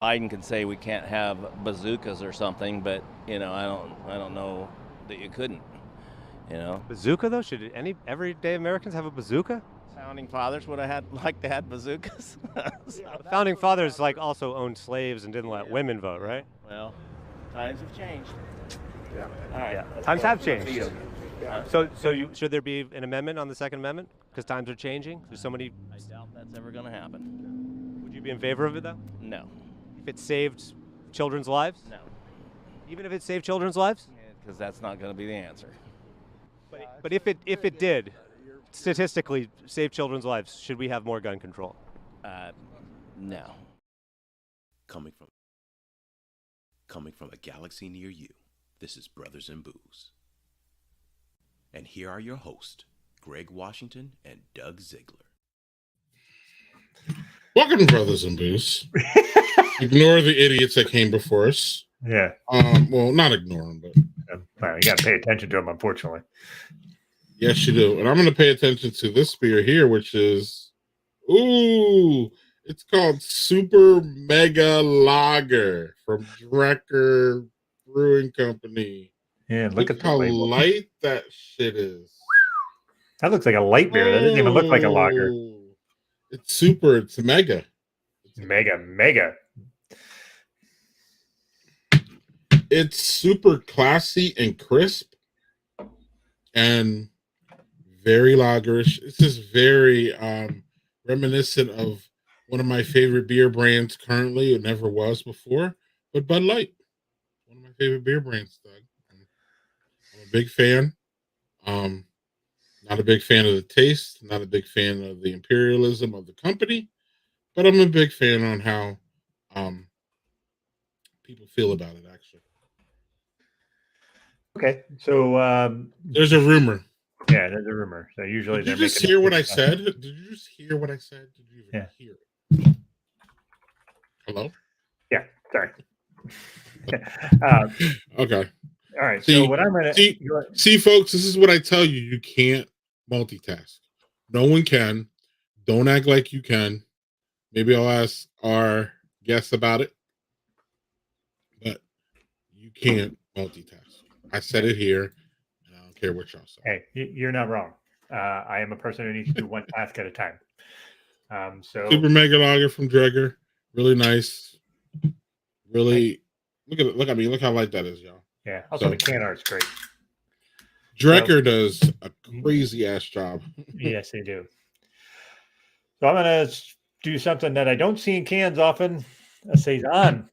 Biden can say we can't have bazookas or something, but I don't know that you couldn't. Bazooka though? Should everyday Americans have a bazooka? Founding fathers would have liked to have bazookas. Founding fathers also owned slaves and didn't let women vote, right? Well, times have changed. Yeah. All right. Yeah. Times have changed. Should there be an amendment on the Second Amendment because times are changing? There's so many. I doubt that's ever going to happen. Would you be in favor of it though? No. If it saved children's lives? No. Even if it saved children's lives? Because that's not going to be the answer. But if it did, statistically save children's lives, should we have more gun control? No. Coming from a galaxy near you, this is Brothers in Booze. And here are your hosts, Greg Washington and Doug Ziegler. Welcome to Brothers in Booze. Ignore the idiots that came before us. Yeah. Well, not ignore them, but well, you got to pay attention to them, unfortunately. Yes, you do. And I'm going to pay attention to this beer here, which is, it's called Super Mega Lager from Drecker Brewing Company. Yeah, look at how label. Light that shit is. That looks like a light beer. That doesn't even look like a lager. It's super. It's mega. Mega. It's super classy and crisp and very lagerish. It's just very reminiscent of one of my favorite beer brands currently. It never was before, but Bud Light. One of my favorite beer brands, Doug. I'm a big fan. Not a big fan of the taste, not a big fan of the imperialism of the company, but I'm a big fan on how people feel about it, actually. Okay, so there's a rumor. Yeah, there's a rumor. So usually Did you just hear what I said? Did you just hear what I said? Did you even hear it? Hello? Yeah, sorry. Okay. All right. So what I'm going to see, folks, this is what I tell you. You can't multitask. No one can. Don't act like you can. Maybe I'll ask our guests about it, but you can't multitask. I said it here, and I don't care what y'all say. Hey, you're not wrong. I am a person who needs to do one task at a time. So Super Mega Lager from Dreger, really nice. Really, look at it. Look at me. Look how light that is, y'all. Yeah. Also, the can art's great. Drecker does a crazy ass job. Yes, they do. So I'm going to do something that I don't see in cans often, a Saison.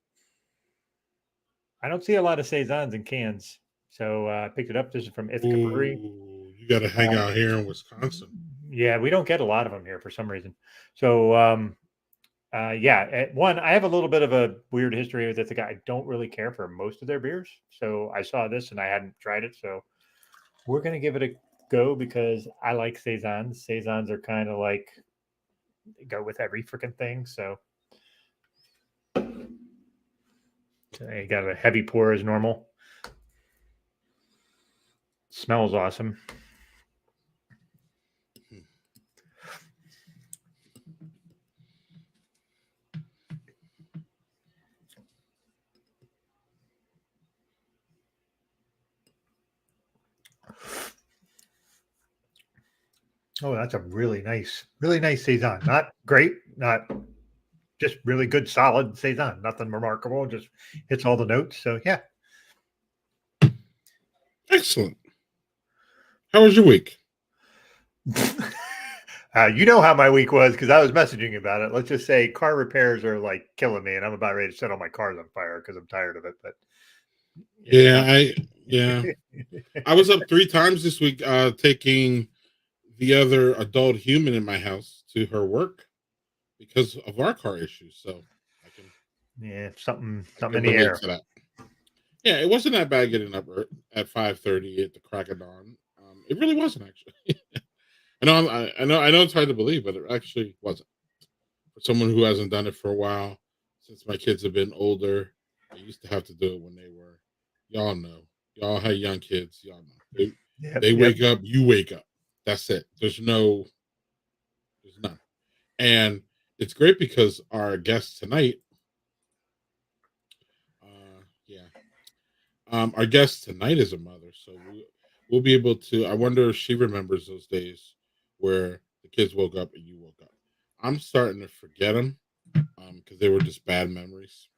I don't see a lot of Saisons in cans. So I picked it up. This is from Ithaca Brewery. You got to hang out here in Wisconsin. Yeah, we don't get a lot of them here for some reason. So, I have a little bit of a weird history with Ithaca. I don't really care for most of their beers. So I saw this and I hadn't tried it. So we're going to give it a go because I like Saisons. Saisons are kind of like, they go with every freaking thing. So you got a heavy pour as normal. Smells awesome. Oh, that's a really nice Saison. Not great, not just really good, solid Saison. Nothing remarkable, just hits all the notes. So, yeah. Excellent. How was your week? You know how my week was because I was messaging about it. Let's just say car repairs are like killing me, and I'm about ready to set all my cars on fire because I'm tired of it. But I was up 3 times this week taking the other adult human in my house to her work because of our car issues. So I can something in the air. Yeah, it wasn't that bad getting up at 5:30 at the crack of dawn. It really wasn't actually. I know it's hard to believe, but it actually wasn't. For someone who hasn't done it for a while, since my kids have been older, I used to have to do it when they were. Y'all know, y'all had young kids. Y'all know Yep. they Yep. wake up, you wake up. That's it. There's none. And it's great because our guest tonight, yeah, our guest tonight is a mother, so we'll be able to. I wonder if she remembers those days where the kids woke up and you woke up. I'm starting to forget them because they were just bad memories.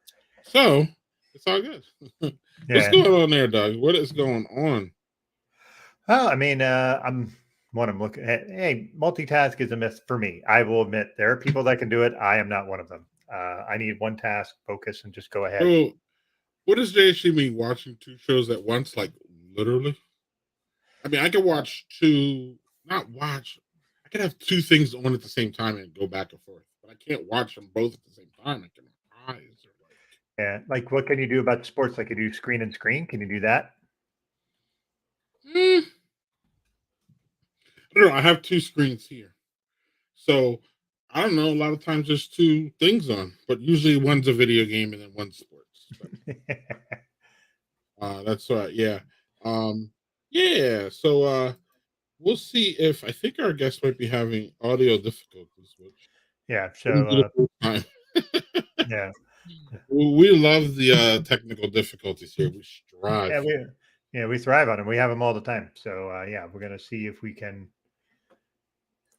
So it's all good. What's Yeah. going on there, Doug? What is going on? Well, I mean, I'm looking at. Hey, multitask is a myth for me. I will admit there are people that can do it. I am not one of them. I need one task, focus, and just go ahead. So, what does JHC mean? Watching two shows at once, like literally? I mean, I can watch two, not watch. I can have two things on at the same time and go back and forth, but I can't watch them both at the same time. I can my eyes are Yeah. Like, what can you do about sports? Like, you do screen and screen. Can you do that? like, I don't know. I have two screens here, so I don't know. A lot of times there's two things on, but usually one's a video game and then one's sports. But, that's right. Yeah. Um, yeah. So we'll see if I think our guest might be having audio difficulties, which Yeah. wouldn't be So, the first time. yeah. We love the technical difficulties here. We strive. Yeah. We thrive on them. We have them all the time. So, yeah, we're gonna see if we can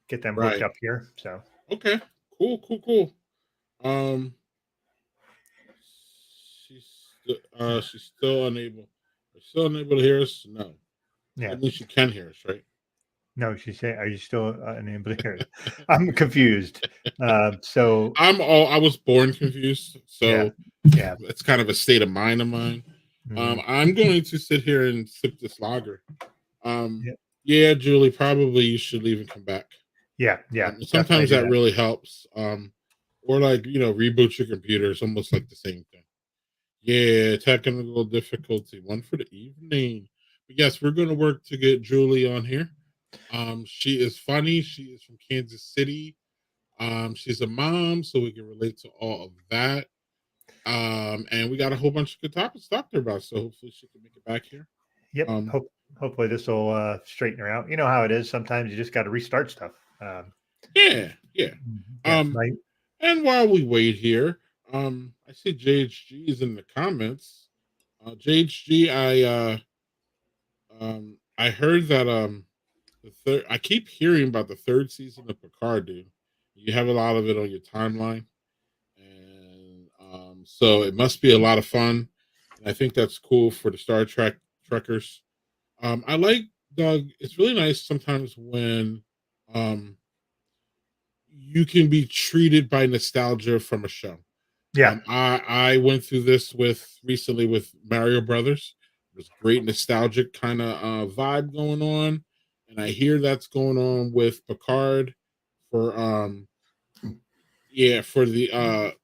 get them hooked Right. up here. So, Okay. Cool. Um, she's still unable. Still unable to hear us. No. yeah. At least she can hear us, right? No, she's saying, "Are you still unable to hear it?" I'm confused. So, I was born confused, yeah, so yeah. it's kind of a state of mind of mine. Mhm. I'm going to sit here and sip this lager. Um, Yeah, yeah, Julie, probably you should leave and come back. yeah, And definitely sometimes do that that. really helps. Or like reboot your computer. It's almost like the same thing. Yeah, technical difficulty. One for the evening. But yes, we're going to work to get Julie on here. She is funny. She is from Kansas City. She's a mom, so we can relate to all of that. And we got a whole bunch of good topics to talk to her about. So hopefully she can make it back here. Yep. Um, Hopefully this will straighten her out. You know how it is. Sometimes you just got to restart stuff. yeah. Yeah. Um, Right. and while we wait here, I see JHG is in the comments. JHG, I heard that the third. I keep hearing about the third season of Picard, dude. You have a lot of it on your timeline, and so it must be a lot of fun. And I think that's cool for the Star Trek trekkers. I like Doug. It's really nice sometimes when um, you can be treated by nostalgia from a show. Yeah. I went through this recently with Mario Brothers. There's great nostalgic kind of vibe going on, and I hear that's going on with Picard for yeah for the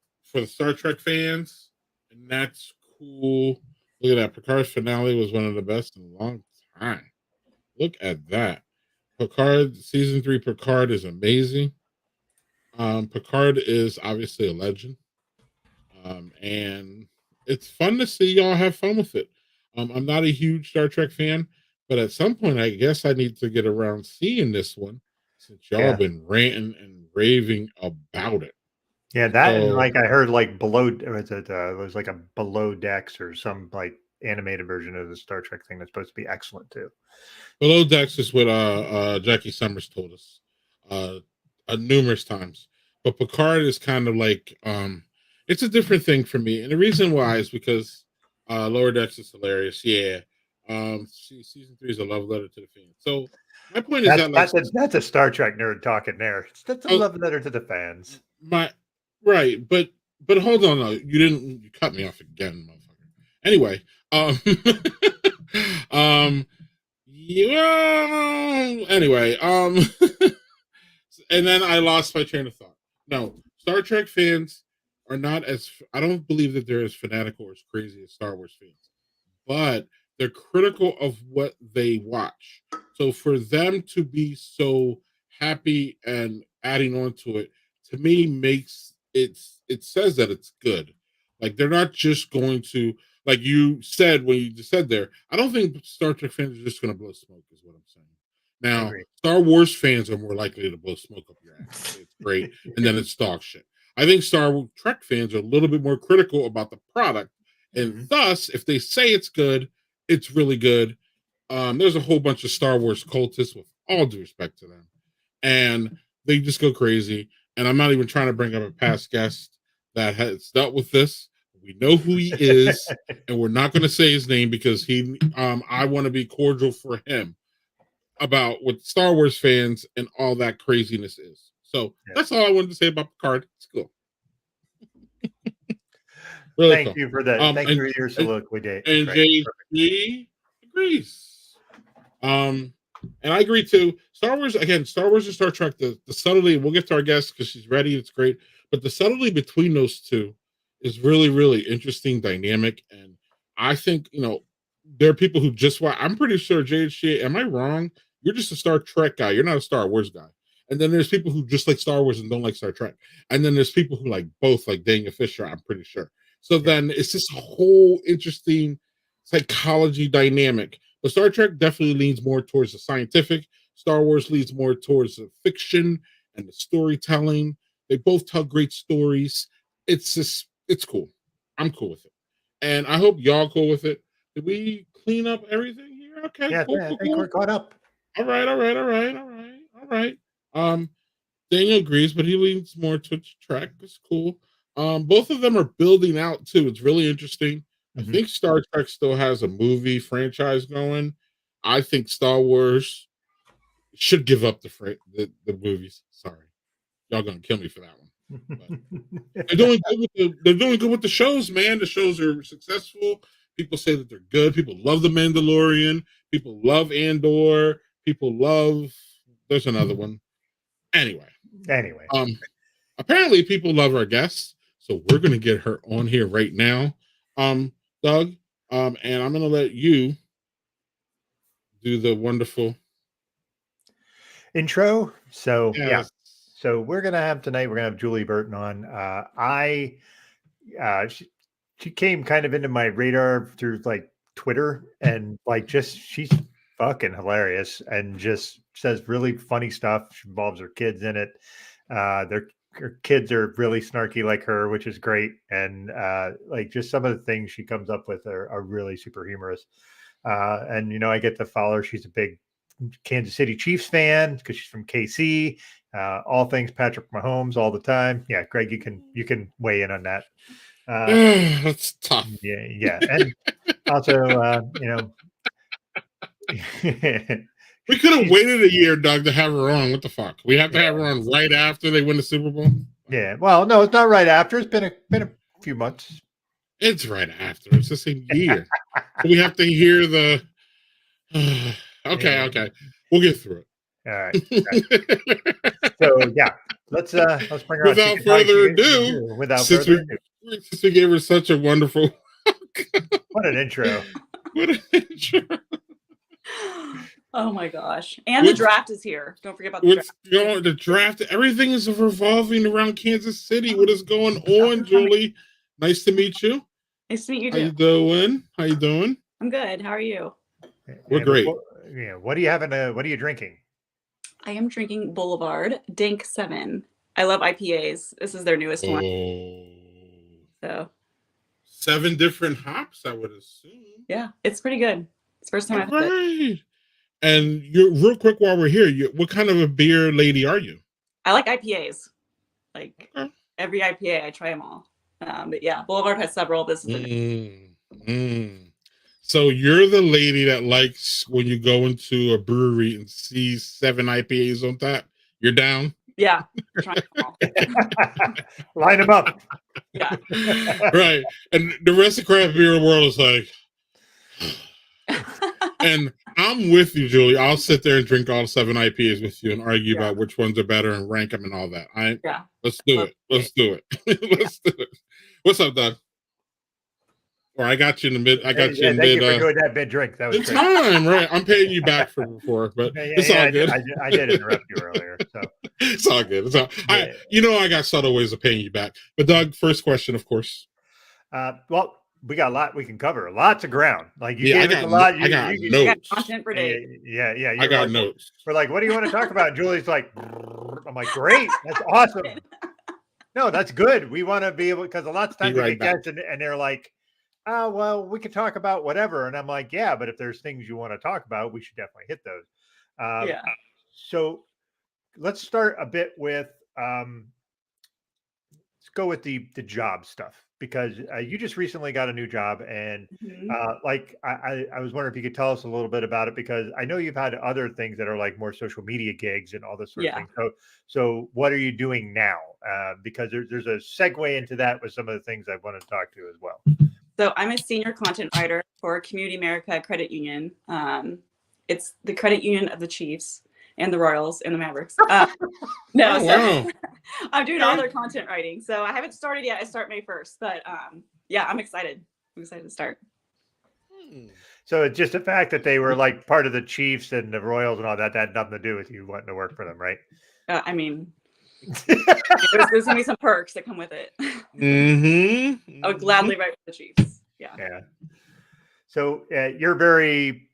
Star Trek fans, and that's cool. Look at that, Picard's finale was one of the best in a long time. Look at that. Picard season 3 Picard is amazing. Picard is obviously a legend. And it's fun to see y'all have fun with it. I'm not a huge Star Trek fan, but at some point, I guess I need to get around seeing this one since y'all Yeah. have been ranting and raving about it. Yeah. That and So, like I heard like it was like a below decks or some like animated version of the Star Trek thing that's supposed to be excellent too. Below Decks is what Jackie Summers told us uh, numerous times. But Picard is kind of like it's a different thing for me, and the reason why is because Lower Decks is hilarious. Yeah, season 3 is a love letter to the fans. So my point is That's that like that's a that's a Star Trek nerd talking there. That's a oh, love letter to the fans. my right, but hold on, though. You cut me off again, motherfucker. Anyway, um, yeah. Anyway, and then I lost my train of thought. No, Star Trek fans are not as. I don't believe that they're as fanatical or as crazy as Star Wars fans. but they're critical of what they watch. So for them to be so happy and adding on to it, to me makes it says that it's good. Like they're not just going to, like you said when you just said there, I don't think Star Trek fans are just going to blow smoke, is what I'm saying. I Now, agree. Star Wars fans are more likely to blow smoke up your ass. It's great, and then it's dog shit. I think Star Trek fans are a little bit more critical about the product, and thus, if they say it's good, it's really good. There's a whole bunch of Star Wars cultists, with all due respect to them, and they just go crazy. And I'm not even trying to bring up a past guest that has dealt with this. We know who he is, and we're not going to say his name because he. I want to be cordial for him about what Star Wars fans and all that craziness is. So that's all I wanted to say about Picard. It's cool. Really Thank cool. you for that. Thank you for your soliloquy, Dave. And JG agrees. And I agree too. Star Wars and Star Trek, the subtlety, we'll get to our guest because she's ready, it's great. But the subtlety between those two is really, really interesting, dynamic. And I think, there are people who just watch. I'm pretty sure, JG, am I wrong? You're just a Star Trek guy. You're not a Star Wars guy. And then there's people who just like Star Wars and don't like Star Trek. And then there's people who like both, like Daniel Fisher, I'm pretty sure. So then it's this whole interesting psychology dynamic. But Star Trek definitely leans more towards the scientific. Star Wars leans more towards the fiction and the storytelling. They both tell great stories. It's cool. I'm cool with it. And I hope y'all cool with it. Did we clean up everything here? Okay, Yeah, cool, I cool, think we're caught up. All right. Daniel agrees, but he leans more to Trek. It's cool. Both of them are building out too. It's really interesting. I think Star Trek still has a movie franchise going. I think Star Wars should give up the movies. Sorry, y'all gonna kill me for that one. But they're doing good with the shows, man. The shows are successful. People say that they're good. People love The Mandalorian. People love Andor. People love. There's another one. Anyway. Apparently people love our guests, so we're gonna get her on here right now. Doug, and I'm gonna let you do the wonderful intro. So yes. So we're gonna have Julie Burton on. She came kind of into my radar through like Twitter, and like she's fucking hilarious and just says really funny stuff. She involves her kids in it. Her kids are really snarky like her, which is great. And like just some of the things she comes up with are really super humorous. And I get to follow her. She's a big Kansas City Chiefs fan because she's from KC. All things Patrick Mahomes all the time. Yeah, Greg, you can weigh in on that. That's tough. Yeah, and also we could have waited a year, Doug, to have her on. What the fuck? We have to have her on right after they win the Super Bowl. Yeah, well, no, it's not right after. It's been a few months. It's right after. It's the same year. We have to hear the. Okay, we'll get through it. All right. So yeah, let's bring her on. Without further ado, since we gave her such a wonderful. What an intro! What an intro! Oh my gosh! And the draft is here. Don't forget about the draft. The draft. Everything is revolving around Kansas City. What is going on, Julie? Nice to meet you. Nice to meet you too. How you doing? I'm good. How are you? We're great. What are you having? What are you drinking? I am drinking Boulevard Dank 7. I love IPAs. This is their newest one. So 7 different hops, I would assume. Yeah, it's pretty good. It's the first time I've had it. And you're real quick while we're here. What kind of a beer lady are you? I like IPAs. Like every IPA, I try them all. But yeah, Boulevard has several. This is the So you're the lady that likes when you go into a brewery and see 7 IPAs on tap. You're down? Yeah. Line them up. Yeah. Right. And the rest of craft beer world is like, and I'm with you, Julie. I'll sit there and drink all 7 IPAs with you and argue about which ones are better and rank them and all that. All right? Yeah. Let's do it. Let's do it. Let's do it. What's up, Doug? Or I got you in the mid. I got you Yeah, in thank mid. you for doing that mid drink. That was It's great. time, right? I'm paying you back for, but it's all good. I did interrupt you earlier, so It's all good. It's all. yeah. I got subtle ways of paying you back. But Doug, first question, of course. Well, we got a lot we can cover. Lots of ground. Like you Yeah, gave us a lot. I got I notes. got content for days. Yeah. I got like, notes. We're like, what do you want to talk about? Julie's like, I'm like, great, that's awesome. No, that's good. We want to be able, because a lot of times we right get guests and they're like, oh, well, we could talk about whatever. And I'm like, yeah, but if there's things you want to talk about, we should definitely hit those. Yeah. So let's start a bit with, let's go with the job stuff, because you just recently got a new job, and I was wondering if you could tell us a little bit about it, because I know you've had other things that are like more social media gigs and all this sort of thing. So what are you doing now? Because there's a segue into that with some of the things I want to talk to as well. So I'm a senior content writer for Community America Credit Union. It's the credit union of the Chiefs and the Royals and the Mavericks. Wow. I'm doing all their content writing. So I haven't started yet. I start May 1st, but yeah, I'm excited. I'm excited to start. So it's just the fact that they were like part of the Chiefs and the Royals and all that had nothing to do with you wanting to work for them, right? I mean, there's gonna be some perks that come with it. I would gladly write for the Chiefs. Yeah. So you're very,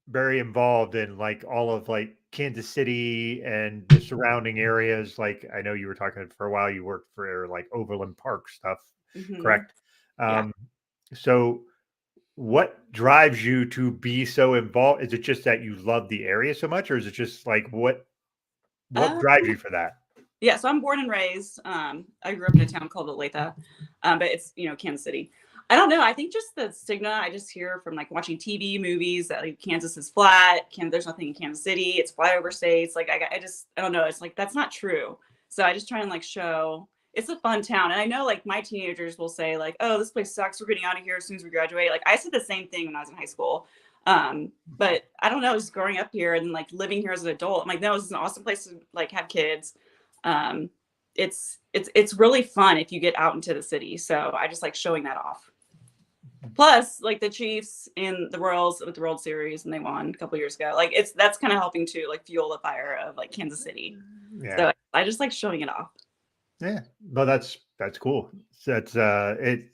very involved in like all of like Kansas City and the surrounding areas. Like I know you were talking for a while, you worked for like Overland Park stuff, correct? So what drives you to be so involved? Is it just that you love the area so much, or is it just like what drives you for that? Yeah, so I'm born and raised. I grew up in a town called Olathe, but it's Kansas City. I don't know. I think just the stigma I just hear from like watching TV movies that like Kansas is flat. There's nothing in Kansas City. It's flyover states. Like I don't know. It's like that's not true. So I just try and like show it's a fun town. And I know like my teenagers will say like, oh, this place sucks. We're getting out of here as soon as we graduate. Like I said the same thing when I was in high school. But I don't know, just growing up here and like living here as an adult, I'm like, no, this is an awesome place to like have kids. It's really fun if you get out into the city. So I just like showing that off. Plus, like the Chiefs and the Royals with the World Series, and they won a couple years ago. Like that's kind of helping to like fuel the fire of like Kansas City. Yeah. So I just like showing it off. Yeah, well, that's cool. That's it.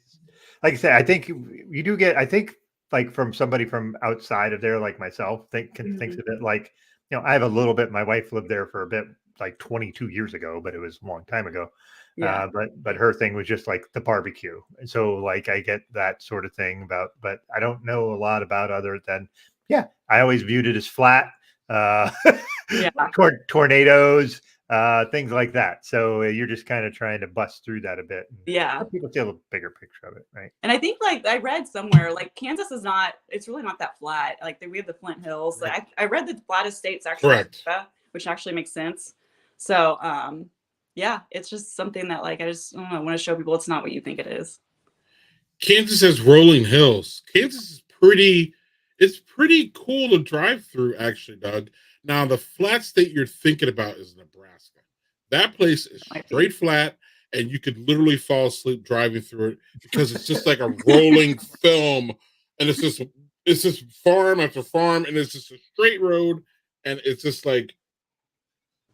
Like I said, I think you do get. I think like from somebody from outside of there, like myself, thinks of it like I have a little bit. My wife lived there for a bit, like 22 years ago, but it was a long time ago. Yeah. But her thing was just like the barbecue. And so like I get that sort of thing but I don't know a lot about other than, I always viewed it as flat, tornadoes, things like that. So you're just kind of trying to bust through that a bit. And people see a little bigger picture of it. Right. And I think like I read somewhere, like Kansas is it's really not that flat. Like we have the Flint Hills. Like, I read the flattest states actually, Africa, which actually makes sense. So, it's just something that like I want to show people it's not what you think it is. Kansas has rolling hills. Kansas is pretty cool to drive through, actually, Doug. Now the flat state you're thinking about is Nebraska. That place is straight flat, and you could literally fall asleep driving through it because it's just like a rolling film, and it's just farm after farm, and it's just a straight road, and it's just like,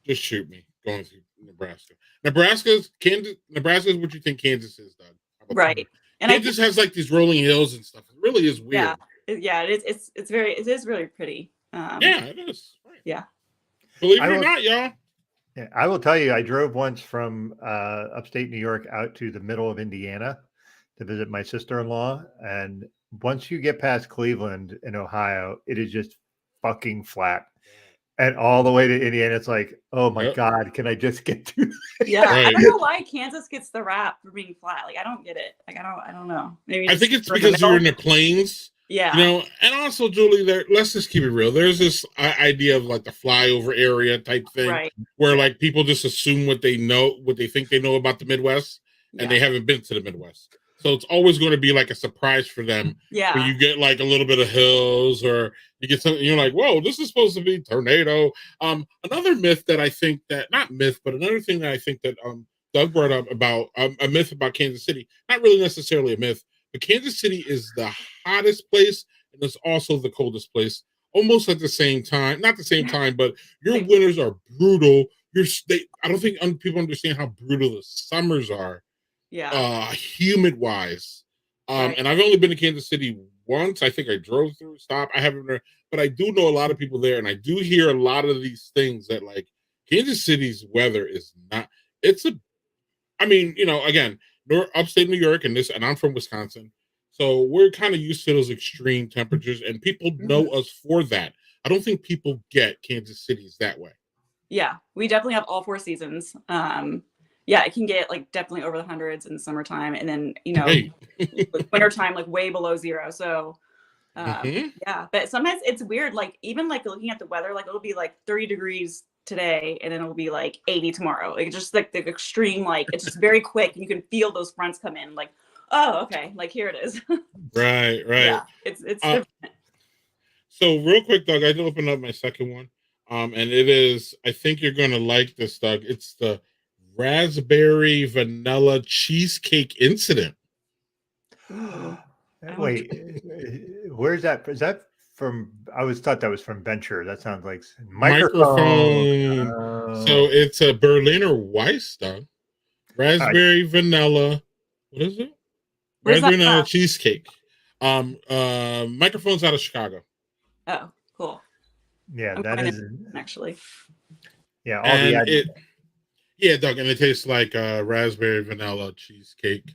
just shoot me going through Nebraska. Nebraska is what you think Kansas is, Doug. Right. And Kansas has like these rolling hills and stuff. It really is weird. Yeah, it is really pretty. It is. Right. Yeah. Believe it or not, y'all. Yeah, I will tell you, I drove once from upstate New York out to the middle of Indiana to visit my sister-in-law. And once you get past Cleveland in Ohio, it is just fucking flat. And all the way to Indiana, it's like, oh my God, can I just get to that? Yeah, right. I don't know why Kansas gets the rap for being flat. Like, I don't get it. Like, I don't know. Maybe I think it's because you're in the plains. Yeah. And also, Julie, let's just keep it real. There's this idea of like the flyover area type thing, right, where like people just assume what they think they know about the Midwest, and they haven't been to the Midwest. So it's always going to be like a surprise for them. Yeah. When you get like a little bit of hills, or you get something, you're like, whoa, this is supposed to be tornado. Another myth that I think that, not myth, but another thing that I think that Doug brought up about a myth about Kansas City, not really necessarily a myth, but Kansas City is the hottest place and it's also the coldest place, almost at the same time. Not the same time, but your winters are brutal. I don't think people understand how brutal the summers are, Yeah. humid wise. Right. And I've only been to Kansas City once. I think I drove through, stop. I haven't, but I do know a lot of people there, and I do hear a lot of these things that like Kansas City's weather is not. It's a, I mean, again, upstate New York, and I'm from Wisconsin, so we're kind of used to those extreme temperatures, and people know us for that. I don't think people get Kansas City's that way. Yeah, we definitely have all 4 seasons. Yeah, it can get like definitely over the hundreds in the summertime, and then Hey. wintertime like way below zero. So Mhm. yeah, but sometimes it's weird. Like even like looking at the weather, like it'll be like 30 degrees today, and then it'll be like 80 tomorrow. Like just like the extreme, like it's just very quick, and you can feel those fronts come in. Like, oh, okay, like here it is. Right, right. Yeah, it's Uh, different. so real quick, Doug, I did open up my second one. And it is, I think you're gonna like this, Doug. It's the raspberry vanilla cheesecake incident. Ooh, Wait, where's that? Is that from? I always thought that was from Venture. That sounds like microphone. Microphone. So it's a Berliner Weiss, Doug. Raspberry vanilla. What is it? where's that Raspberry vanilla from? cheesecake. Microphone's out of Chicago. Oh, cool. Yeah, I'm that going is actually. Yeah, all And the ad- yeah, Doug, and it tastes like raspberry vanilla cheesecake.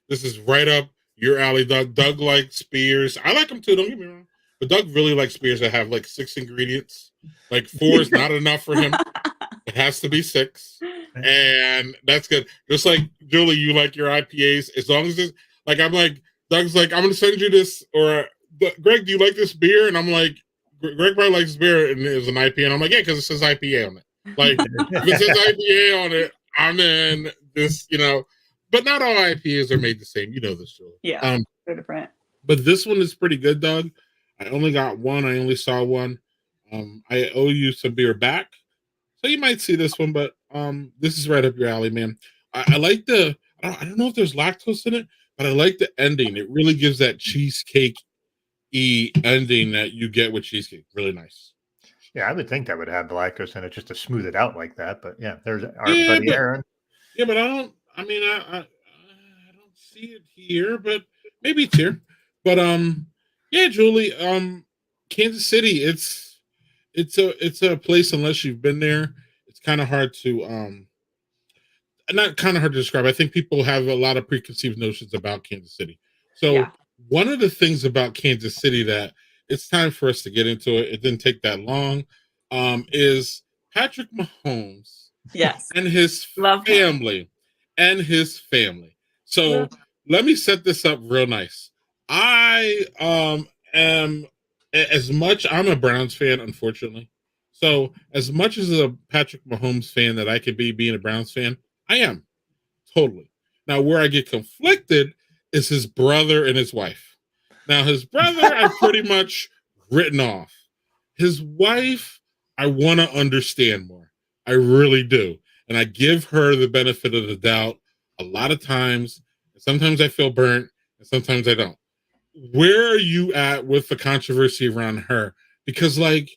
This is right up your alley, Doug. Doug likes beers. I like them too, don't get me wrong. But Doug really likes beers that have like 6 ingredients. Like 4 is not enough for him. It has to be 6. And that's good. Just like Julie, you like your IPAs. As long as it's like I'm like, Doug's like, I'm gonna send you this, or Greg, do you like this beer? And I'm like, Greg probably likes beer, and it's an IPA. And I'm like, yeah, because it says IPA on it. Like, if it says IPA on it, I'm in this, But not all IPAs are made the same. You know this, Julie. Yeah, they're different. But this one is pretty good, Doug. I only got one. I only saw one. I owe you some beer back, so you might see this one. But this is right up your alley, man. I like the. I don't know if there's lactose in it, but I like the ending. It really gives that cheesecake ending that you get with cheesecake. Really nice. Yeah, I would think that would have the lactose in it just to smooth it out like that. But yeah, there's our Yeah, buddy but Aaron. yeah, but I don't. I mean, I don't see it here, but maybe it's here. But yeah, Julie. Kansas City. It's a place, unless you've been there, it's kind of hard to not kind of hard to describe. I think people have a lot of preconceived notions about Kansas City. So Yeah. one of the things about Kansas City that it's time for us to get into it. It didn't take that long. Is Patrick Mahomes Yes. and his Love him. family and his family. So let me set this up real nice. I am as much I'm a Browns fan, unfortunately. So as much as a Patrick Mahomes fan that I could be being a Browns fan, I am totally. Now where I get conflicted is his brother and his wife. Now his brother I've pretty much written off. His wife I want to understand more. I really do. And I give her the benefit of the doubt a lot of times. Sometimes I feel burnt, and sometimes I don't. Where are you at with the controversy around her? Because, like,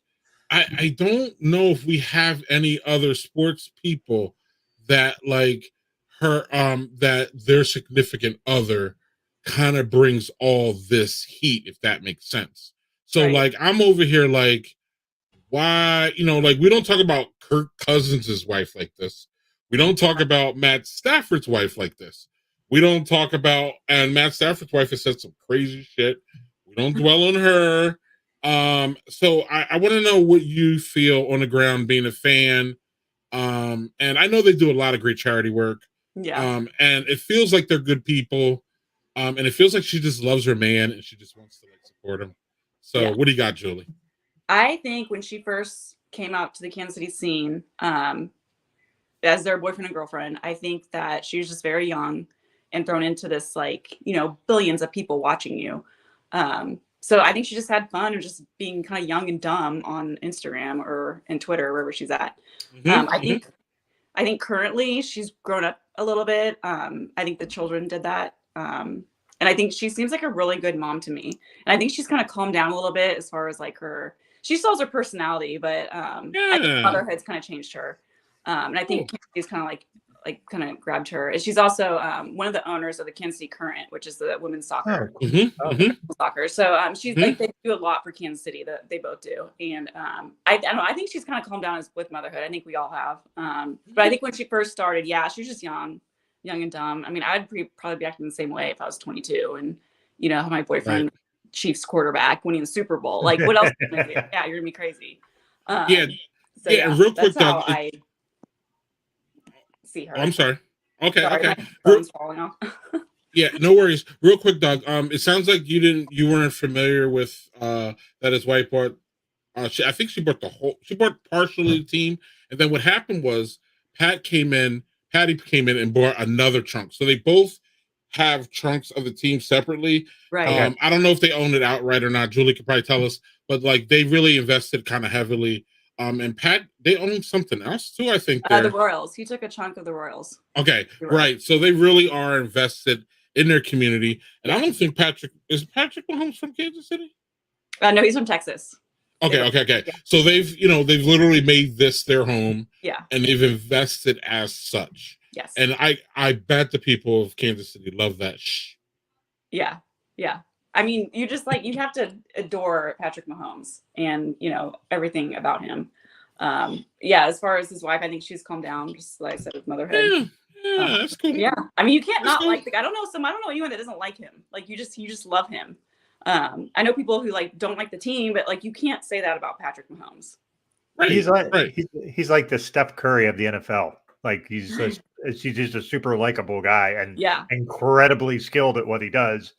I don't know if we have any other sports people that, like, her, that their significant other kind of brings all this heat, if that makes sense. So, Right. like, I'm over here, like, why, like we don't talk about Kirk Cousins' wife like this. We don't talk about Matt Stafford's wife like this. We don't talk about, and Matt Stafford's wife has said some crazy shit. We don't dwell on her. So I want to know what you feel on the ground being a fan. And I know they do a lot of great charity work. Yeah. And it feels like they're good people. And it feels like she just loves her man and she just wants to like support him. So Yeah. what do you got, Julie? I think when she first came out to the Kansas City scene, as their boyfriend and girlfriend, I think that she was just very young and thrown into this, like, billions of people watching you. So I think she just had fun of just being kind of young and dumb on Instagram or in Twitter, wherever she's at. I think currently she's grown up a little bit. I think the children did that And I think she seems like a really good mom to me. And I think she's kind of calmed down a little bit as far as like she still has her personality, but I think Yeah. motherhood's kind of changed her. And I think Cool. Kansas kind of like kind of grabbed her. And she's also one of the owners of the Kansas City Current, which is the women's soccer. Soccer. So she's like, they do a lot for Kansas City. That they both do. And I don't know. I think she's kind of calmed down with motherhood. I think we all have. But I think when she first started, yeah, she was just young and dumb. I mean, I'd probably be acting the same way if I was 22 and have my boyfriend, Right. Chiefs quarterback, winning the Super Bowl. Like, what else? Are you gonna do? Yeah, you're gonna be crazy. Yeah. So, Yeah, real quick, that's how Doug, I see her. I'm sorry. Okay. Sorry, Okay. my phone's falling off. Yeah, no worries. Real quick, Doug. It sounds like you weren't familiar with that his wife bought. I think she bought partially the team, and then what happened was Patty came in and bought another chunk. So they both have chunks of the team separately. Right. I don't know if they own it outright or not. Julie could probably tell us, but like they really invested kind of heavily. And Pat, they own something else too. I think The Royals. He took a chunk of the Royals. Okay, right. So they really are invested in their community, and I don't think Patrick Mahomes from Kansas City. No, he's from Texas. Okay. Yeah. So they've literally made this their home. Yeah. And they've invested as such. Yes. And I bet the people of Kansas City love that. Yeah. I mean, you have to adore Patrick Mahomes and everything about him. As far as his wife, I think she's calmed down, just like I said, with motherhood. Yeah, that's cool. Yeah, I mean, you can't That's not cool. like the guy. I don't know anyone that doesn't like him. Like you just love him. I know people who like don't like the team, but like you can't say that about Patrick Mahomes. Right. He's like right. he's like the Steph Curry of the NFL. Like he's just a super likable guy and incredibly skilled at what he does.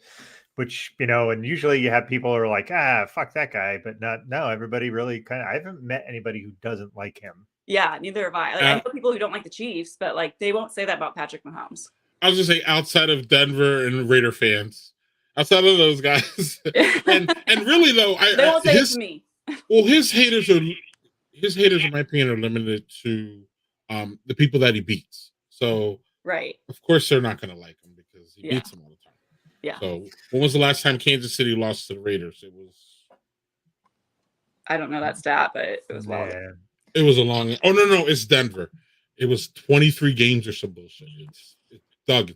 Which and usually you have people who are like, fuck that guy, but no, everybody really I haven't met anybody who doesn't like him. Yeah, neither have I. Like I know people who don't like the Chiefs, but like they won't say that about Patrick Mahomes. I was gonna say outside of Denver and Raider fans, outside of those guys, and really though, they won't say it to me. Well, his haters, in my opinion, are limited to the people that he beats. So right, of course they're not going to like him because he beats them all the time. Yeah. So when was the last time Kansas City lost to the Raiders? It was. I don't know that stat, but it was well. Yeah. It was a long. Oh no, it's Denver. It was 23 games or some bullshit. Doug,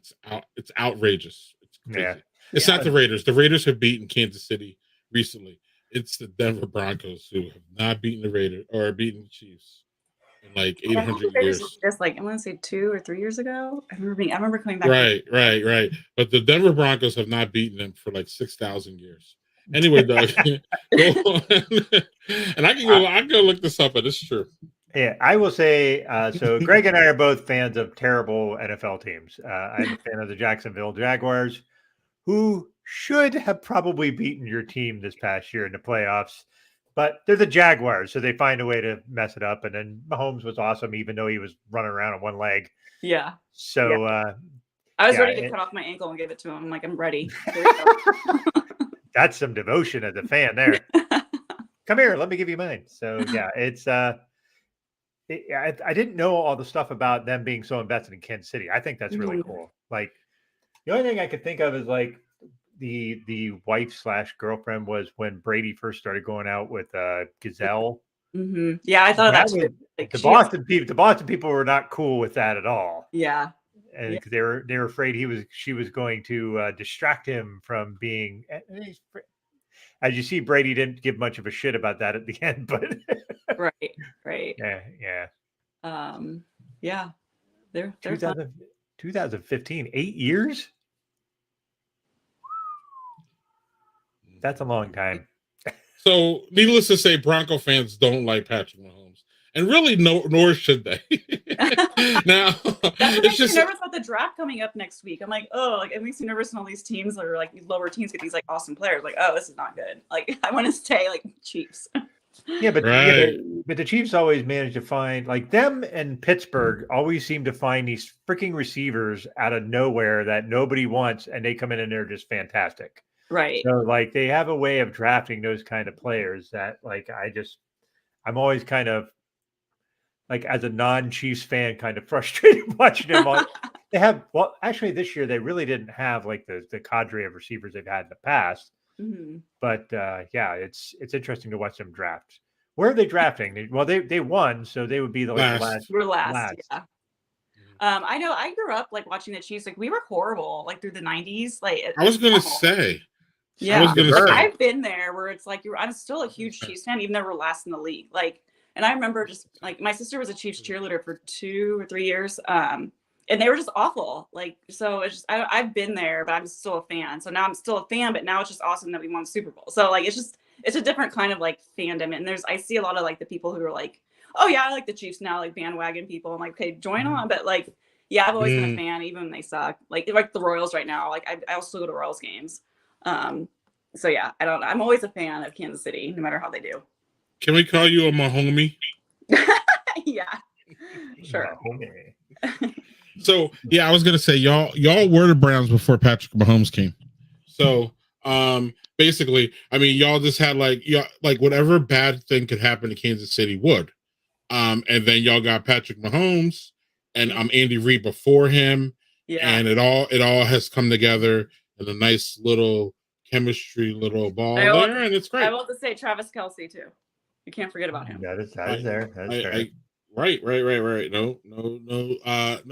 it's outrageous. It's crazy. Yeah. It's not the Raiders. The Raiders have beaten Kansas City recently. It's the Denver Broncos who have not beaten the Raiders or beaten the Chiefs in like 800 years. Just like I want to say 2 or 3 years ago. I remember coming back. Right. But the Denver Broncos have not beaten them for like 6,000 years. Anyway, Doug, go on. And I can go look this up, but it's true. Yeah, I will say. So Greg and I are both fans of terrible NFL teams. I'm a fan of the Jacksonville Jaguars, who should have probably beaten your team this past year in the playoffs, but they're the Jaguars, so they find a way to mess it up. And then Mahomes was awesome, even though he was running around on one leg. Yeah. So I was ready to cut off my ankle and give it to him. I'm like, I'm ready. That's some devotion as a fan there. Come here, let me give you mine. So yeah, it's I didn't know all the stuff about them being so invested in Kansas City. I think that's really cool. Like the only thing I could think of is like the wife / girlfriend was when Brady first started going out with Gazelle. Mm-hmm. Yeah, I thought that too. Like, the Boston people were not cool with that at all. Yeah. And they were afraid she was going to distract him from being. As you see, Brady didn't give much of a shit about that at the end, but right. Yeah. Yeah. They're 2015, 8 years. That's a long time. So, needless to say, Bronco fans don't like Patrick Mahomes, and really, nor should they. Now, that's what makes me nervous about the draft coming up next week. I'm like, it makes me nervous when all these teams are like these lower teams get these like awesome players. Like, this is not good. Like, I want to stay like Chiefs. Yeah, but the Chiefs always manage to find like them, and Pittsburgh always seem to find these freaking receivers out of nowhere that nobody wants, and they come in and they're just fantastic. Right. So like they have a way of drafting those kind of players that like I'm always kind of like as a non-Chiefs fan kind of frustrated watching them They have, well, actually, this year they really didn't have like the cadre of receivers they've had in the past. Mhm. But yeah, it's interesting to watch them draft. Where are they drafting? Well, they won, so they would be the last. We're last. Yeah. I know. I grew up like watching the Chiefs. Like we were horrible, like through the '90s. Like I was gonna awful. say. Yeah, I was gonna say. I've been there where it's like I'm still a huge Chiefs fan, even though we're last in the league. Like, and I remember just like my sister was a Chiefs cheerleader for 2 or 3 years, and they were just awful. Like, so it's just I've been there, but I'm still a fan. So now I'm still a fan, but now it's just awesome that we won the Super Bowl. So like it's a different kind of like fandom, and I see a lot of like the people who are like, oh yeah, I like the Chiefs now, like bandwagon people. I'm like, okay, join on, but like. Yeah, I've always been a fan, even when they suck. Like the Royals right now. Like I also go to Royals games. So yeah, I'm always a fan of Kansas City, no matter how they do. Can we call you a Mahomie? Yeah, sure. So yeah, I was gonna say y'all were the Browns before Patrick Mahomes came. So basically, I mean, y'all just had like whatever bad thing could happen to Kansas City would. And then y'all got Patrick Mahomes. And Andy Reid before him, and it all has come together in a nice little chemistry little ball there, and it's great. I want to say Travis Kelce too. You can't forget about him. That is there. Right. No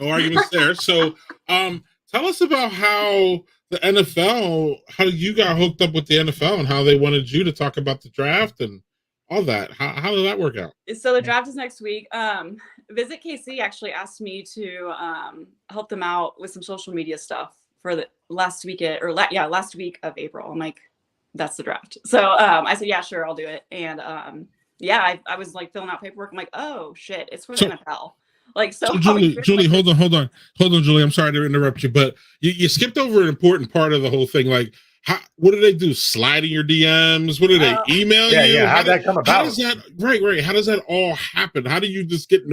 arguments there. So, tell us about how the NFL, how you got hooked up with the NFL, and how they wanted you to talk about the draft and all that. How did that work out? So the draft is next week. Visit KC actually asked me to help them out with some social media stuff for the last week of April. I'm like, that's the draft. So I said, yeah, sure, I'll do it. And I was like filling out paperwork. I'm like, oh shit, it's for the NFL. Like, so Julie, hold on, Julie. I'm sorry to interrupt you, but you skipped over an important part of the whole thing. Like, what do they do? Slide in your DMs? What do they email you? Yeah. How'd that come about? How does that right? How does that all happen? How do you just get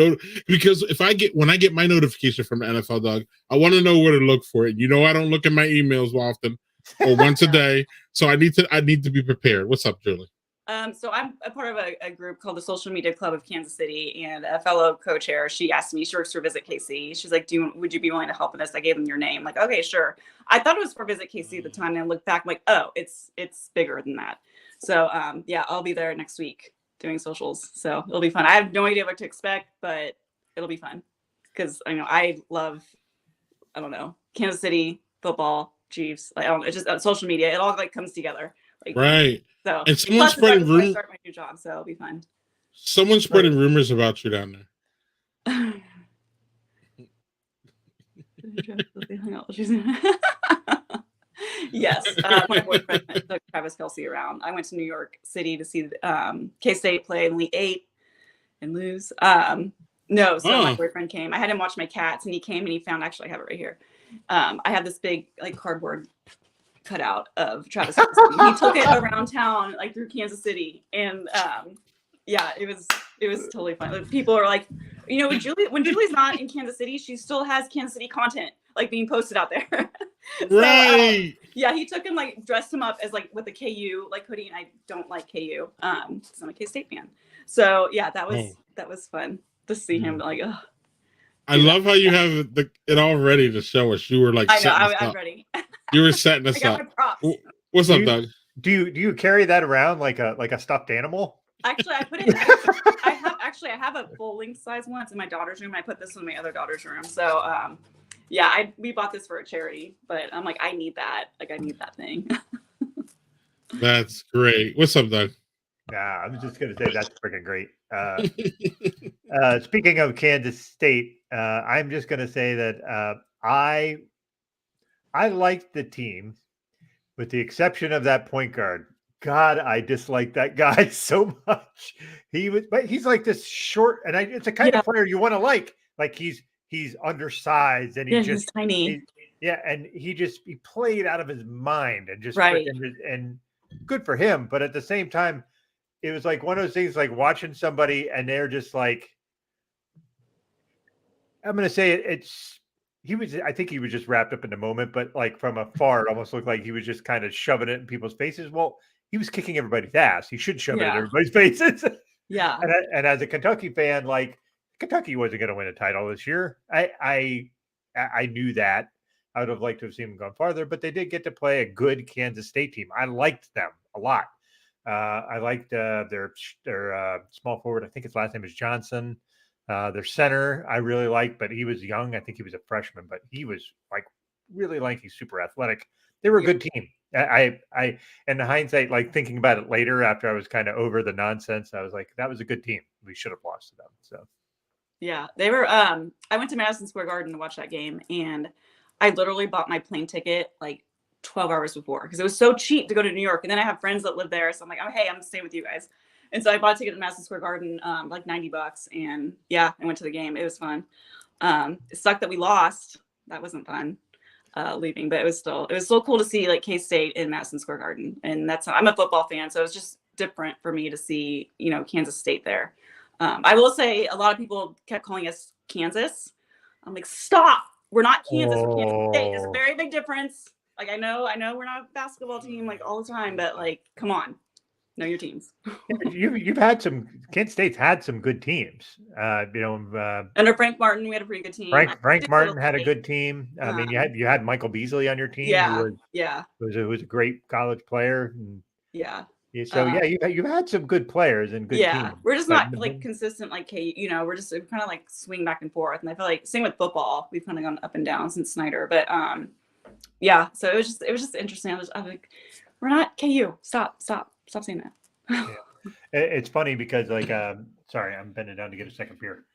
Because when I get my notification from NFL, Doug, I want to know where to look for it. You know, I don't look at my emails often or once a day, so I need to be prepared. What's up, Julie? So I'm a part of a group called the Social Media Club of Kansas City, and a fellow co-chair, she asked me, she works for Visit KC. She's like, would you be willing to help in this? I gave them your name. I'm like, okay, sure. I thought it was for Visit KC at the time, and I looked back, I'm like, oh, it's bigger than that. So yeah, I'll be there next week doing socials. So it'll be fun. I have no idea what to expect, but it'll be fun. Because I love, Kansas City, football, Chiefs. Like, it's just social media. It all like comes together. Like, right. So, and someone's spreading rumors. Start my new job, so it'll be fun. Someone's spreading rumors about you down there. Yes, my boyfriend took Travis Kelce around. I went to New York City to see K-State play in Elite 8 and lose. My boyfriend came. I had him watch my cats, and he came and he found. Actually, I have it right here. I have this big like cardboard cutout of Travis Kelce. He took it around town, like through Kansas City, and it was totally fun. Like, people are like, when Julie's not in Kansas City, she still has Kansas City content like being posted out there. Right. Yeah, he took him, like dressed him up as like with a KU like hoodie, and I don't like KU because I'm a K-State fan. So yeah, that was fun to see him like. Ugh. I love how you have it all ready to show us. You were like, I'm ready. You were setting us up. What's up, Doug? Do you carry that around like a stuffed animal? Actually, I put it. I have a full length size one. It's in my daughter's room. I put this in my other daughter's room. So we bought this for a charity, but I'm like, I need that. Like, I need that thing. That's great. What's up, Doug? Nah, I'm just gonna say that's freaking great. Speaking of Kansas State, I'm just gonna say that I liked the team, with the exception of that point guard. God, I dislike that guy so much. He's like this short, and it's a kind of player you want to like. Like he's undersized, and he's tiny. And he played out of his mind, and just right. And good for him. But at the same time, it was like one of those things, like watching somebody, and they're just like, I'm going to say I think he was just wrapped up in the moment, but like from afar, it almost looked like he was just kind of shoving it in people's faces. Well, he was kicking everybody's ass. He should shove it in everybody's faces. Yeah. And as a Kentucky fan, like Kentucky wasn't going to win a title this year. I I knew that. I would have liked to have seen them gone farther, but they did get to play a good Kansas State team. I liked them a lot. I liked their small forward. I think his last name is Johnson. Their center I really liked, but he was young. I think he was a freshman, but he was like really lanky, super athletic. They were a good team. I in hindsight, like thinking about it later after I was kind of over the nonsense, I was like, that was a good team. We should have lost to them. So Yeah, they were. I went to Madison Square Garden to watch that game, and I literally bought my plane ticket like 12 hours before because it was so cheap to go to New York. And then I have friends that live there, so I'm like, oh hey, I'm staying with you guys. And so I bought a ticket to Madison Square Garden, like $90, and yeah, I went to the game. It was fun. It sucked that we lost. That wasn't fun. Leaving, but it was still cool to see like K-State in Madison Square Garden, and I'm a football fan, so it was just different for me to see Kansas State there. I will say a lot of people kept calling us Kansas. I'm like, stop! We're not Kansas. We're Kansas State. There's a very big difference. Like I know we're not a basketball team like all the time, but like, come on. Know your teams. You've had some. Kansas State's had some good teams. Under Frank Martin, we had a pretty good team. Frank Martin had a good team. I mean, you had Michael Beasley on your team. Who was a great college player. And, So you've had some good players and good teams. We're just not like consistent. Like we're just kind of like swing back and forth. And I feel like same with football. We've kind of gone up and down since Snyder. But so it was just interesting. I was like, we're not KU. Stop saying that. It's funny because like sorry, I'm bending down to get a second beer.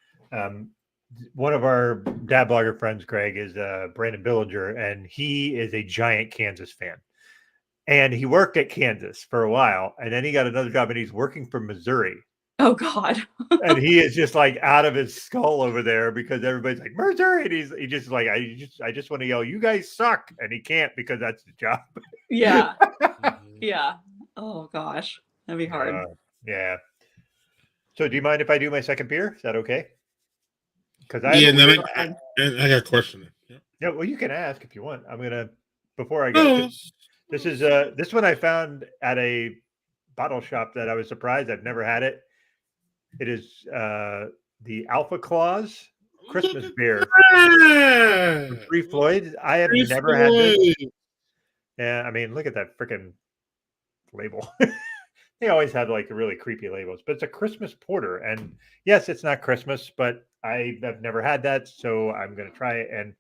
One of our dad blogger friends, Greg, is Brandon Billinger, and he is a giant Kansas fan. And he worked at Kansas for a while, and then he got another job, and he's working for Missouri. Oh God! And he is just like out of his skull over there because everybody's like Missouri, and he just like I just want to yell, "You guys suck!" And he can't because that's the job. Yeah. Oh gosh, that'd be hard. Yeah. So, do you mind if I do my second beer? Is that okay? Because I got a question. Yeah. Well, you can ask if you want. I'm gonna before I go. This is this one I found at a bottle shop that I was surprised I've never had it. It is the Alpha Claus Christmas beer from Three Floyds. I have never had this. Yeah, I mean, look at that freaking label. They always had like really creepy labels, but it's a Christmas porter. And yes, it's not Christmas, but I have never had that. So I'm going to try it. And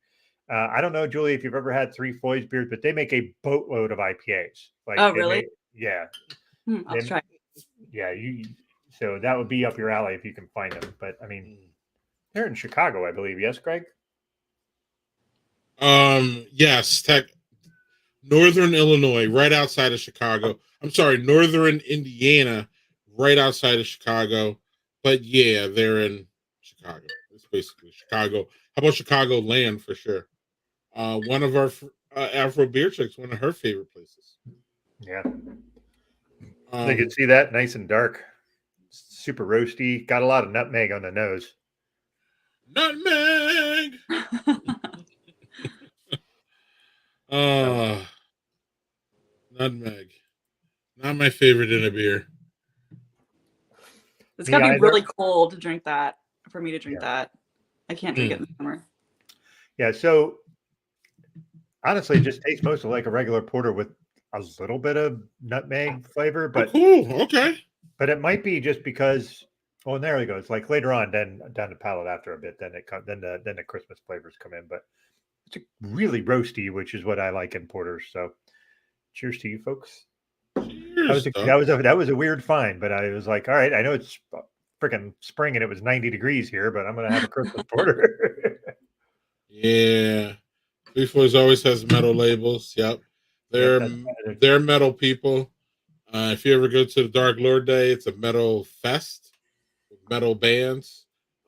I don't know, Julie, if you've ever had Three Floyds beers, but they make a boatload of IPAs. Like, oh, really? I'll try. Yeah. So that would be up your alley if you can find them. But I mean, they're in Chicago, I believe. Yes, Greg? Yes. Northern Illinois, right outside of Chicago. I'm sorry, Northern Indiana, right outside of Chicago. But yeah, they're in Chicago. It's basically Chicago. How about Chicago land for sure? One of our Afro Beer Chicks, one of her favorite places. Yeah. You can see that nice and dark. Super roasty. Got a lot of nutmeg on the nose. Nutmeg! Nutmeg. Not my favorite in a beer. It's got to be really cold to drink that, for me to drink that. I can't drink it in the summer. Yeah, so honestly, it just tastes mostly like a regular porter with a little bit of nutmeg flavor. But cool, okay. But it might be just because, and there we go. It's like later on, then down the palate after a bit, then the Christmas flavors come in. But it's really roasty, which is what I like in porters. So, cheers to you, folks. Cheers, that was a weird find, but I was like, all right, I know it's freaking spring and it was 90 degrees here, but I'm gonna have a Christmas porter. Yeah, Three Floyds always has metal labels. Yep, they're metal people. If you ever go to the Dark Lord Day, it's a metal fest with metal bands.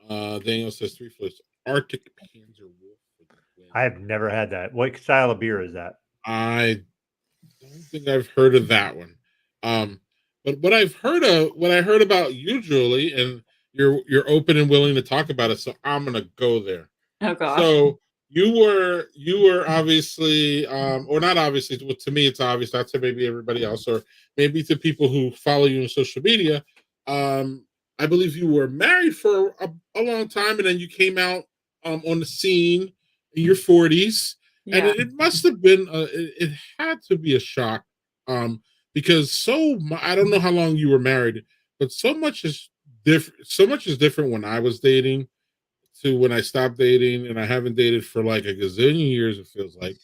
Daniel says Three Floyds Arctic Panzer Wolf. I have never had that. What style of beer is that? I don't think I've heard of that one. But what I heard about you, Julie, and you're open and willing to talk about it, so I'm gonna go there. Oh gosh. So you were obviously, or not obviously, to me it's obvious, not to maybe everybody else, or maybe to people who follow you on social media. I believe you were married for a long time, and then you came out on the scene in your 40s, and Yeah. it must have been it had to be a shock, because I don't know how long you were married, but so much is different. So much is different when I was dating to when I stopped dating, and I haven't dated for like a gazillion years. It feels like.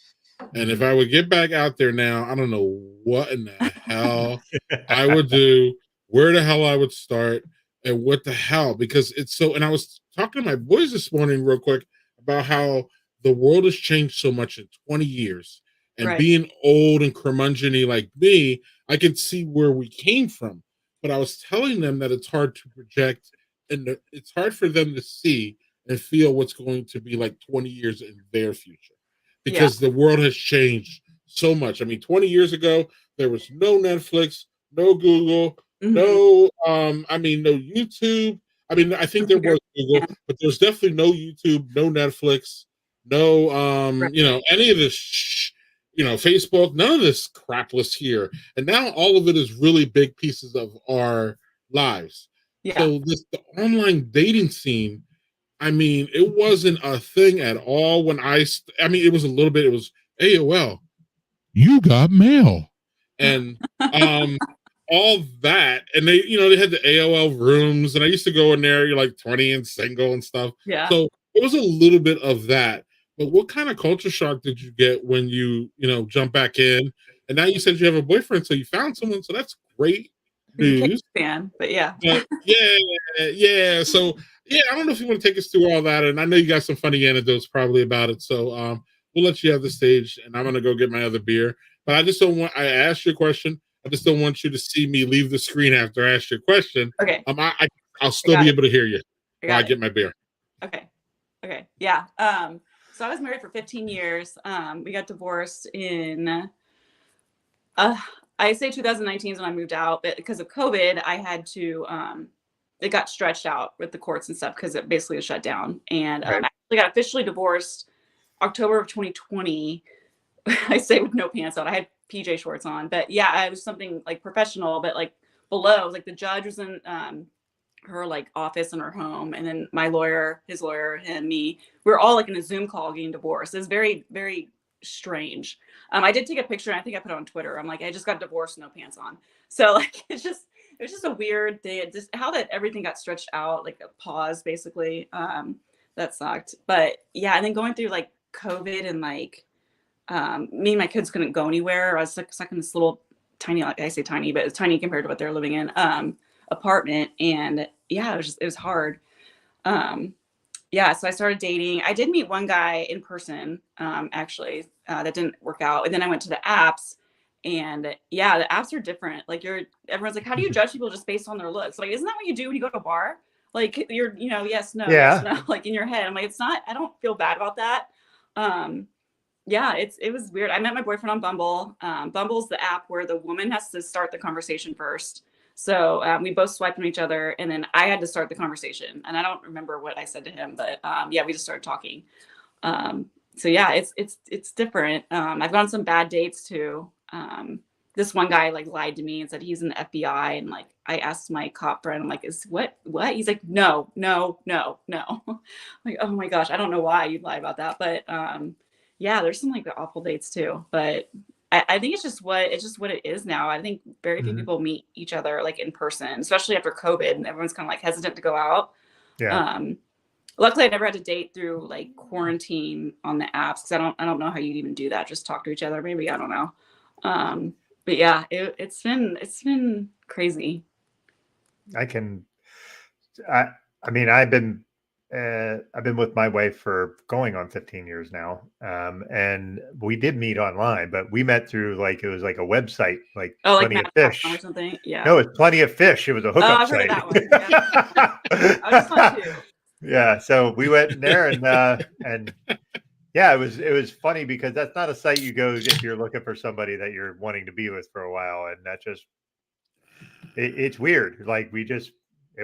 And if I would get back out there now, I don't know what in the hell I would do, where the hell I would start, and what the hell, because it's so. And I was talking to my boys this morning, real quick, about how the world has changed so much in 20 years. And Right. being old and curmudgeon like me, I can see where we came from. But I was telling them that it's hard to project, and it's hard for them to see and feel what's going to be like 20 years in their future, Yeah. because the world has changed so much. I mean, 20 years ago, there was no Netflix, no Google, Mhm. no, no YouTube. I mean, I think there was Google, but there's definitely no YouTube, no Netflix, no, Right. any of this, Facebook, none of this crap was here. And now all of it is really big pieces of our lives. Yeah. So the online dating scene, I mean, it wasn't a thing at all when it was a little bit, it was AOL. You got mail. And all that. And they had the AOL rooms, and I used to go in there, you're like 20 and single and stuff. Yeah. So it was a little bit of that. But what kind of culture shock did you get when you jump back in? And now you said you have a boyfriend, so you found someone, so that's great news. Fan, but yeah. Yeah. So I don't know if you want to take us through all that, and I know you got some funny anecdotes probably about it. So we'll let you have the stage, and I'm gonna go get my other beer. But I just don't want. I asked you a question. I just don't want you to see me leave the screen after I ask you a question. Okay. I'll still be able to hear you while I get my beer. Okay. Yeah. So I was married for 15 years. We got divorced in I say 2019 is when I moved out, but because of COVID, I had to it got stretched out with the courts and stuff because it basically was shut down. And I actually got officially divorced October of 2020. I say with no pants on. I had PJ shorts on, but yeah, I was something like professional, but like below, like the judge was in her like office in her home, and then my lawyer, his lawyer, and me, we were all like in a Zoom call getting divorced. It was very, very strange. I did take a picture, and I think I put it on Twitter. I'm like, I just got divorced, no pants on. So like it was just a weird day. Just how that everything got stretched out, like a pause basically. That sucked. But yeah, and then going through like COVID and like me and my kids couldn't go anywhere. I was like stuck in this little tiny, like I say tiny, but it's tiny compared to what they're living in, apartment. And yeah, it was hard. Yeah, so I started dating. I did meet one guy in person, actually, that didn't work out. And then I went to the apps, and yeah, the apps are different. Like everyone's like, how do you judge people just based on their looks? Like, isn't that what you do when you go to a bar? Like you're, yes, no, yes, no, like in your head. I'm like, it's not, I don't feel bad about that. Yeah, it was weird. I met my boyfriend on Bumble. Bumble's the app where the woman has to start the conversation first. So we both swiped on each other, and then I had to start the conversation. And I don't remember what I said to him, but yeah, we just started talking. So yeah, it's different. I've gone on some bad dates too. This one guy like lied to me and said he's in the FBI, and like I asked my cop friend, I'm like, is what? He's like, no. Like, oh my gosh, I don't know why you'd lie about that, but yeah, there's some like awful dates too, but. I think it's just what it is now. I think very few people meet each other like in person, especially after COVID, and everyone's kind of like hesitant to go out. Yeah. Luckily, I never had to date through like quarantine on the apps, because I don't know how you'd even do that. Just talk to each other, maybe, I don't know. But yeah, it's been crazy. I mean, I've been with my wife for going on 15 years now. And we did meet online, but we met through it was like a website, like Plenty of Fish or something. Yeah. No, it's Plenty of Fish. It was a hookup I've site. heard of that one. Yeah. I was fun too. Yeah. So we went in there and yeah, it was funny because that's not a site you go if you're looking for somebody that you're wanting to be with for a while. And that just, it's weird. Like it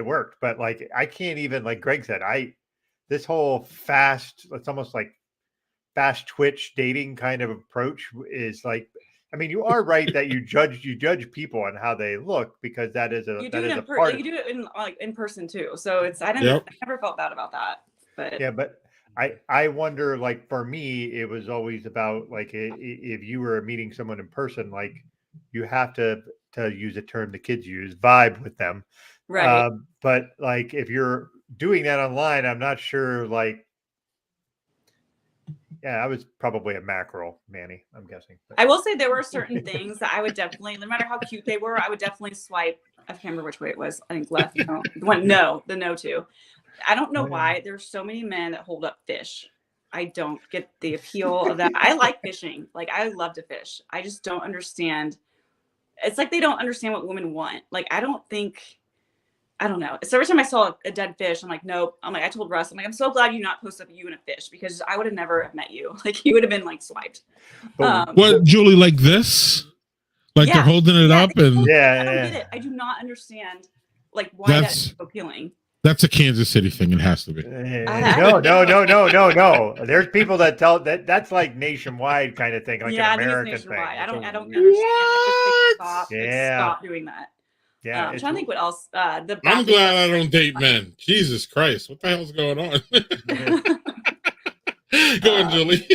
worked, but like, I can't even, like Greg said, this whole it's almost like fast twitch dating kind of approach is like, I mean, you are right that you judge people on how they look, because that is a part. You do it in person too. So I never felt bad about that. But yeah, but I wonder, like, for me, it was always about like if you were meeting someone in person, like you have to use a term the kids use, vibe with them. Right. But like if you're doing that online, I'm not sure. Like, yeah, I was probably a mackerel, Manny. I'm guessing. But. I will say there were certain things that I would definitely, no matter how cute they were, I would definitely swipe. I can't remember which way it was. I think left. No, the no to. I don't know why there's so many men that hold up fish. I don't get the appeal of that. I like fishing. Like I love to fish. I just don't understand. It's like they don't understand what women want. Like I don't know. So every time I saw a dead fish, I'm like, nope. I'm like, I told Russ, I'm like, I'm so glad you not posted up you and a fish because I would have never have met you. Like you would have been like swiped. What, Julie, like this? Like they're holding it up and I don't get it. I do not understand like why that's so appealing. That's a Kansas City thing. It has to be. No. There's people that tell that's like nationwide kind of thing, like an American thing. I don't understand. Stop doing that. Yeah, I'm trying to think what else. I'm glad I don't date men. Jesus Christ, what the hell's going on? Go on, Julie.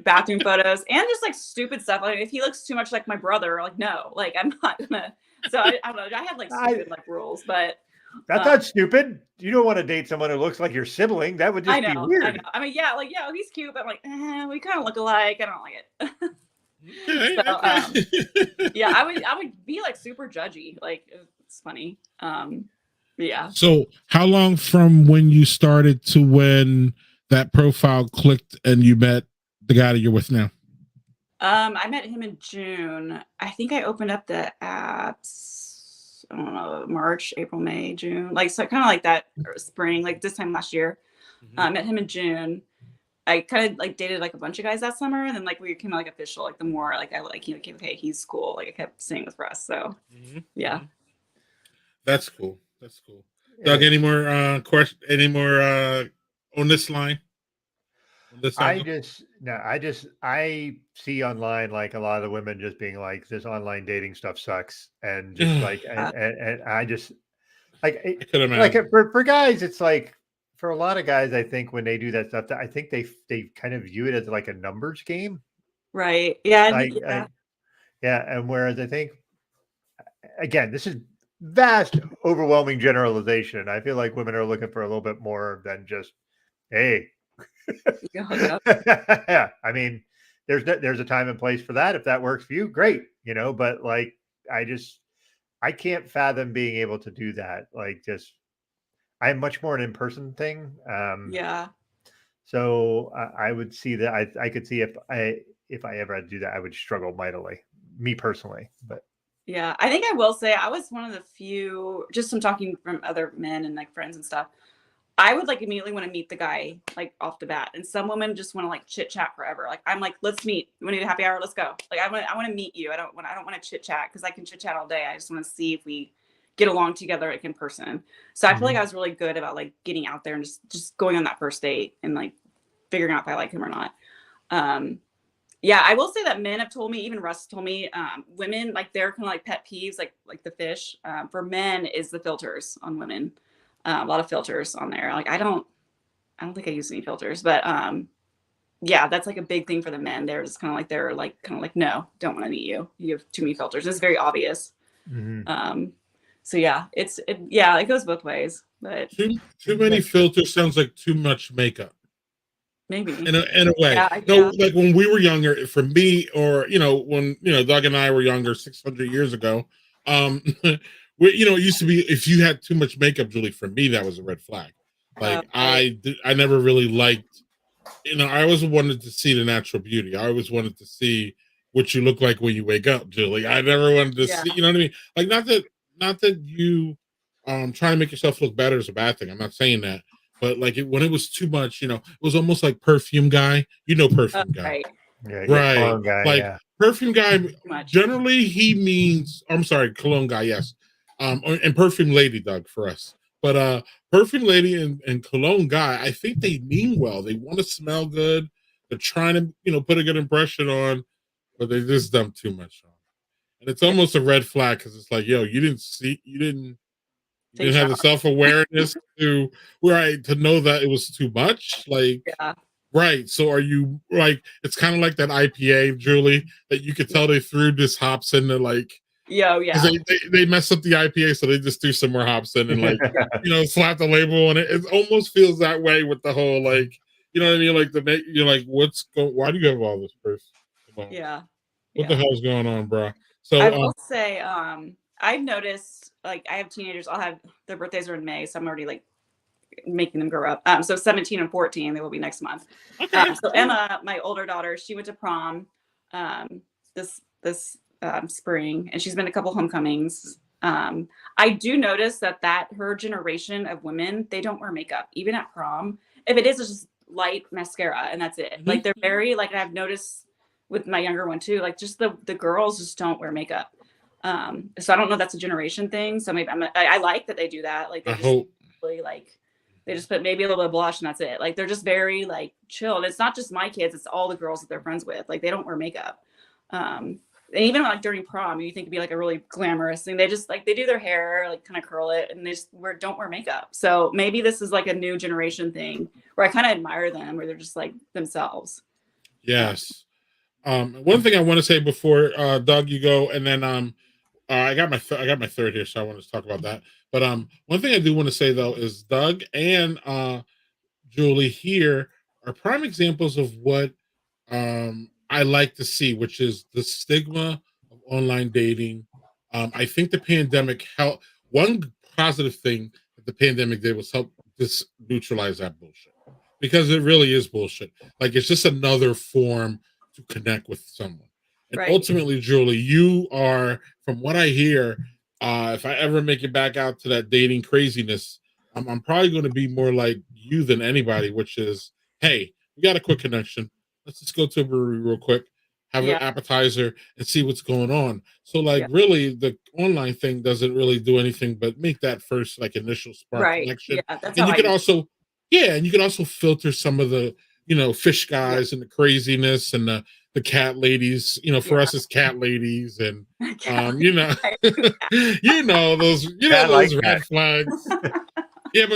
Bathroom photos and just like stupid stuff. Like if he looks too much like my brother, like no, like I'm not gonna. So I don't know. I have like stupid like rules, but that's not stupid. You don't want to date someone who looks like your sibling. That would just be weird. I know. I mean, yeah, he's cute, but I'm like, we kind of look alike. I don't like it. Yeah, I would be like super judgy. Like it's funny. Yeah. So how long from when you started to when that profile clicked and you met the guy that you're with now? I met him in June. I think I opened up the apps, I don't know, March, April, May, June. Like so kind of like that spring, like this time last year. I met him in June. I kind of like dated like a bunch of guys that summer, and then like we became like official. Like the more like I like you know, okay, he's cool. Like I kept staying with Russ. So yeah, that's cool. That's cool. Doug, any more question? Any more on this line? I see online like a lot of the women just being like, this online dating stuff sucks, and just like and I just like for guys, it's like. For a lot of guys, I think when they do that stuff, I think they kind of view it as like a numbers game, right? Yeah, and whereas I think, again, this is vast, overwhelming generalization. I feel like women are looking for a little bit more than just, hey, yeah. I mean, there's a time and place for that. If that works for you, great, you know. But like, I can't fathom being able to do that. Like, just. I'm much more an in-person thing. Yeah. So I would see that I could see if I ever had to do that, I would struggle mightily, me personally. But yeah, I think I will say I was one of the few, just from talking from other men and like friends and stuff. I would like immediately want to meet the guy like off the bat, and some women just want to like chit chat forever. Like I'm like, let's meet. We need a happy hour. Let's go. Like I want to meet you. I don't want to chit chat because I can chit chat all day. I just want to see if we get along together like in person. So I feel like I was really good about like getting out there and just going on that first date and like figuring out if I like him or not. Yeah, I will say that men have told me, even Russ told me, women like their kind of like pet peeves, like the fish. For men is the filters on women. A lot of filters on there. Like I don't think I use any filters, but yeah, that's like a big thing for the men. They're just kind of like no, don't want to meet you. You have too many filters. It's very obvious. So yeah, it goes both ways. But too many filters sounds like too much makeup. Maybe in a way. Like when we were younger, for me, or when Doug and I were younger, 600 years ago, it used to be if you had too much makeup, Julie. For me, that was a red flag. Like I never really liked. I always wanted to see the natural beauty. I always wanted to see what you look like when you wake up, Julie. I never wanted to see. You know what I mean? Like not that you trying to make yourself look better is a bad thing. I'm not saying that, but like when it was too much, it was almost like perfume guy. Perfume guy, right? Guy, like perfume guy. Generally, he means. I'm sorry, cologne guy. Yes, and perfume lady, Doug, for us. But perfume lady and cologne guy, I think they mean well. They want to smell good. They're trying to put a good impression on, but they just dump too much on. And it's almost a red flag because it's like, yo, you didn't You didn't have the self-awareness to know that it was too much. Like, Yeah. right. So are you like, it's kind of like that IPA, Julie, that you could tell they threw this hops in there, like, Yeah, 'cause they mess up the IPA, so they just do some more hops in and like, slap the label on it. It almost feels that way with the whole, like, you know what I mean? Like you're like, why do you have all this, Chris? Come on. Yeah. What the hell's going on, bro? So I will say, I've noticed, like, I have teenagers. I'll have their birthdays are in May, so I'm already like making them grow up. So 17 and 14, they will be next month. okay. So Emma, my older daughter, she went to prom this spring, and she's been to a couple homecomings. I do notice that her generation of women, they don't wear makeup even at prom. If it is, it's just light mascara and that's it. Like, they're very, like, I've noticed with my younger one too, like, just the girls just don't wear makeup. So I don't know if that's a generation thing. So maybe I like that they do that. Like, they just really, like, they just put maybe a little bit of blush and that's it. Like, they're just very, like, chill. And it's not just my kids, it's all the girls that they're friends with. Like, they don't wear makeup. And even like during prom, you think it'd be like a really glamorous thing. They just, like, they do their hair, like, kind of curl it, and they just don't wear makeup. So maybe this is like a new generation thing where I kind of admire them, where they're just like themselves. Yes. One thing I want to say before Doug, you go, and then I got my third here, so I want to talk about that. But one thing I do want to say though is Doug and Julie here are prime examples of what I like to see, which is the stigma of online dating. I think the pandemic helped. One positive thing that the pandemic did was help neutralize that bullshit, because it really is bullshit. Like, it's just another form to connect with someone. And ultimately, Julie, you are, from what I hear, if I ever make it back out to that dating craziness, I'm probably going to be more like you than anybody, which is, hey, we got a quick connection. Let's just go to a brewery real quick, have an appetizer, and see what's going on. So, like, really, the online thing doesn't really do anything but make that first, like, initial spark connection. Yeah, that's and how you can also, and you can also filter some of the, fish guys and the craziness and the cat ladies. For us, it's cat ladies, and those red flags. Yeah,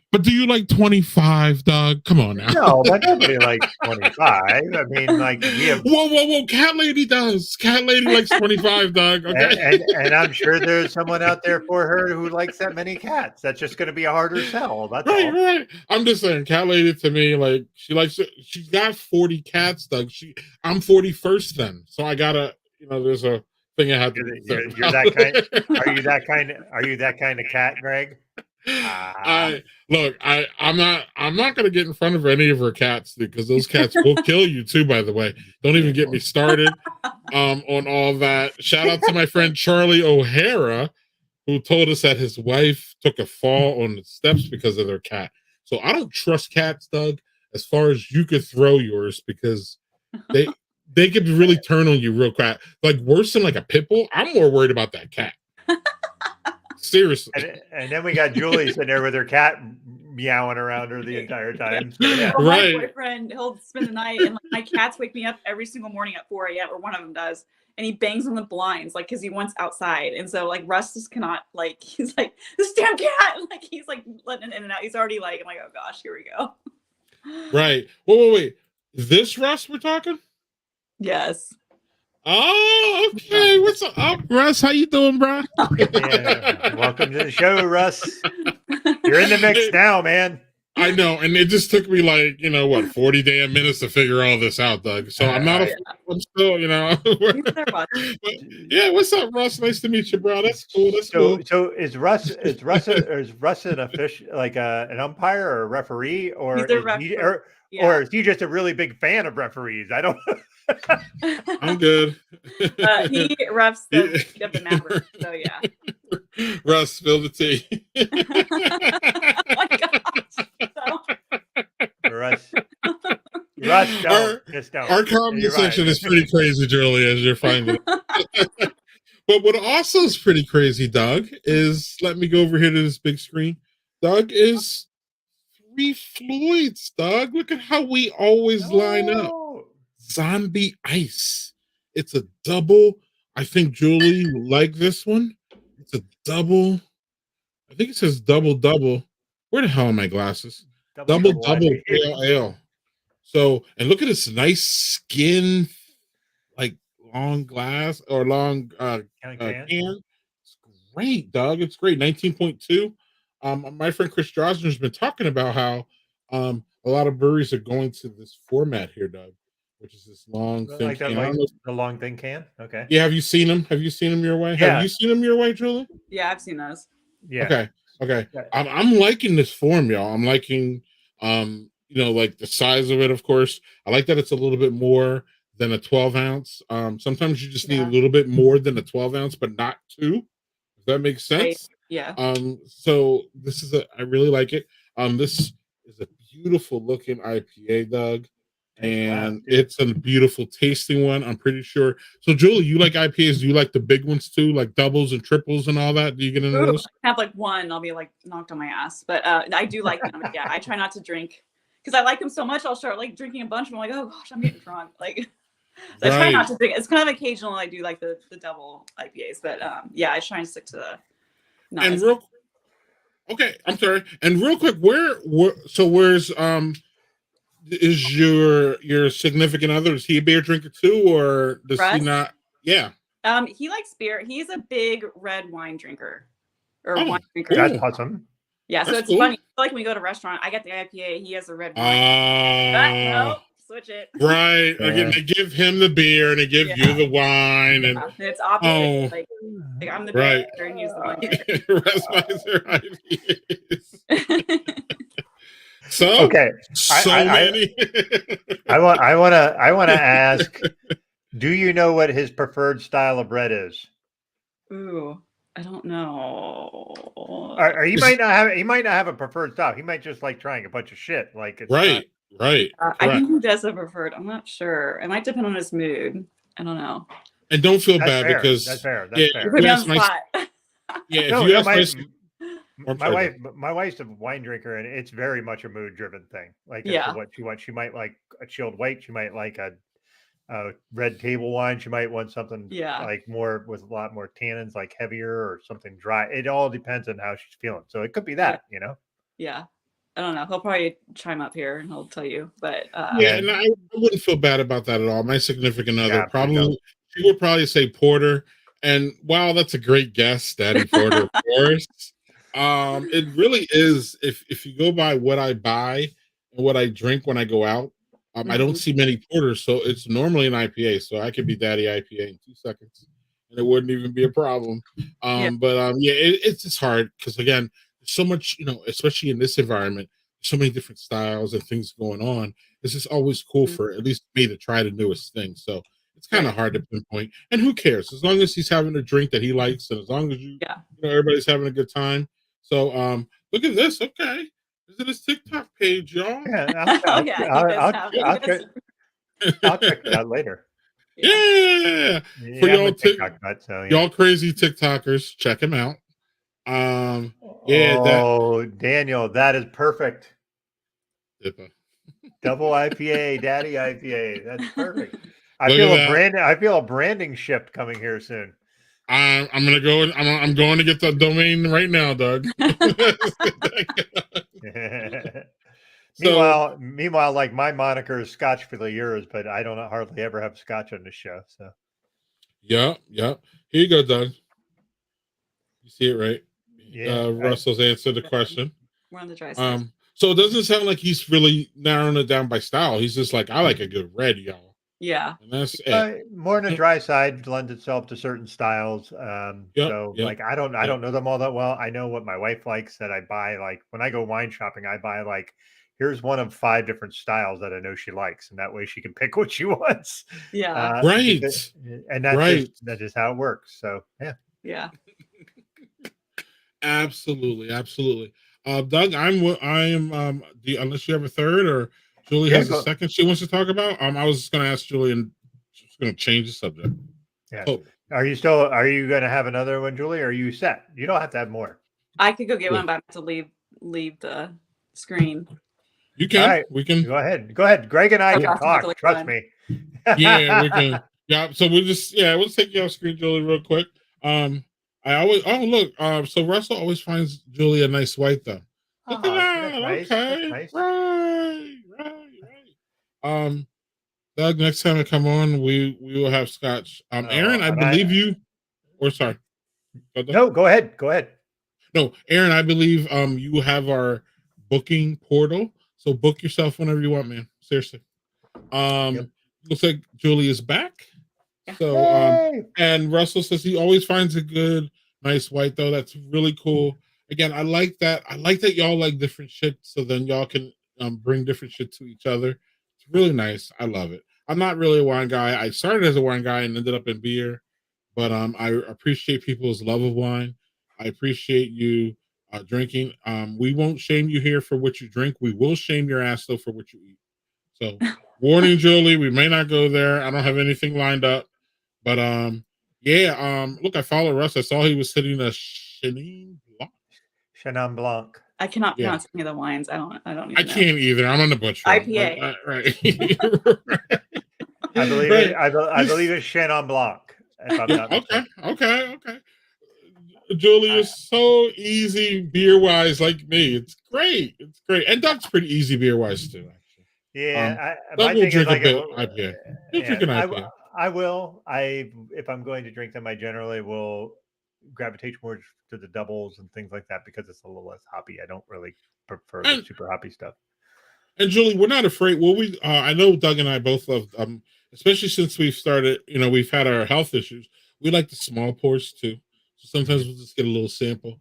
but do you like 25, dog? Come on now. No, but nobody likes 25. I mean, like, we have... Whoa. Cat lady does. Cat lady likes 25, dog. Okay. And I'm sure there's someone out there for her who likes that many cats. That's just going to be a harder sell. That's all. Right. I'm just saying, cat lady to me, like, she's got 40 cats, dog. I'm 41st then. So I gotta, there's a thing I have to do. You're that kind. Are you that kind of cat, Greg? I'm not gonna get in front of any of her cats, because those cats will kill you too, by the way. Don't even get me started on all that. Shout out to my friend Charlie O'Hara, who told us that his wife took a fall on the steps because of their cat. So I don't trust cats, Doug, as far as you could throw yours, because they could really turn on you real quick. Like, worse than like a pit bull. I'm more worried about that cat. Seriously. And then we got Julie sitting there with her cat meowing around her the entire time. So, yeah. Well, my boyfriend, he'll spend the night, and like, my cats wake me up every single morning at 4 a.m. or one of them does, and he bangs on the blinds, like, because he wants outside. And so, like, Russ just cannot, like, he's like, this damn cat, like, he's like letting it in and out. He's already like, I'm like, oh gosh, here we go. Right. Wait. Is this Russ we're talking? Yes. Oh, okay. What's up, Russ? How you doing, bro? Yeah. Welcome to the show, Russ. You're in the mix now, man. I know, and it just took me like 40 damn minutes to figure all this out, Doug. So I'm not. I'm still, yeah. What's up, Russ? Nice to meet you, bro. That's cool. Cool. So is Russ an official, like an umpire or a referee, or is he just a really big fan of referees? I don't. I'm good. He refs the heat of the Mavericks, so yeah. Russ, spill the tea. Oh my gosh. Russ, don't. Our comment section is pretty crazy, Julie, as you're finding. But what also is pretty crazy, Doug, is, let me go over here to this big screen. Doug, is 3 Floyds, Doug. Look at how we always line up. Zombie Ice. It's a double. I think Julie will like this one. It's a double I think it says double double. Where the hell are my glasses? Double double IPA. pale ale. So, and look at this nice skin, like long glass or long Can. It's great, Doug. It's great. 19.2. My friend Chris Drosner's been talking about how a lot of breweries are going to this format here, Doug, which is this long thin Like that, can. I like don't know- the long thin can. Okay. Yeah, have you seen them? Have you seen them your way? Yeah. Have you seen them your way, Julie? Yeah, I've seen those. Yeah. Okay. Yeah. I'm liking this form, y'all. I'm liking like the size of it, of course. I like that it's a little bit more than a 12 ounce. Sometimes you just need a Yeah. little bit more than a 12 ounce, but not two. If that makes sense. Right. Yeah. So this is I really like it. This is a beautiful looking IPA, Doug. And it's a beautiful tasting one. I'm pretty sure. So, Julie, you like IPAs? Do you like the big ones too, like doubles and triples and all that? Do you get into Ooh, those? I have like one, I'll be like knocked on my ass. But I do like them. Yeah, I try not to drink because I like them so much. I'll start like drinking a bunch. And I'm like, oh gosh, I'm getting drunk. Like, so I try not to drink. It's kind of occasional. I do like the double IPAs, but yeah, I try and stick to the. I'm sorry. And real quick, where's is your significant other? Is he a beer drinker too, or does Russ? he not? Yeah. He likes beer. He's a big red wine drinker. Or Oh, wine drinker. cool. That's awesome. Yeah, so That's it's cool. funny. Like when we go to a restaurant, I get the IPA, he has the red wine. No, switch it. Right. Yeah. Again, they give him the beer and they give you the wine, and And it's opposite. Oh. Like I'm the Right. beer drinker and he's the wine drinker. Russ IPAs. So Okay. many. I want to ask, do you know what his preferred style of bread is? Ooh, I don't know. Or he might not have a preferred style. He might just like trying a bunch of shit. Like it's Right. I Correct. think he does have preferred. I'm not sure. It might depend on his mood. I don't know. And don't feel That's bad fair. because That's fair. yeah, That's fair. You put me on Yes, the my- spot. if No, you no, ask my wife's a wine drinker, and it's very much a mood driven thing. Like as to Yeah. what she wants. She might like a chilled white. She might like a red table wine. She might want something Yeah. like more with a lot more tannins, like heavier or something dry. It all depends on how she's feeling. So it could be that, you know. Yeah. I don't know. He'll probably chime up here and he'll tell you. But Yeah, and I wouldn't feel bad about that at all. My significant other Yeah, probably she would probably say porter. And wow, that's a great guess, Daddy Porter, of course. It really is. If you go by what I buy and what I drink when I go out, I don't see many porters, so it's normally an IPA. So I could be Daddy IPA in 2 seconds, and it wouldn't even be a problem. But it's just hard because again, there's so much, especially in this environment, so many different styles and things going on. It's just always cool for at least me to try the newest thing. So it's kind of hard to pinpoint. And who cares? As long as he's having a drink that he likes, and as long as everybody's having a good time. So look at this. Okay. Is it his TikTok page, y'all? Yeah, I'll check it out later. Yeah. Yeah, For I'm y'all a TikTok nut, so yeah. y'all crazy TikTokers, check him out. Daniel, that is perfect. That Double IPA, Daddy IPA. That's perfect. I Look feel at that. I feel a branding shift coming here soon. I'm gonna go. I'm going to get the domain right now, Doug. Meanwhile, like my moniker is Scotch for the years, but I don't hardly ever have Scotch on the show. So Yeah. Here you go, Doug. You see it, right? Yeah, Russell's answered the question. We're on the dry side. So it doesn't sound like he's really narrowing it down by style. He's just like, I like a good red, y'all. Yeah. And that's it. more on the dry side lends itself to certain styles. Like I don't know them all that well. I know what my wife likes that I buy. Like when I go wine shopping, I buy like here's one of 5 different styles that I know she likes, and that way she can pick what she wants. Yeah. Right. And that's just how it works. So yeah. Yeah. Absolutely. Doug, I am unless you have a third or Julie has a second she wants to talk about. I was just gonna ask Julie and she's gonna change the subject. Yeah. Are you gonna have another one, Julie? Or are you set? You don't have to have more. I could go get one, but I have to leave the screen. You can. Right. We can go ahead. Greg and I Okay, can talk. Trust me. Yeah, we can. Yeah. So we'll take you off screen, Julie, real quick. I always look. So Russell always finds Julie a nice white though. Look at Oh, that's that. nice. That's Okay, nice. right. Doug, next time I come on, we will have scotch. Aaron, I And believe you. Or sorry. No, go ahead. Go ahead. No, Aaron, I believe you have our booking portal. So book yourself whenever you want, man. Seriously. Yep. Looks like Julie is back. So Yay! and Russell says he always finds a good, nice white though. That's really cool. Again, I like that. I like that y'all like different shit, so then y'all can bring different shit to each other. It's really nice. I love it. I'm not really a wine guy. I started as a wine guy and ended up in beer, but I appreciate people's love of wine. I appreciate you drinking. We won't shame you here for what you drink. We will shame your ass though for what you eat. So, warning, Julie, we may not go there. I don't have anything lined up, but yeah. Look, I follow Russ. I saw he was hitting a Chenin Blanc. Chenin Blanc. I cannot pronounce any of the wines. I don't. Even I can't either. I'm on the butcher. IPA. Right. I believe Right. it. I believe it's Chenin Blanc. If I'm not mistaken. Okay. Julie is so easy beer wise, like me. It's great. And Doug's pretty easy beer wise too. Actually, Yeah, Doug will drink a bit IPA. He'll drink an IPA. I will. If I'm going to drink them, I generally will gravitate more to the doubles and things like that because it's a little less hoppy. I don't really prefer the super hoppy stuff. And Julie, we're not afraid. Well, I know Doug and I both love, especially since we've started. We've had our health issues. We like the small pours too. So sometimes we'll just get a little sample.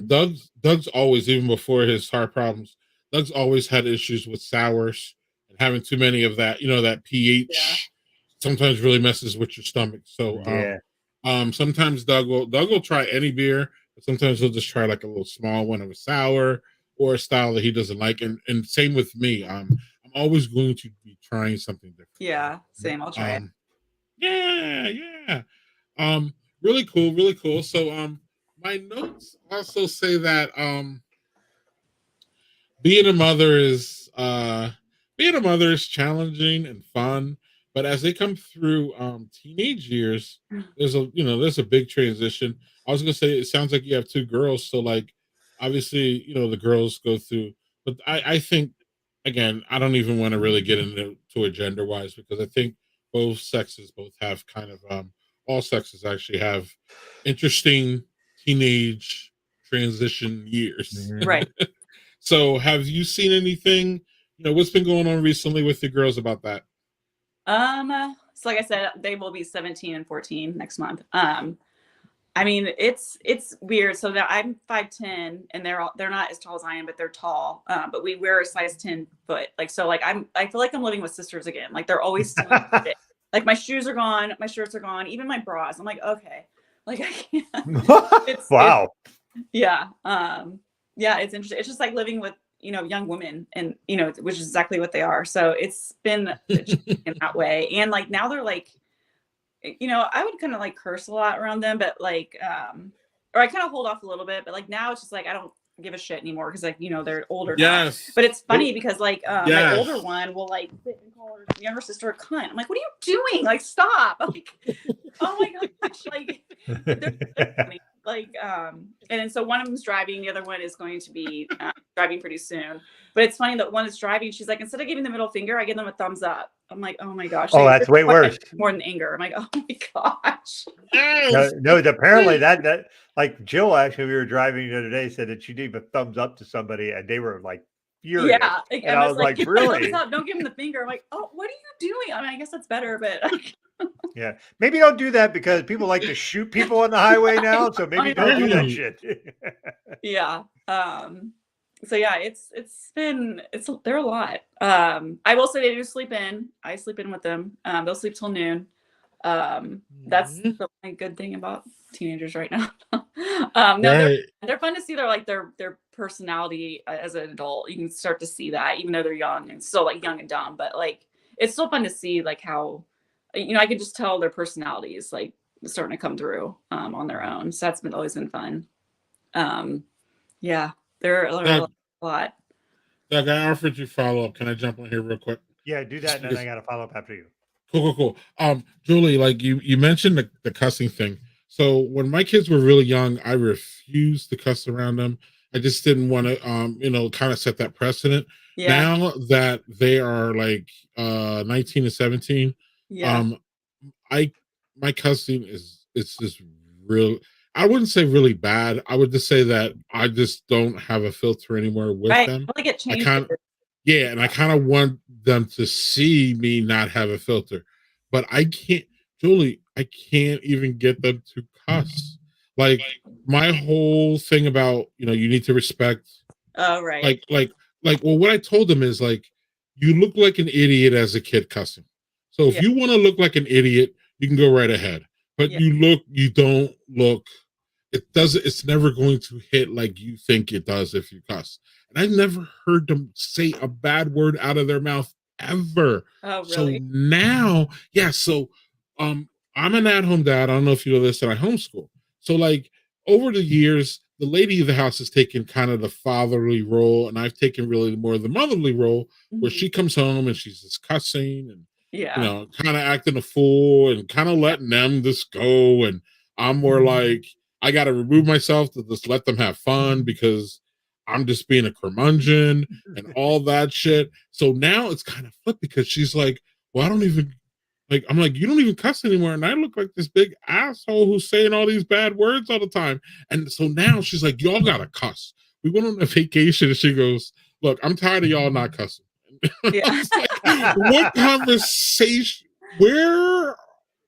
Doug's always, even before his heart problems, Doug's always had issues with sours and having too many of that. That pH sometimes really messes with your stomach. So sometimes Doug will try any beer, but sometimes he'll just try like a little small one of a sour or a style that he doesn't like. And same with me. I'm always going to be trying something different. Yeah, same. I'll try it. Yeah. Really cool. So my notes also say that being a mother is challenging and fun, but as they come through teenage years, there's a big transition. I was gonna say it sounds like you have two girls, so like obviously the girls go through, but I think again I don't even want to really get into it gender wise because I think both sexes have kind of all sexes actually have interesting teenage transition years. Right. So have you seen anything, what's been going on recently with the girls about that? So like I said, they will be 17 and 14 next month. I mean, it's weird. So that I'm 5'10" and they're not as tall as I am, but they're tall. But we wear a size 10 foot. Like, so like I feel like I'm living with sisters again. Like they're always like my shoes are gone, my shirts are gone, even my bras. I'm like, okay. Like I can't. Wow. Yeah. Yeah, it's interesting. It's just like living with, young women and, which is exactly what they are. So it's been in that way. And like, now they're like, I would kind of like curse a lot around them, but like, or I kind of hold off a little bit, but like now it's just like, I don't give a shit anymore. Cause like, they're older now. But it's funny because like, my older one will like sit and call her younger sister a cunt. I'm like, what are you doing? Like, stop. Like, oh my gosh. Like, they're funny. Like, and then so one of them's driving, the other one is going to be driving pretty soon. But it's funny that one is driving. She's like, instead of giving the middle finger, I give them a thumbs up. I'm like, oh my gosh. Oh, that's way worse. More than anger. I'm like, oh my gosh. No, apparently that like Jill actually, we were driving the other day, said that she gave a thumbs up to somebody and they were like furious. Yeah. And I was like, really? Don't give him the finger. I'm like, oh, what are you doing? I mean, I guess that's better, but yeah, maybe don't do that because people like to shoot people on the highway now. So maybe don't do that shit. Yeah. So yeah, they're a lot. I will say they do sleep in. I sleep in with them. They'll sleep till noon. That's the only good thing about teenagers right now. They're fun to see their personality as an adult. You can start to see that even though they're young and still like young and dumb, but like it's still fun to see like how I could just tell their personalities like starting to come through on their own. So that's always been fun. Yeah, they're a lot. Doug, I offered you follow up. Can I jump on here real quick? Yeah, do that, and then I got to follow up after you. Cool. Julie, like you mentioned the cussing thing. So when my kids were really young, I refused to cuss around them. I just didn't want to, kind of set that precedent. Yeah. Now that they are like 19 and 17, Yeah. um, I my cussing is it's just real. I wouldn't say really bad. I would just say that I just don't have a filter anymore with Right. them. I feel like it I changes. kind of yeah, and I kind of want them to see me not have a filter, but I can't, Julie. I can't even get them to cuss. Like my whole thing about you need to respect Oh, right. like what I told them is like you look like an idiot as a kid cussing. So if Yeah. you want to look like an idiot, you can go right ahead. But Yeah. you don't look, it's never going to hit like you think it does if you cuss. And I've never heard them say a bad word out of their mouth ever. Oh, So really? now, yeah, so I'm an at-home dad. I don't know if you know this, and I homeschool. So like over the years, the lady of the house has taken kind of the fatherly role, and I've taken really more of the motherly role, where Mhm. she comes home and she's just cussing and Yeah. kind of acting a fool and kind of letting them just go. And I'm more like, I got to remove myself to just let them have fun because I'm just being a curmudgeon and all that shit. So now it's kind of flipped because she's like, well, I don't even like, I'm like, you don't even cuss anymore. And I look like this big asshole who's saying all these bad words all the time. And so now she's like, y'all gotta cuss. We went on a vacation and she goes, look, I'm tired of y'all not cussing. Yeah. What conversation?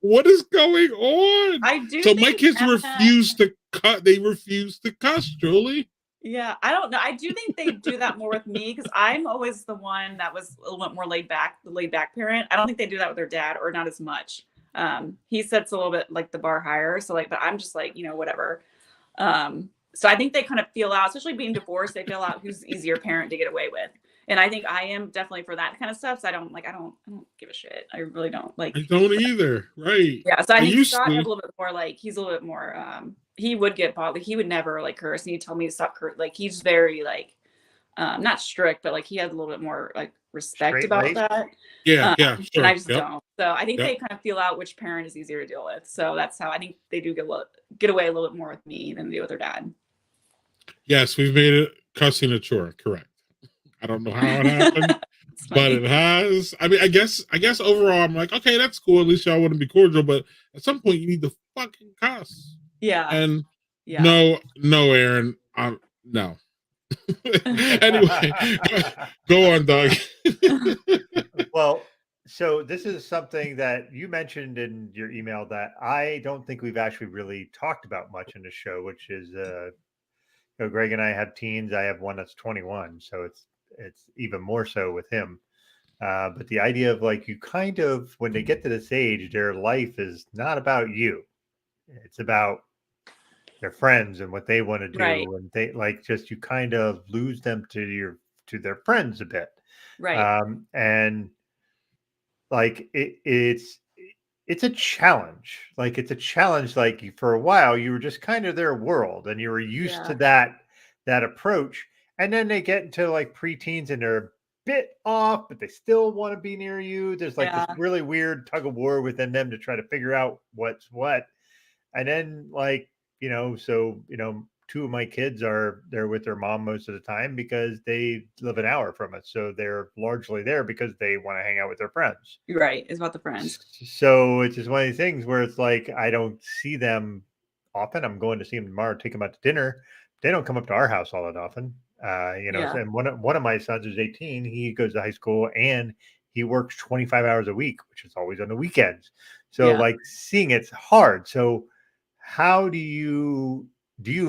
What is going on? I do So my think kids Emma, refuse to cut. They refuse to cuss, Julie. yeah, I don't know. I do think they do that more with me because I'm always the one that was a little bit more laid back, the laid back parent. I don't think they do that with their dad or not as much. He sets a little bit like the bar higher. So like, but I'm just like, whatever. So I think they kind of feel out, especially being divorced, they feel out who's easier parent to get away with. And I think I am definitely for that kind of stuff. So I don't give a shit. I really don't like. I don't either. Right. Yeah. So I I think used Scott has to. a little bit more like he's a little bit more. He would get bothered. He would never like curse, and he'd tell me to stop curse. Like he's very like, not strict, but like he has a little bit more like respect about Straight-laced? that. Yeah. Yeah. And I Sure. just Yep. don't. So I think Yep. they kind of feel out which parent is easier to deal with. So that's how I think they do get away a little bit more with me than they do with their dad. Yes, we've made it cussing a chore. Correct. I don't know how it happened, It's but funny. it has. I mean, I guess overall, I'm like, okay, that's cool. At least y'all wouldn't be cordial, but at some point, you need to fucking cuss. Yeah. And Yeah. no, Aaron, no. Anyway, go on, Doug. Well, so this is something that you mentioned in your email that I don't think we've actually really talked about much in the show, which is Greg and I have teens. I have one that's 21, so it's even more so with him. But the idea of like you kind of when they get to this age, their life is not about you. It's about their friends and what they want to do, Right. and they like just you kind of lose them to their friends a bit. Right. And like it's a challenge. Like it's a challenge. Like for a while, you were just kind of their world, and you were used to Yeah. that approach. And then they get into like preteens, and they're a bit off, but they still want to be near you. There's like this Yeah. really weird tug of war within them to try to figure out what's what. And then like two of my kids are there with their mom most of the time because they live an hour from us, so they're largely there because they want to hang out with their friends. You're right. It's about the friends. So it's just one of these things where it's like I don't see them often. I'm going to see them tomorrow, take them out to dinner. They don't come up to our house all that often. Yeah. And one of my sons is 18. He goes to high school and he works 25 hours a week, which is always on the weekends. So Yeah. like seeing it's hard. So how do you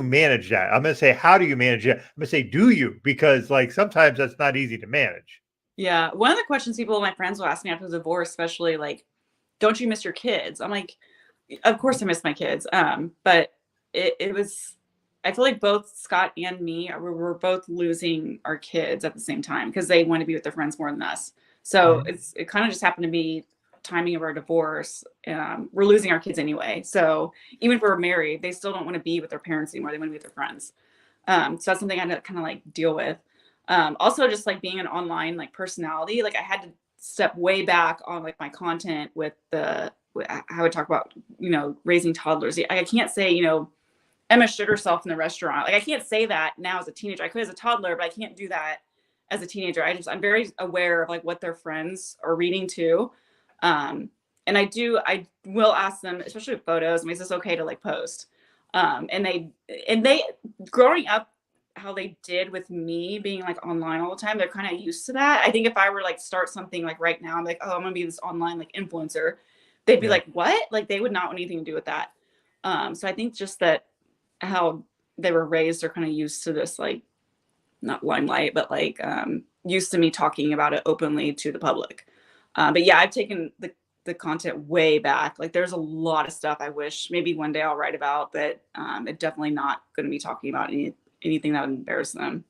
manage that? I'm going to say, how do you manage it? I'm going to say, do you? Because like sometimes that's not easy to manage. Yeah. One of the questions my friends will ask me after the divorce, especially like, don't you miss your kids? I'm like, of course I miss my kids. But it was, I feel like both Scott and me were both losing our kids at the same time because they want to be with their friends more than us. So it kind of just happened to be timing of our divorce. We're losing our kids anyway. So even if we're married, they still don't want to be with their parents anymore. They want to be with their friends. So that's something I had to kind of like deal with. Also just like being an online like personality, like I had to step way back on like my content with the I would talk about, raising toddlers. I can't say, Emma shit herself in the restaurant. Like I can't say that now as a teenager. I could as a toddler, but I can't do that as a teenager. I'm very aware of like what their friends are reading too. And I will ask them, especially with photos, is this okay to like post? And they growing up how they did with me being like online all the time, they're kind of used to that. I think if I were like start something like right now, I'm like, oh, I'm gonna be this online like influencer, they'd be like, what? Like they would not want anything to do with that. So I think just that how they were raised are kind of used to this, like not limelight, but like used to me talking about it openly to the public. But yeah, I've taken the content way back. Like there's a lot of stuff I wish maybe one day I'll write about, but it's definitely not going to be talking about anything that would embarrass them.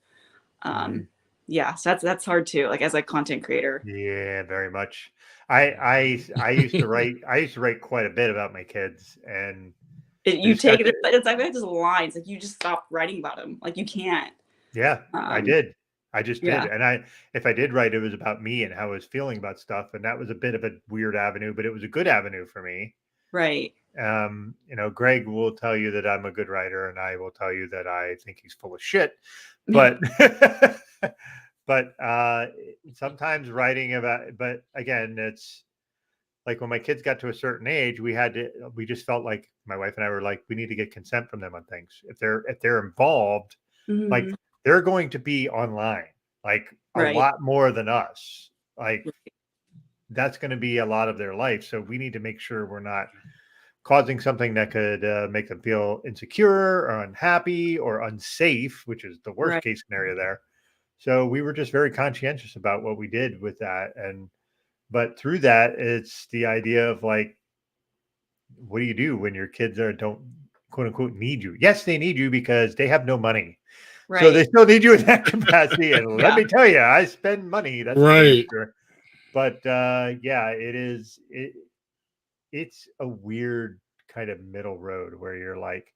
Yeah, so that's hard too, like as a content creator. Yeah, very much. I used to write quite a bit about my kids, and You take it, it's like just lines, like you just stop writing about them, like you can't. Yeah, I did. I just did. Yeah. And if I did write, it was about me and how I was feeling about stuff. And that was a bit of a weird avenue, but it was a good avenue for me. Right. Greg will tell you that I'm a good writer, and I will tell you that I think he's full of shit. But but sometimes writing about, but again, it's like when my kids got to a certain age, we just felt like my wife and I were like, we need to get consent from them on things. If they're involved, like they're going to be online, like a lot more than us. Like that's going to be a lot of their life. So we need to make sure we're not causing something that could make them feel insecure or unhappy or unsafe, which is the worst case scenario there. So we were just very conscientious about what we did with that. But through that, it's the idea of like, what do you do when your kids don't quote unquote need you? Yes, they need you because they have no money. Right. So they still need you in that capacity. And let me tell you, I spend money. That's right. Sure. But it's a weird kind of middle road where you're like,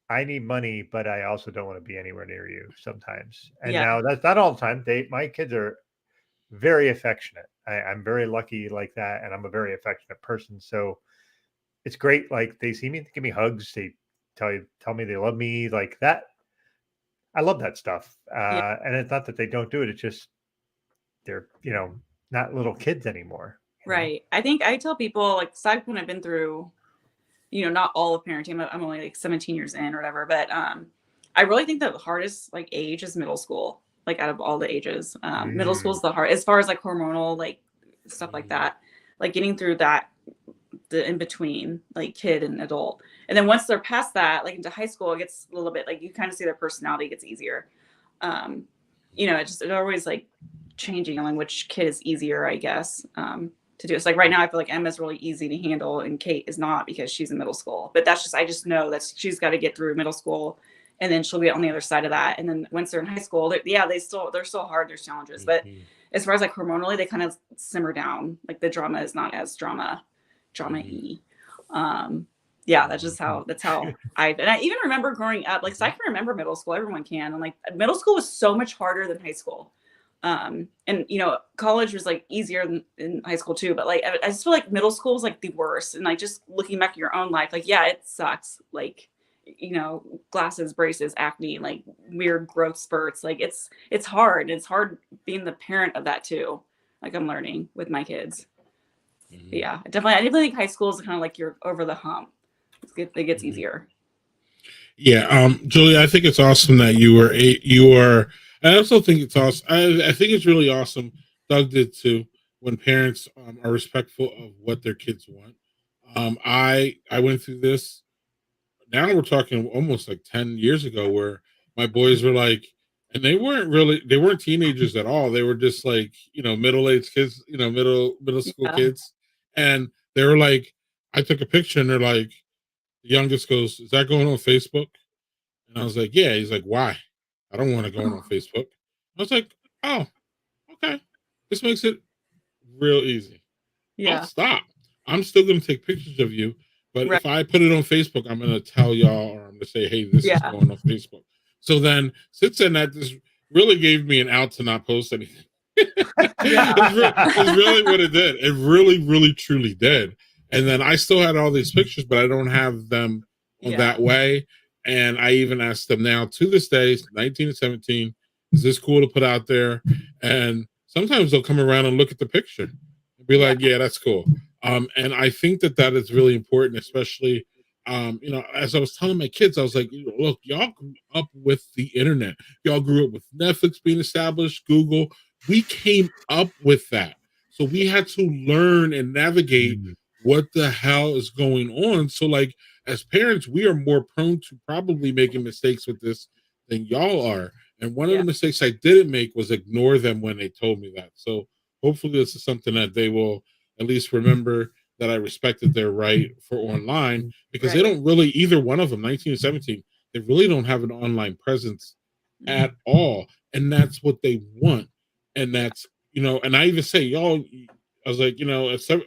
I need money, but I also don't want to be anywhere near you sometimes. And now that's not all the time. My kids are very affectionate. I'm very lucky like that. And I'm a very affectionate person. So it's great. Like they see me, they give me hugs. They tell me they love me like that. I love that stuff. And it's not that they don't do it. It's just, they're, not little kids anymore. Right. I think I tell people like, so I've kind of been through, not all of parenting. I'm only like 17 years in or whatever, but I really think the hardest like age is middle school, like out of all the ages. Middle school is the hard, as far as like hormonal, like stuff like that, like getting through that, the in between like kid and adult. And then once they're past that, like into high school, it gets a little bit like you kind of see their personality gets easier. It's always like changing on which kid is easier, I guess, to do. It's like right now I feel like Emma's really easy to handle and Kate is not because she's in middle school. But I just know that she's got to get through middle school and then she'll be on the other side of that. And then once they're in high school, they're still hard, there's challenges. But as far as like hormonally, they kind of simmer down. Like the drama is not as drama-y. That's how and I even remember growing up, like, so I can remember middle school, everyone can. And like middle school was so much harder than high school. And college was like easier than in high school too, but like I just feel like middle school is like the worst. And like just looking back at your own life, like it sucks. Like glasses, braces, acne, like weird growth spurts. Like it's hard. It's hard being the parent of that too. Like I'm learning with my kids. Yeah, I definitely think high school is kind of like you're over the hump. It gets easier. Yeah, Julie, I think it's awesome that you are. I also think it's awesome. I think it's really awesome. Doug did too. When parents are respectful of what their kids want. I went through this. Now we're talking almost like 10 years ago, where my boys were like, and they weren't teenagers at all. They were just like middle-aged kids, middle school kids, and they were like, I took a picture, and they're like, the youngest goes, "Is that going on Facebook?" And I was like, "Yeah." He's like, "Why?" "I don't want to go on Facebook." I was like, "Oh, okay. This makes it real easy." Yeah. I'll stop. I'm still going to take pictures of you, but if I put it on Facebook, I'm going to tell y'all, or I'm going to say, "Hey, this is going on Facebook." So then, since then, that just really gave me an out to not post anything. It's really what it did. It really, really, truly did. And then I still had all these pictures, but I don't have them that way. And I even asked them now to this day, 19 and 17, is this cool to put out there? And sometimes they'll come around and look at the picture and be like, yeah, that's cool. And I think that is really important, especially, as I was telling my kids, I was like, look, y'all grew up with the internet. Y'all grew up with Netflix being established, Google. We came up with that. So we had to learn and navigate what the hell is going on. So like, as parents, we are more prone to probably making mistakes with this than y'all are. And one of the mistakes I didn't make was ignore them when they told me that. So hopefully this is something that they will at least remember, that I respected their right for online, because they don't really, either one of them, 19 and 17, they really don't have an online presence at all. And that's what they want. And that's, and I even say, y'all, I was like,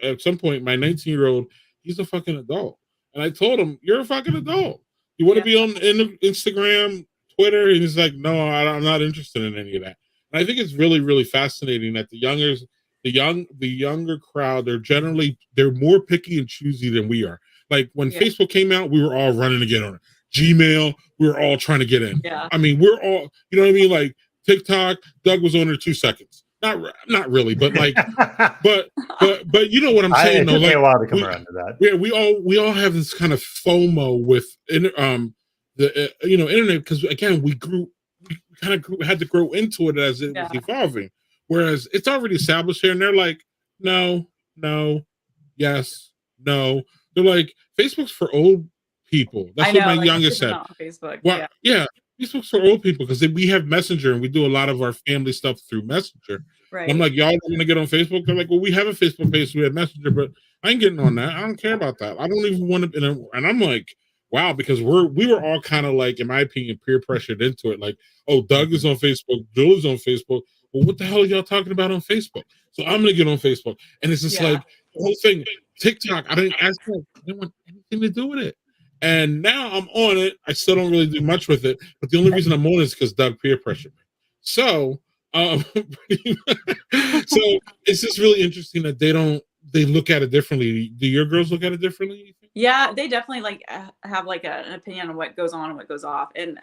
at some point, my 19-year-old, he's a fucking adult. And I told him, you're a fucking adult. You want to be on Instagram, Twitter? And he's like, no, I'm not interested in any of that. And I think it's really, really fascinating that the younger crowd, they're more picky and choosy than we are. Like when Facebook came out, we were all running to get on it. Gmail, we were all trying to get in. Yeah. I mean, we're all, you know what I mean? Like TikTok, Doug was on there 2 seconds. Not really, but like, but you know what I'm saying? It took me a while to come around to that. Yeah, we all have this kind of FOMO with the internet, because again, we had to grow into it as it was evolving. Whereas it's already established here, and they're like, no, yes, no. They're like, Facebook's for old people. That's what my youngest said. Facebook. Well, yeah, Facebook's for old people because we have Messenger and we do a lot of our family stuff through Messenger. Right. I'm like, y'all want to get on Facebook? They're like, well, we have a Facebook page, so we have Messenger, but I ain't getting on that. I don't care about that. I don't even want to. And I'm like, wow, because we were all kind of like, in my opinion, peer pressured into it. Like, oh, Doug is on Facebook, Julie's on Facebook. Well, what the hell are y'all talking about on Facebook? So I'm gonna get on Facebook, and it's just like the whole thing. TikTok, I didn't want anything to do with it, and now I'm on it. I still don't really do much with it, but the only reason I'm on it is because Doug peer pressured me. So, so it's just really interesting that they look at it differently. Do your girls look at it differently? Yeah, they definitely have an opinion on what goes on and what goes off. And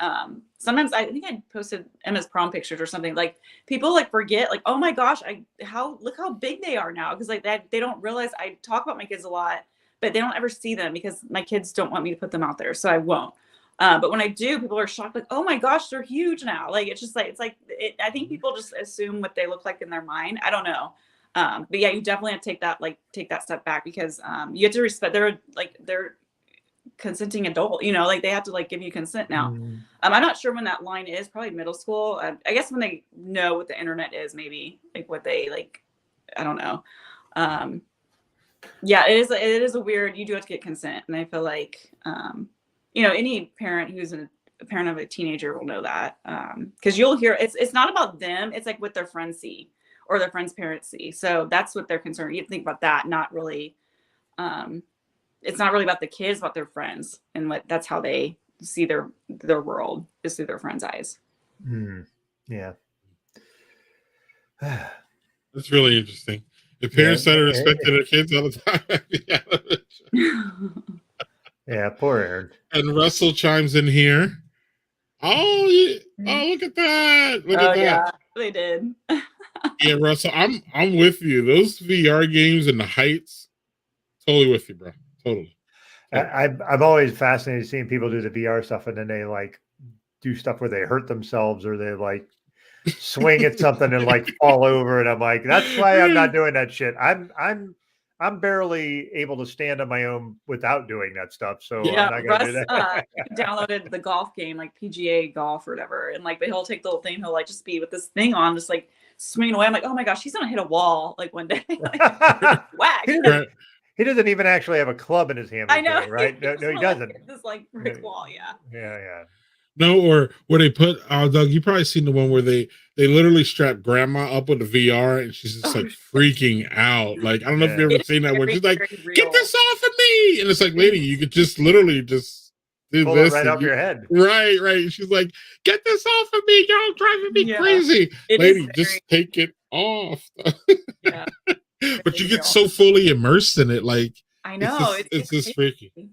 sometimes I think I posted Emma's prom pictures or something. Like people forget, like, oh my gosh, look how big they are now, because they don't realize I talk about my kids a lot, but they don't ever see them because my kids don't want me to put them out there, so I won't. But when I do, people are shocked, like, oh my gosh, they're huge now. Like it's just I think people just assume what they look like in their mind. I don't know. But yeah, you definitely have to take that step back, because you have to respect they're consenting adult, they have to give you consent now. I'm not sure when that line is, probably middle school. I guess when they know what the internet is, maybe what they I don't know. Yeah, it is a weird, you do have to get consent. And I feel like, any parent who's a parent of a teenager will know that. Cause you'll hear, it's not about them. It's what their friends see, or their friends' parents see. So that's what they're concerned. You have to think about that, not really, it's not really about the kids, about their friends, and that's how they see their world, is through their friends' eyes. Yeah. That's really interesting. The parents that are respecting their kids all the time. Yeah, poor Aaron. And Russell chimes in here. Oh, yeah. Oh, look at that. Look at that. Yeah, they did. Yeah, Russell, I'm with you. Those VR games and the heights, totally with you, bro. Totally. I'm always fascinated seeing people do the VR stuff, and then they do stuff where they hurt themselves, or they swing at something and fall over. And I'm like, that's why I'm not doing that shit. I'm barely able to stand on my own without doing that stuff. So yeah, I'm not gonna do that. Downloaded the golf game, PGA golf or whatever, and he'll take the little thing, he'll just be with this thing on, just swinging away. I'm like, oh my gosh, he's gonna hit a wall one day. Whack. He doesn't even actually have a club in his hand. I know, right? No, he doesn't. This brick wall, yeah. Yeah. No, or where they put Doug, you probably seen the one where they literally strap grandma up with the VR and she's just freaking out. I don't know if you've ever seen that, where she's like, get this off of me. And it's lady, you could just literally just do pull this it right off your head. Right. She's like, get this off of me. Y'all driving me crazy. Lady, just take it off. Yeah. But you get so fully immersed in it. I know It's just freaky. crazy.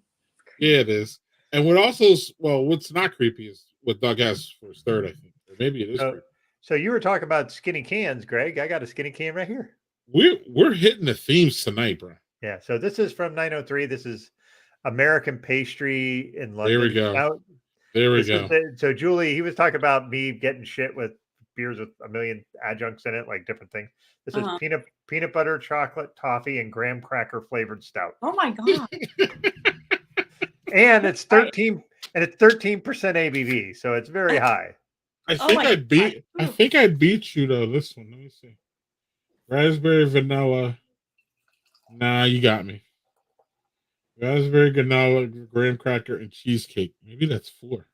Yeah, it is. And what's not creepy is what Doug has for his third, I think. Or maybe it is So, creepy. so you were talking about skinny cans, Greg. I got a skinny can right here. We're hitting the themes tonight, bro. Yeah. So this is from 903. This is American Pastry in There we London. go. Now, There we this go. is so Julie. He was talking about me getting shit with beers with a million adjuncts in it, like different things. This is peanut butter, chocolate, toffee, and graham cracker flavored stout. Oh my god! And it's 13 and it's 13% ABV, so it's very high. I think I beat you though. This one, let me see. Raspberry vanilla. Nah, you got me. Raspberry vanilla, graham cracker, and cheesecake. Maybe that's 4.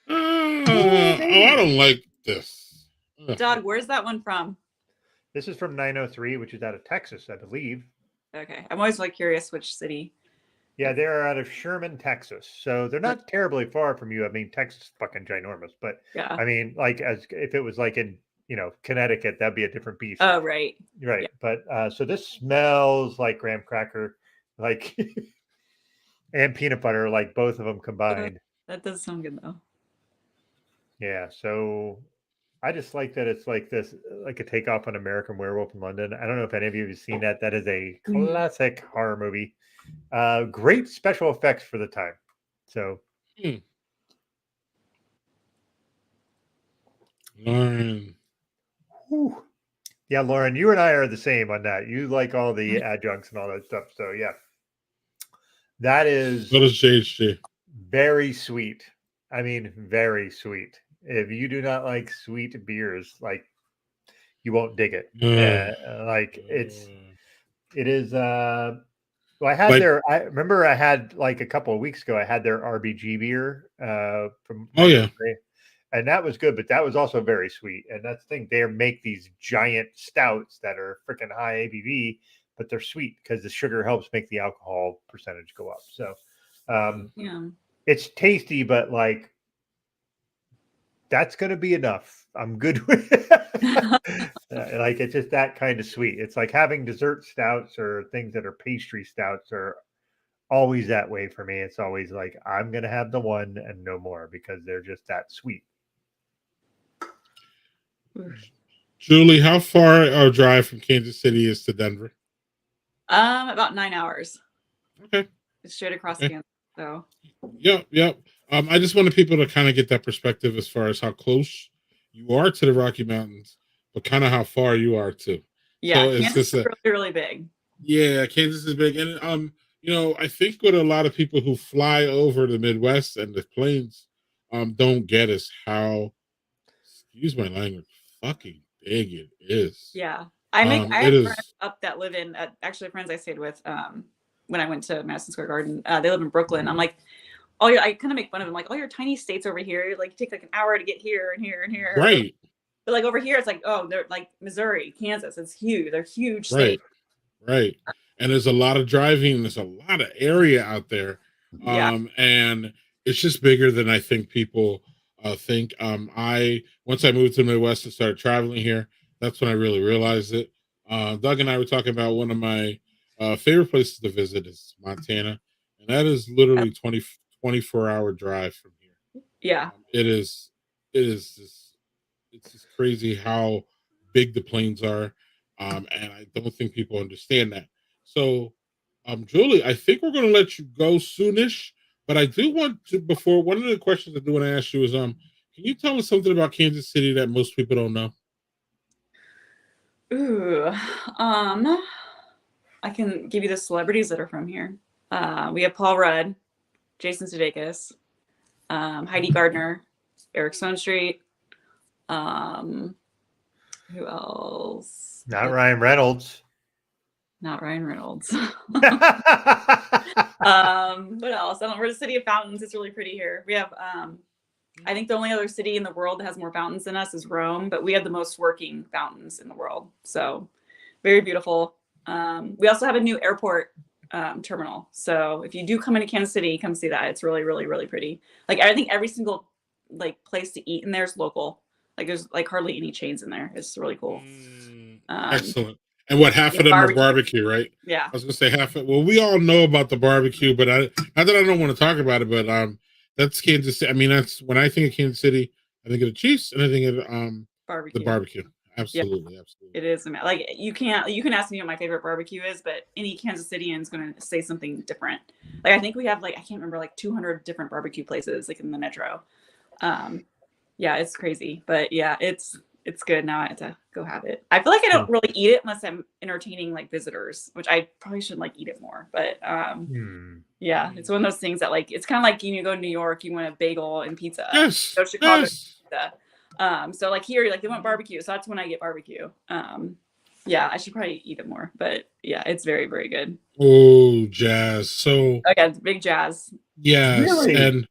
I don't like this. Doug, where's that one from? This is from 903, which is out of Texas, I believe. Okay, I'm always like curious which city. Yeah, they're out of Sherman, Texas. So they're not terribly far from you. I mean, Texas is fucking ginormous, but Yeah. I mean, like as if it was like in Connecticut, that'd be a different beast. Oh right. Right. Yeah. But so this smells like graham cracker, like and peanut butter, like both of them combined. That does sound good though. Yeah. So I just like that it's like this, like a takeoff on American Werewolf in London. I don't know if any of you have seen that. That is a classic horror movie. Great special effects for the time. So Lauren. Whew. Yeah, Lauren, you and I are the same on that. You like all the adjuncts and all that stuff. So yeah. That is What is JHG? very sweet. I mean, very sweet. If you do not like sweet beers, like you won't dig it. Like it is well, I had I remember I had like a couple of weeks ago, I had their RBG beer from and that was good, but that was also very sweet. And that's the thing, they make these giant stouts that are freaking high ABV, but they're sweet because the sugar helps make the alcohol percentage go up. So it's tasty, but like that's gonna be enough. I'm good with it. Like it's just that kind of sweet. It's like having dessert stouts or things that are pastry stouts are always that way for me. It's always like I'm gonna have the one and no more because they're just that sweet. Julie, how far our drive from Kansas City is to Denver? About 9 hours. Okay. It's straight across Kansas. So. Yep. I just wanted people to kind of get that perspective as far as how close you are to the Rocky Mountains, but kind of how far you are too. Yeah, so Kansas is really big. Yeah, Kansas is big, and I think what a lot of people who fly over the Midwest and the plains don't get is how, excuse my language, fucking big it is. Yeah, I have friends up that live in actually friends I stayed with when I went to Madison Square Garden. They live in Brooklyn. I'm like, I kind of make fun of them, like all your tiny states over here, like you take like an hour to get here and here and here. Right. But like over here, it's like, they're like Missouri, Kansas. It's huge. They're huge states. Right. And there's a lot of driving. There's a lot of area out there. And it's just bigger than I think people think. Once I moved to the Midwest and started traveling here, that's when I really realized it. Doug and I were talking about one of my favorite places to visit is Montana. And that is literally 24-hour drive from here. Yeah. It's just crazy how big the plains are. And I don't think people understand that. So, Julie, I think we're going to let you go soonish, but I do want to, before one of the questions I do want to ask you is, can you tell us something about Kansas City that most people don't know? Ooh, I can give you the celebrities that are from here. We have Paul Rudd, Jason Sudeikis, Heidi Gardner, Eric Stonestreet. Who else? Not Ryan Reynolds. Not Ryan Reynolds. What else? We're the city of fountains. It's really pretty here. We have, I think the only other city in the world that has more fountains than us is Rome, but we have the most working fountains in the world. So very beautiful. We also have a new airport terminal. So if you do come into Kansas City, come see that. It's really, really, really pretty. Like I think every single like place to eat in there is local. Like there's like hardly any chains in there. It's really cool. Excellent. And what, half Yeah, of them are barbecue. barbecue, right? Yeah. I was gonna say half. Well, we all know about the barbecue, but not that I don't want to talk about it, but that's Kansas City. I mean, that's when I think of Kansas City, I think of the Chiefs, and I think of the Barbecue. barbecue. Yeah. Absolutely. It is like you can ask me what my favorite barbecue is, but any Kansas Citian is going to say something different. Like I think we have like I can't remember like 200 different barbecue places like in the metro. Yeah, it's crazy, but yeah, it's good. Now I have to go have it. I feel like I don't really eat it unless I'm entertaining like visitors, which I probably should like eat it more. But yeah, it's one of those things that like it's kind of like you go to New York, you want a bagel and pizza. Yes. Go to Chicago, Yes. pizza. So like here, like they want barbecue, so that's when I get barbecue. Yeah, I should probably eat it more, but yeah, it's very, very good. Oh, jazz. So Okay, it's big jazz. yes, Really? and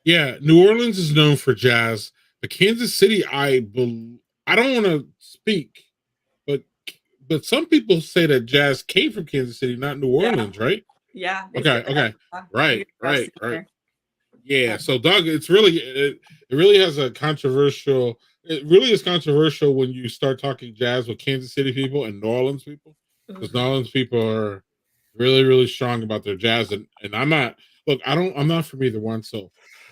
yeah, New Orleans is known for jazz. But Kansas City, I don't want to speak, but some people say that jazz came from Kansas City, not New Orleans, right? Yeah. Okay. Right. There. Yeah. So, Doug, it really has a controversial. It really is controversial when you start talking jazz with Kansas City people and New Orleans people, because New Orleans people are really, really strong about their jazz, and I'm not. Look, I'm not from either one, so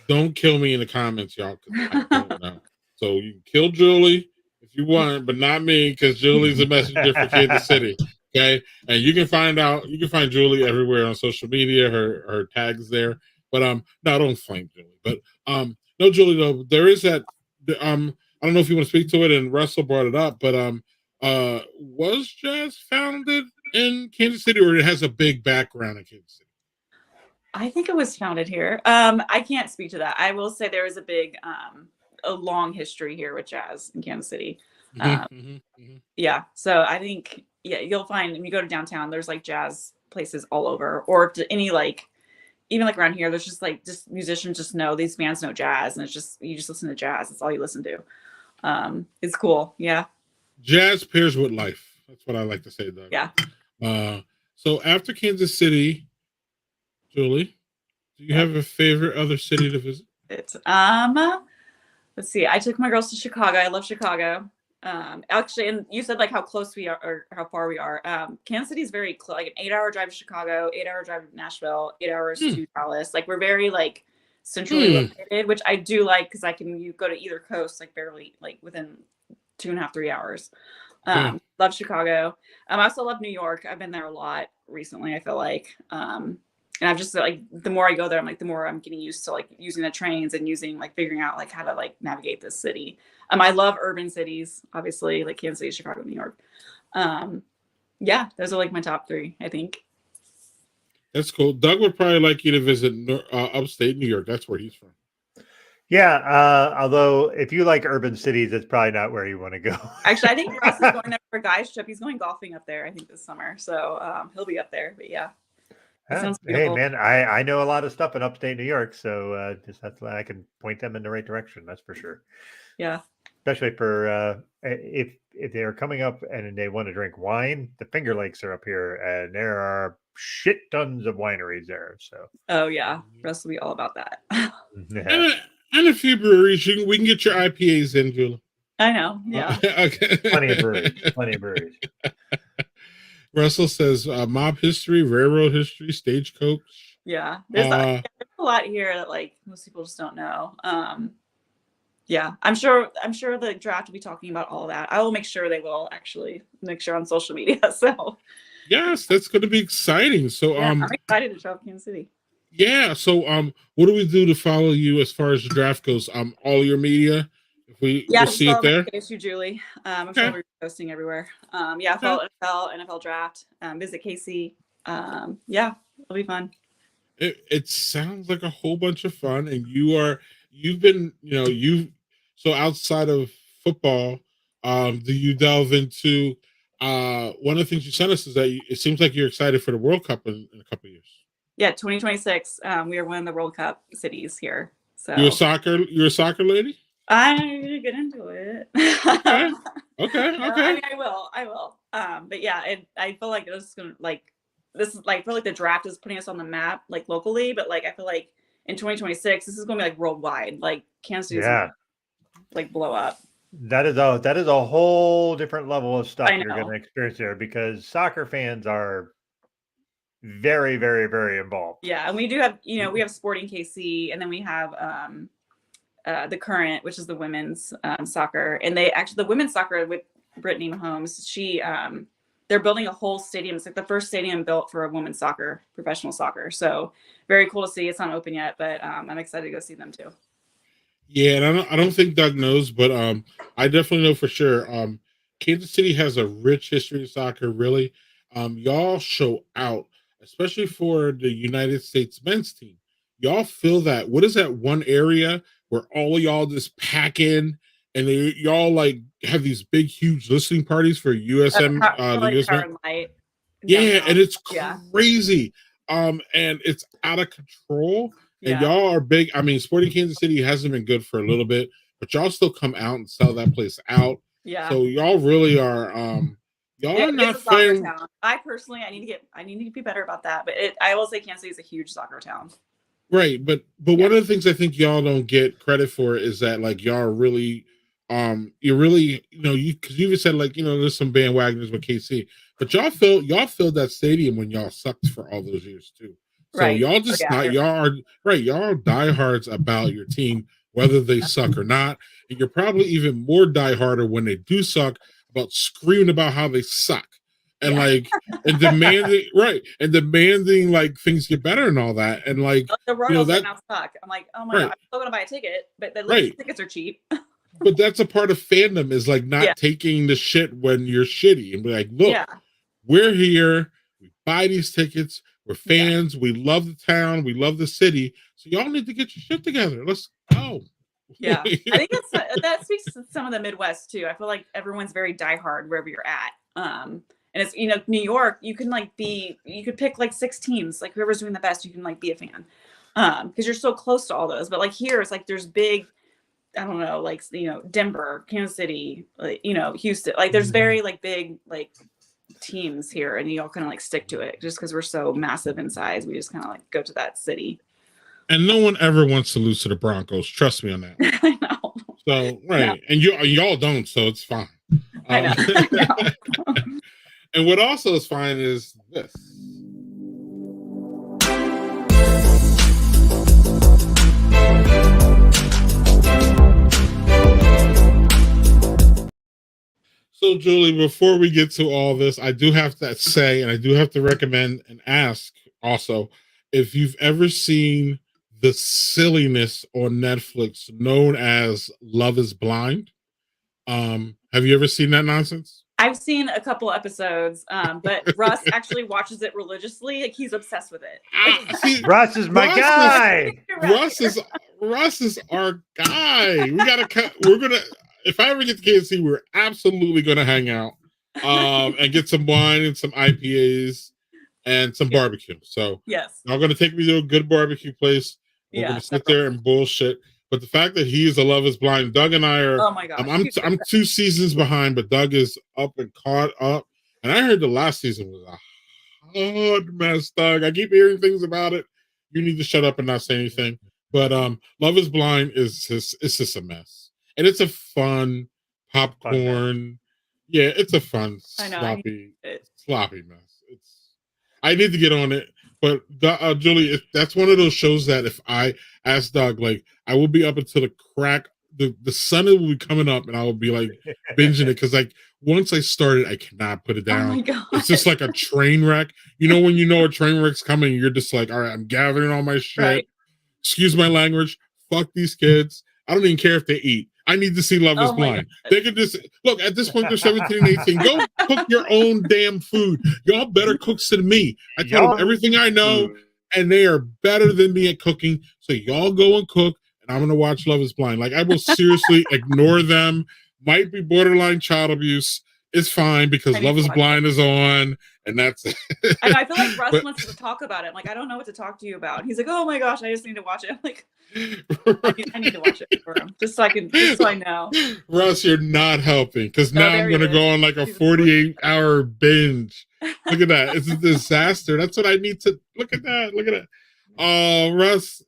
don't kill me in the comments, y'all, because I don't know. So you can kill Julie if you want, but not me, because Julie's a messenger for Kansas City. Okay, and you can find Julie everywhere on social media. Her tags there, but no, don't flame Julie. But no, Julie, though there is that. I don't know if you want to speak to it, and Russell brought it up, but was jazz founded in Kansas City, or it has a big background in Kansas City? I think it was founded here. I can't speak to that. I will say there is a long history here with jazz in Kansas City. Yeah, so I think you'll find when you go to downtown, there's like jazz places all over, or to any like even like around here, there's just musicians just know these bands know jazz, and it's just you just listen to jazz. That's all you listen to. It's cool. Yeah. Jazz pairs with life. That's what I like to say, Doug. Yeah. So after Kansas City, Julie, do you have a favorite other city to visit? Let's see. I took my girls to Chicago. I love Chicago. Actually, and you said like how close we are or how far we are. Kansas City is very close, like an 8-hour drive to Chicago, 8-hour drive to Nashville, 8 hours to Dallas. Like we're very like centrally located, which I do like because you go to either coast like barely like within 2.5, 3 hours. Love Chicago. I also love New York. I've been there a lot recently, I feel like. And I've just like the more I go there, I'm like the more I'm getting used to like using the trains and using like figuring out like how to like navigate this city. I love urban cities, obviously, like Kansas City, Chicago, New York. Yeah, those are like my top 3, I think. That's cool. Doug would probably like you to visit upstate New York. That's where he's from. Yeah, although if you like urban cities, it's probably not where you want to go. Actually, I think Russ is going there for a guy's trip. He's going golfing up there, I think, this summer. So he'll be up there. But yeah. Hey man, I know a lot of stuff in upstate New York, so that's why I can point them in the right direction. That's for sure. Yeah. Especially for if they're coming up and they want to drink wine, the Finger Lakes are up here, and there are shit tons of wineries there. So. Oh yeah, Russ will be all about that. And a few breweries. We can get your IPAs in, Julie. I know. Yeah. Okay. Plenty of breweries. Russell says mob history, railroad history, stagecoach. Yeah, there's a lot here that like most people just don't know. Yeah, I'm sure the draft will be talking about all that. I will make sure they will actually make sure on social media. So yes, that's going to be exciting. So yeah, I'm excited to show up Kansas City. Yeah. So what do we do to follow you as far as the draft goes? All your media. If we'll see it there. KSU Julie. I'm sure we're posting everywhere. Follow NFL draft. Visit KC. Yeah, it'll be fun. It sounds like a whole bunch of fun, and so outside of football, do you delve into one of the things you sent us is that it seems like you're excited for the World Cup in a couple of years. Yeah, 2026. We are one of the World Cup cities here. So you're a soccer lady? I'm gonna get into it. Okay. I mean, I will. But yeah, I feel like this is gonna I feel like the draft is putting us on the map like locally, but like I feel like in 2026 this is gonna be like worldwide. Like Kansas City is gonna, like blow up. That is a whole different level of stuff I you're going know. to experience there, because soccer fans are very, very, very involved. Yeah, and we do have, we have Sporting KC, and then we have the Current, which is the women's soccer, and the women's soccer with Brittany Mahomes. They're building a whole stadium. It's like the first stadium built for a women's soccer, professional soccer. So very cool to see. It's not open yet, but I'm excited to go see them too. Yeah, and I don't think Doug knows, but I definitely know for sure. Kansas City has a rich history of soccer. Really, y'all show out, especially for the United States men's team. Y'all feel that. What is that one area where all of y'all just pack in, and y'all like have these big, huge listening parties for USM, For the like US Power men? and Light. Yeah, Downtown. and it's Yeah. crazy. And it's out of control. And Yeah. y'all are big. I mean, Sporting Kansas City hasn't been good for a little bit, but y'all still come out and sell that place out. Yeah. So y'all really are y'all are It not is a soccer fame. town. I personally, I need to be better about that. But I will say Kansas City is a huge soccer town. Right, but one of the things I think y'all don't get credit for is that like y'all are really you're really, you, because you even said like, there's some bandwagoners with KC, but y'all filled that stadium when y'all sucked for all those years too. So Right. y'all just Yeah. not y'all are right, y'all are diehards about your team whether they suck or not, and you're probably even more dieharder when they do suck about screaming about how they suck and Yeah. like and demanding like things get better and all that, and like The Royals that right now suck. I'm like, oh my right god, I'm still gonna buy a ticket, but the right. tickets are cheap. But that's a part of fandom is like not Yeah. taking the shit when you're shitty and be like, look, Yeah. we're here, we buy these tickets, we're Yeah. fans, we love the town, we love the city, so y'all need to get your shit together. Let's go. Yeah, I think that speaks to some of the Midwest too. I feel like everyone's very diehard wherever you're at. And it's New York, you could pick like 6 teams, like whoever's doing the best, you can like be a fan, because you're so close to all those. But like here, it's like there's big, I don't know, like Denver, Kansas City, like Houston. Like there's very like big like teams here, and you all kind of like stick to it just because we're so massive in size. We just kind of like go to that city. And no one ever wants to lose to the Broncos. Trust me on that. I know. So right, and y'all don't, so it's fine. I know. And what also is fine is this. So, Julie, before we get to all this, I do have to say, and I do have to recommend and ask also, if you've ever seen the silliness on Netflix known as Love is Blind. Have you ever seen that nonsense? I've seen a couple episodes, but Russ actually watches it religiously. Like he's obsessed with it. See, Russ is my guy. Russ is our guy. We gotta cut. We're gonna. If I ever get to KFC, we're absolutely gonna hang out, and get some wine and some IPAs and some barbecue. So yes, y'all gonna take me to a good barbecue place. We're gonna sit there and bullshit. But the fact that he is a Love is Blind, Doug and I are. Oh my gosh. I'm 2 seasons behind, but Doug is up and caught up. And I heard the last season was a hot mess, Doug. I keep hearing things about it. You need to shut up and not say anything. But Love is Blind is just a mess, and it's a fun popcorn. Yeah, it's a fun sloppy mess. I need to get on it. But Julie, that's one of those shows that if I ask Doug, like I will be up until the crack, the sun will be coming up, and I will be like binging it because like once I start it, I cannot put it down. Oh my God. It's just like a train wreck. When you know a train wreck's coming, you're just like, all right, I'm gathering all my shit. Right. Excuse my language. Fuck these kids. I don't even care if they eat. I need to see Love is Blind. They can just look at this point. They're 17 and 18. Go cook your own damn food. Y'all better cooks than me. I tell them everything I know, and they are better than me at cooking. So y'all go and cook, and I'm gonna watch Love is Blind. Like I will seriously ignore them. Might be borderline child abuse. It's fine because Love is Blind is on, and that's it. And I feel like Russ wants to talk about it. I'm like, I don't know what to talk to you about. He's like, oh my gosh, I just need to watch it. I'm like, I need to watch it for him just so I know. Russ, you're not helping because now I'm gonna go on like a 48-hour binge. Look at that. It's a disaster. That's what I need to look at that. Russ,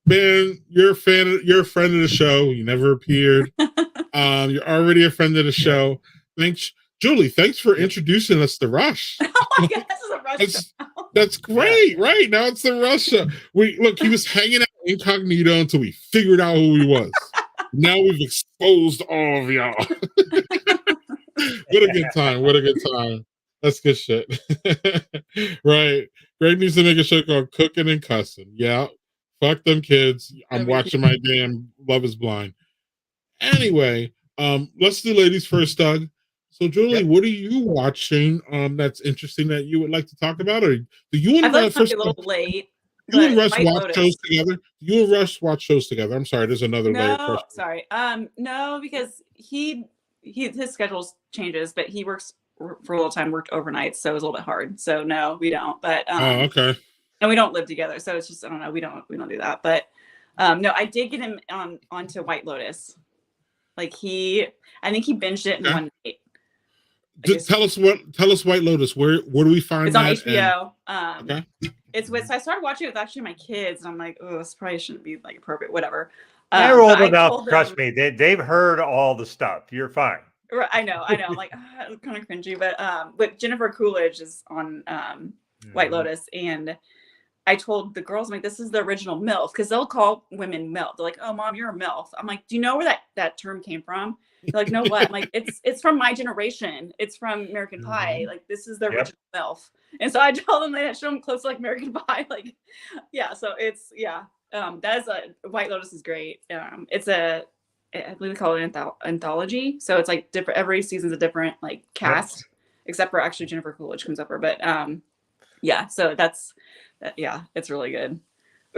man, you're a fan. You're a friend of the show. You never appeared. You're already a friend of the show. Thanks, Julie. Thanks for introducing us to Rush. Oh my god, this is a Rush That's, show. that's great, right? Now it's the Rush show. He was hanging out incognito until we figured out who he was. Now we've exposed all of y'all. What a good time. What a good time. That's good shit. Right. Greg needs to make a show called Cooking and Cussing. Yeah. Fuck them kids. I'm watching my damn Love is Blind. Anyway, let's do ladies first, Doug. So, Julie, what are you watching that's interesting that you would like to talk about? Or do you and Rush a little late? You and Rush watch Lotus. shows together? You and Rush watch shows together? I'm sorry, there's another layer question. Sorry. No, because his schedule changes, but he works for a little time, worked overnight, so it was a little bit hard. So no, we don't. But okay. And we don't live together, so it's just I don't know. We don't do that. But no, I did get him onto White Lotus. Like I think he binged it in one night. Tell us White Lotus. Where do we find it's that? It's on HBO. Okay. It's with. So I started watching it with actually my kids, and I'm like, oh, this probably shouldn't be like appropriate. Whatever. They're old enough. Trust me, they've heard all the stuff. You're fine. I know. I'm like, it's kind of cringy, but Jennifer Coolidge is on White Lotus, and I told the girls, I'm like, this is the original MILF, because they'll call women MILF. They're like, oh, mom, you're a MILF. I'm like, do you know where that term came from? They're like, no, what? I'm like, it's from my generation. It's from American Pie. Like, this is the original MILF. And so I told them they show them close to like American Pie. Like, yeah. So it's that is White Lotus is great. It's I believe they call it an anthology. So it's like different. Every season's a different like cast, except for actually Jennifer Coolidge comes up her. But yeah. So it's really good.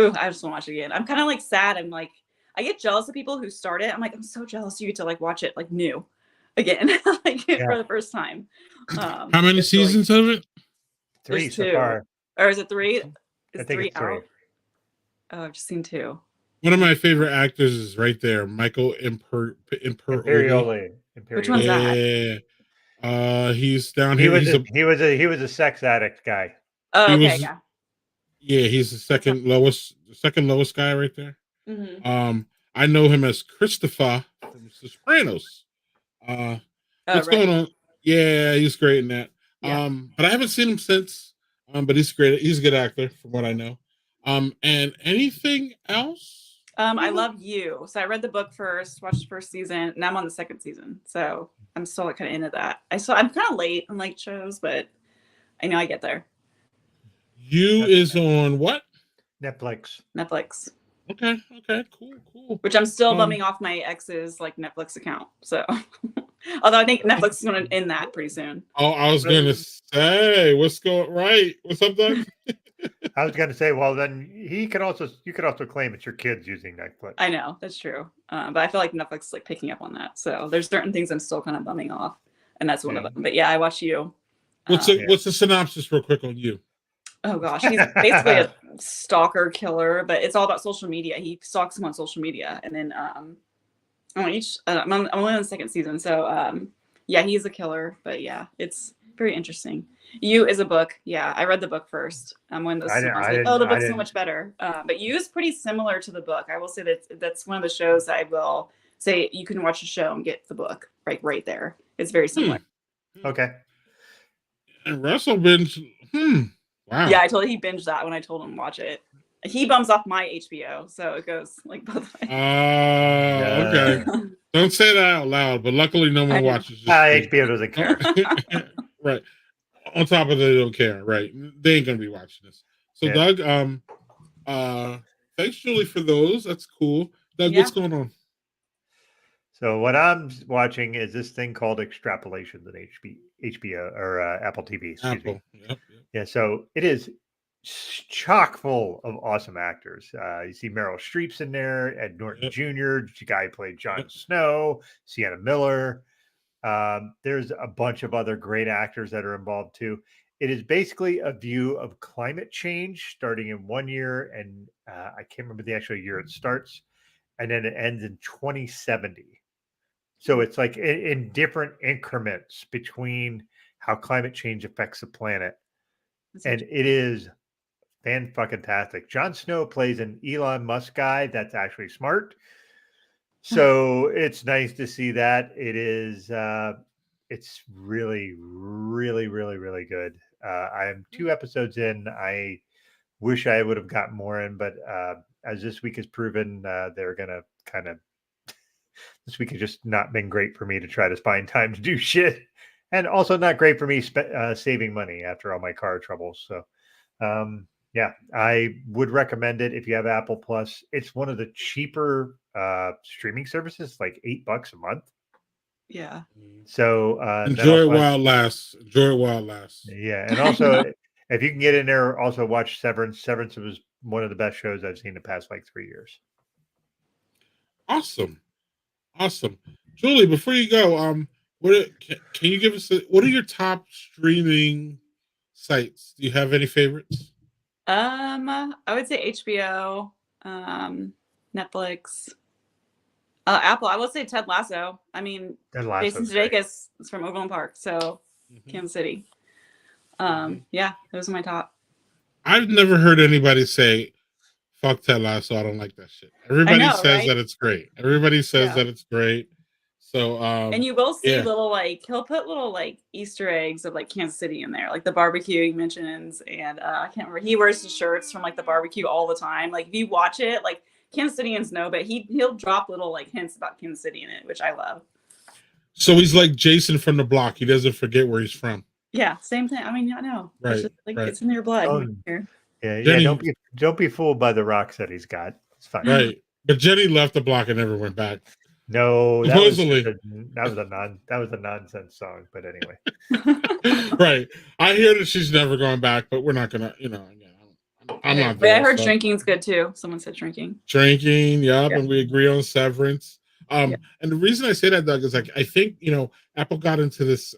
Ooh, I just want to watch it again. I'm kind of like sad. I'm like, I get jealous of people who start it. I'm like, I'm so jealous you get to like watch it like new again, for the first time. How many seasons of it? 3 so far. Or is it 3? I think it's 3. Oh, I've just seen 2. One of my favorite actors is right there, Michael Imperioli. Which one's that? He's down here. He was a sex addict guy. Oh, okay, yeah, he's the second lowest guy right there. Mm-hmm. I know him as Christopher from The Sopranos. What's going on? Yeah, he's great in that. Yeah. But I haven't seen him since. But he's great. He's a good actor from what I know. And anything else? I love You. So I read the book first, watched the first season, and I'm on the second season. So I'm still like kind of into that. I'm kind of late on like shows, but I know I get there. You is on what? Netflix. Okay, cool. Which I'm still bumming off my ex's like Netflix account. So, although I think Netflix is going to end that pretty soon. Oh, I was going to say, what's up, Doug? I was going to say, well, then you could also claim it's your kids using Netflix. I know that's true, but I feel like Netflix is like picking up on that. So there's certain things I'm still kind of bumming off, and that's one of them. But yeah, I watch You. What's the synopsis, real quick, on You? Oh gosh, he's basically a stalker killer, but it's all about social media. He stalks him on social media, and then I'm only on the second season, so yeah, he's a killer. But yeah, it's very interesting. You is a book. Yeah, I read the book first. I'm one of those. The book's so much better. But You is pretty similar to the book. I will say that's one of the shows I will say you can watch the show and get the book right there. It's very similar. Okay. And Russell binge. Wow. Yeah, he binged that when I told him to watch it. He bums off my HBO, so it goes like both ways. Okay. Don't say that out loud, but luckily no one watches this. HBO doesn't care. Right. On top of that, they don't care. Right. They ain't gonna be watching this. So Doug, thanks Julie for those. That's cool. Doug, what's going on? So what I'm watching is this thing called Extrapolations on HBO or Apple TV. Excuse me. Yep. Yeah, so it is chock full of awesome actors. You see Meryl Streep's in there, Ed Norton Jr., the guy who played Jon Snow, Sienna Miller. There's a bunch of other great actors that are involved too. It is basically a view of climate change starting in 1 year, and I can't remember the actual year it starts, and then it ends in 2070. So it's like in different increments between how climate change affects the planet. And it is Fan-fucking-tastic. Jon Snow plays an Elon Musk guy that's actually smart. So it's nice to see that. It's really, really, really, really good. I'm 2 episodes in. I wish I would have gotten more in, but as this week has proven, they're gonna kind of this week has just not been great for me to try to find time to do shit, and also not great for me saving money after all my car troubles. So, yeah, I would recommend it if you have Apple Plus. It's one of the cheaper streaming services, like $8 a month. Yeah. So Enjoy it while it lasts. Enjoy it while it lasts. Yeah, and also if you can get in there, also watch Severance. Severance was one of the best shows I've seen in the past like 3 years. Awesome. Julie, before you go, can you give us what are your top streaming sites? Do you have any favorites? I would say HBO, Netflix, Apple. I will say Ted Lasso. I mean, Jason Sudeikis is from Overland Park, so Kansas City. Yeah, those are my top. I've never heard anybody say, "Fuck Ted Lasso, I don't like that shit." Everybody says right? that it's great. Everybody says that it's great. So, and you will see little he'll put little Easter eggs of Kansas City in there, like the barbecue he mentions, and I can't remember. He wears the shirts from the barbecue all the time. If you watch it, Kansas Cityans know, but he'll drop little hints about Kansas City in it, which I love. So he's like Jason from the block. He doesn't forget where he's from. Yeah, same thing. I mean, I know. Right, it's just, it's in their blood. Yeah. Don't be fooled by the rocks that he's got. It's fine. Right, but Jenny left the block and never went back. No, that was a nonsense song. But anyway, right. I hear that she's never going back, but we're not gonna. I'm not. But I heard drinking's good too. Someone said drinking. Drinking, yep, and we agree on Severance. And the reason I say that, Doug, is I think Apple got into this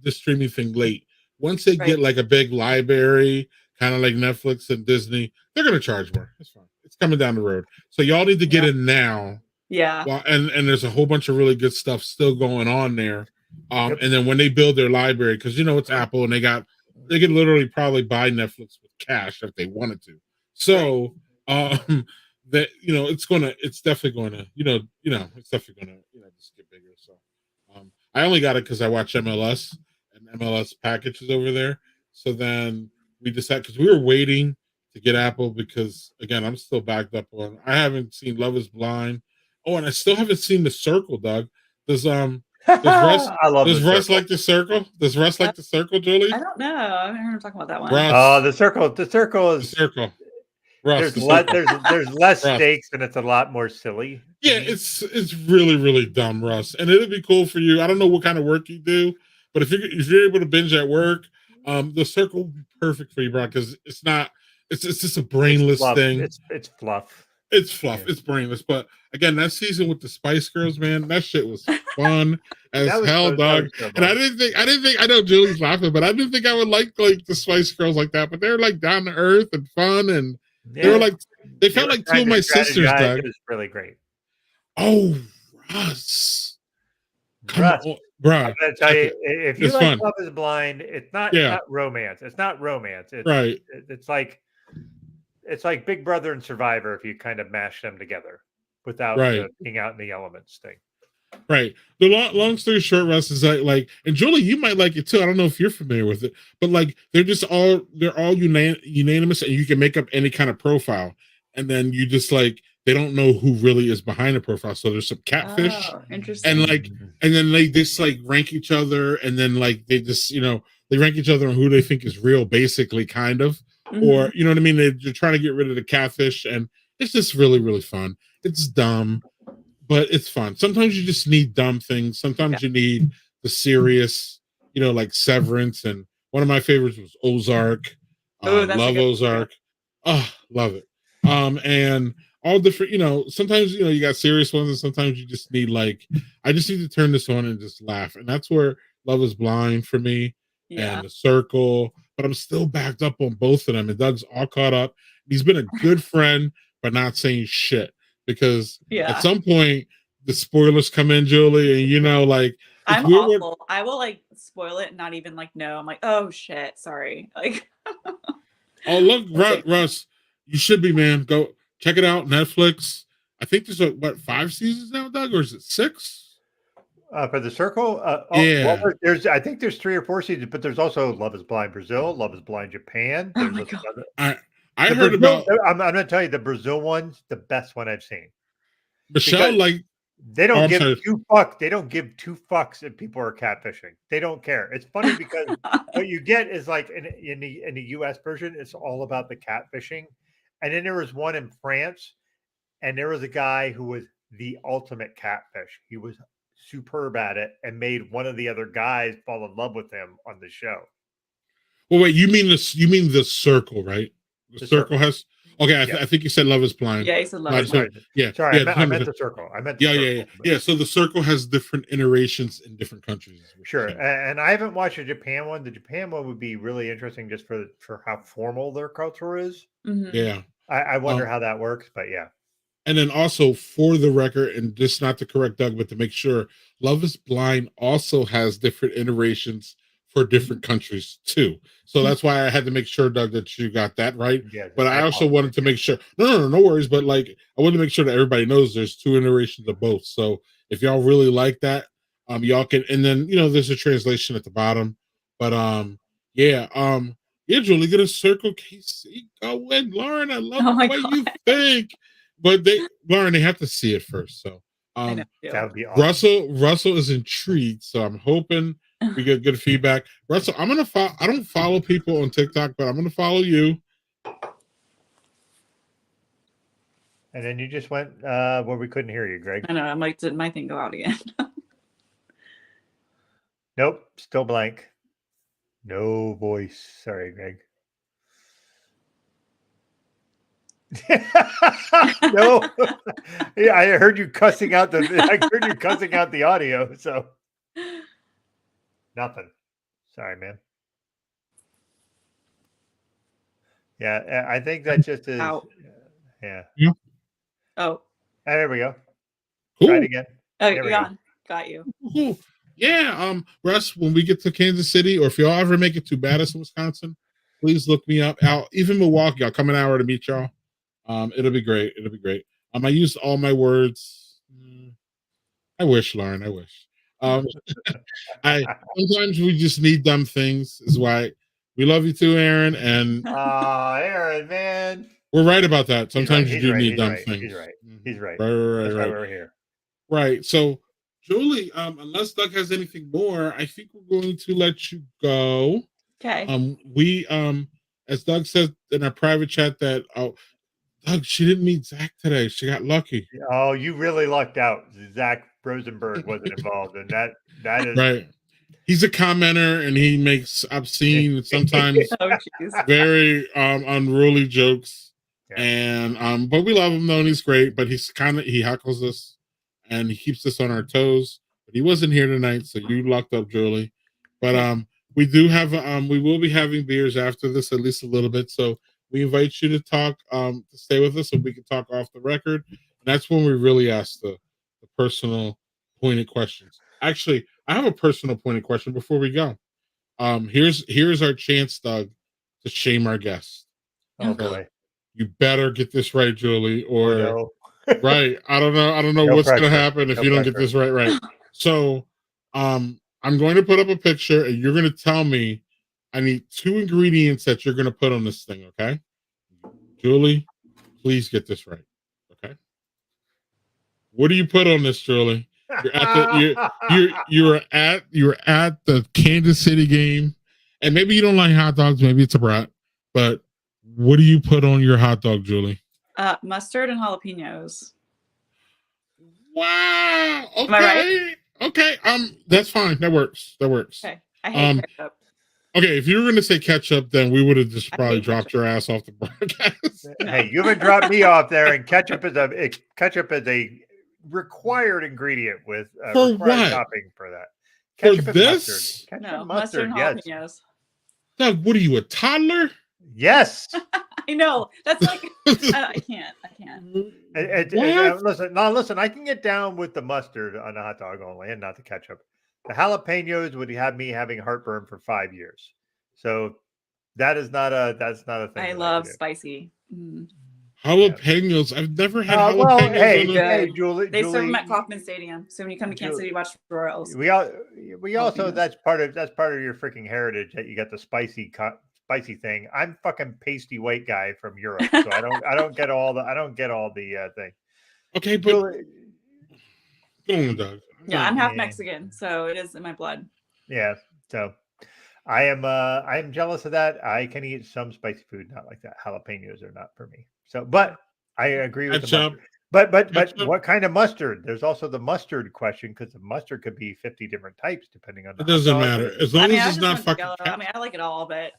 this streaming thing late. Once they get a big library, kind of like Netflix and Disney, they're gonna charge more. It's fine. It's coming down the road. So y'all need to get in now. Yeah. Well, and there's a whole bunch of really good stuff still going on there. And then when they build their library, because it's Apple and they could literally probably buy Netflix with cash if they wanted to. So that it's definitely gonna just get bigger. So I only got it because I watch MLS and MLS packages over there. So then we decided, because we were waiting to get Apple, because again I'm still backed up on. I haven't seen Love Is Blind. Oh, and I still haven't seen The Circle, Doug. Does Russ like The Circle? Does Russ like The Circle, Julie? I don't know. I haven't heard him talk about that one. Oh, The Circle is The Circle. Russ, there's less stakes and it's a lot more silly. Yeah, it's really, really dumb, Russ. And it'd be cool for you. I don't know what kind of work you do, but if you're able to binge at work, The Circle would be perfect for you, bro, because it's just a brainless thing. It's fluff. It's fluff. Yeah. It's brainless. But again, that season with the Spice Girls, man, that shit was fun as hell, dog. And I didn't think. I know Julie's laughing, but I didn't think I would like the Spice Girls like that. But they're down to earth and fun, and they were they felt like two of my sisters, Doug. It was really great. Oh, Russ. Come on, bro. I'm gonna tell you, if you like Love Is Blind, it's not romance. It's not romance. It's like Big Brother and Survivor if you kind of mash them together without being out in the elements thing. Right. The long story short, Russ, is and Julie, you might like it too. I don't know if you're familiar with it, but they're all unanimous, and you can make up any kind of profile, and then you just they don't know who really is behind the profile. So there's some catfish. Oh, interesting. And then they just rank each other, and then they just they rank each other on who they think is real, basically, kind of. Mm-hmm. Or you know what I mean? They're trying to get rid of the catfish, and it's just really, really fun. It's dumb, but it's fun. Sometimes you just need dumb things. Sometimes you need the serious, like Severance. And one of my favorites was Ozark. Love Ozark. Oh, love it. And all different, sometimes you got serious ones, and sometimes you just need I just need to turn this on and just laugh. And that's where Love Is Blind for me and The Circle. But I'm still backed up on both of them. And Doug's all caught up. He's been a good friend, but not saying shit. Because at some point, the spoilers come in, Julie, and I'm awful. I will spoil it and not even know. I'm oh shit, sorry. Oh, look, We'll see. Russ, you should be, man. Go check it out. Netflix. I think there's what 5 seasons now, Doug, or is it 6? For the circle, Yeah. I think there's 3 or 4 seasons, but there's also Love Is Blind Brazil, Love Is Blind Japan. Oh There's my a- God. I the heard Brazil, about I'm going to tell you, the Brazil one's the best one I've seen. Michelle. because- Like, They Oh, don't I'm give sorry. 2 fucks. They don't give 2 fucks if people are catfishing. They don't care. It's funny because what you get is like in the US version, it's all about the catfishing. And then there was one in France, and there was a guy who was the ultimate catfish. He was superb at it and made one of the other guys fall in love with him on the show. well, wait. You mean this? You mean the circle, right? The circle has. Okay, Yeah. I think you said Love Is Blind. Yeah, he said No, I love. just want- yeah, Sorry, yeah, I meant the circle. I meant the circle. yeah. So the circle has different iterations in different countries. is what you're Sure. saying. And I haven't watched the Japan one. The Japan one would be really interesting just for how formal their culture is. Mhm. Yeah. I wonder how that works, but yeah. And then also for the record, and just not to correct Doug, but to make sure, Love Is Blind also has different iterations for different countries too. So that's why I had to make sure, Doug, that you got that right. Yeah, But I also wanted to make sure, no worries. But like, I wanted to make sure that everybody knows there's 2 iterations of both. So if y'all really like that, y'all can, and then, there's a translation at the bottom. But yeah, Julie, get a Circle KC going. Lauren, I love Oh the my way God. you think. But Lauren, they have to see it first. So I know. too. that would be awesome. Russell is intrigued, so I'm hoping we get good feedback. Russell, I'm gonna follow. I don't follow people on TikTok, but I'm gonna follow you. And then you just went where we couldn't hear you, Greg. I know. I'm like, did my thing go out again? Nope, still blank. No voice. Sorry, Greg. No. Yeah, I heard you cussing out the audio, so nothing. Sorry, man. Yeah, I think that just is Out. yeah. Oh. There we go. Cool. Try it again. Oh, There you're we go. gone. Got you. Cool. Yeah. Russ, when we get to Kansas City, or if y'all ever make it to Madison, Wisconsin, please look me up. Out even Milwaukee, I'll come an hour to meet y'all. It'll be great. It'll be great. I used all my words. I wish, Lauren. I wish. I sometimes we just need dumb things. Is why we love you too, Aaron. And Aaron, man. we're right about that. Sometimes He's you do right, need he's dumb right, things. He's right. He's right. Right. That's why we're here. Right. So, Julie, unless Doug has anything more, I think we're going to let you go. Okay. We as Doug said in our private chat that Doug, she didn't meet Zach today. She got lucky. Oh, you really lucked out. Zach Rosenberg wasn't involved, and that is Right. He's a commenter and he makes obscene, sometimes Oh, jeez. very unruly jokes. Yeah. And but we love him though, and he's great. But he heckles us and he keeps us on our toes. But he wasn't here tonight, so you lucked up, Julie. But we do have we will be having beers after this, at least a little bit. So we invite you to talk, to stay with us so we can talk off the record. And that's when we really ask the personal pointed questions. Actually, I have a personal pointed question before we go. Here's our chance, Doug, to shame our guest. oh boy. You better get this right, Julie, or No. right. I don't know No what's pressure. gonna happen if No you don't get pressure. this right. So I'm going to put up a picture and you're gonna tell me I need 2 ingredients that you're gonna put on this thing, okay? Julie, please get this right. Okay. What do you put on this, Julie? You're at the Kansas City game, and maybe you don't like hot dogs, maybe it's a brat, but what do you put on your hot dog, Julie? Mustard and jalapenos. Wow. Okay. Am I right? Okay. That's fine. That works. Okay. I hate ketchup. Okay, if you were going to say ketchup, then we would have just I probably hate dropped ketchup. your ass off the broadcast. Hey, you haven't dropped me off there, and ketchup is a required ingredient with For required what? topping for that. For Ketchup and this? mustard. Ketchup No, and mustard mustard, and yes. jalapenos. Doug, what are you, a toddler? Yes. I know. That's like I can't. What? Listen. I can get down with the mustard on a hot dog only, and not the ketchup. The jalapenos would have me having heartburn for 5 years. So That's not a thing. I that love could do. spicy. Mm. Jalapenos. I've never had jalapenos. Well, on hey, a- hey, Julie. They serve Julie, them at Kauffman Stadium. So when you come to Kansas City, watch Royals. We also Jalapenos. that's part of your freaking heritage that you got the spicy thing. I'm fucking pasty white guy from Europe, so I don't get all the thing. Okay, but Julie, go on, Doug. Yeah, I'm half Yeah. Mexican, so it is in my blood. yeah, so I am jealous of that. I can eat some spicy food, not like that. Jalapenos are not for me. So, but I agree with the Ketchup. mustard. But Ketchup. what kind of mustard? There's also the mustard question because the mustard could be 50 different types depending on. It doesn't hot dog. matter as long I mean, as I it's just not went fucking yellow. I mean, I like it all, but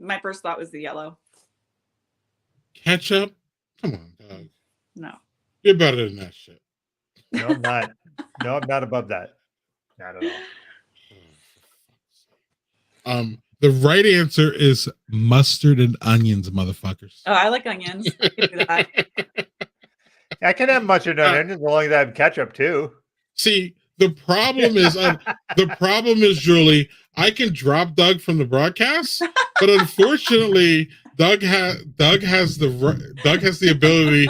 my first thought was the yellow. ketchup. Come on, Doug. No. You're better than that shit. No, I'm not. No, I'm not above that. Not at all. The right answer is mustard and onions, motherfuckers. Oh, I like onions. I can do that. I can have mustard and onions as long as I have ketchup too. See, the problem is, Julie, I can drop Doug from the broadcast, but unfortunately, Doug has the ability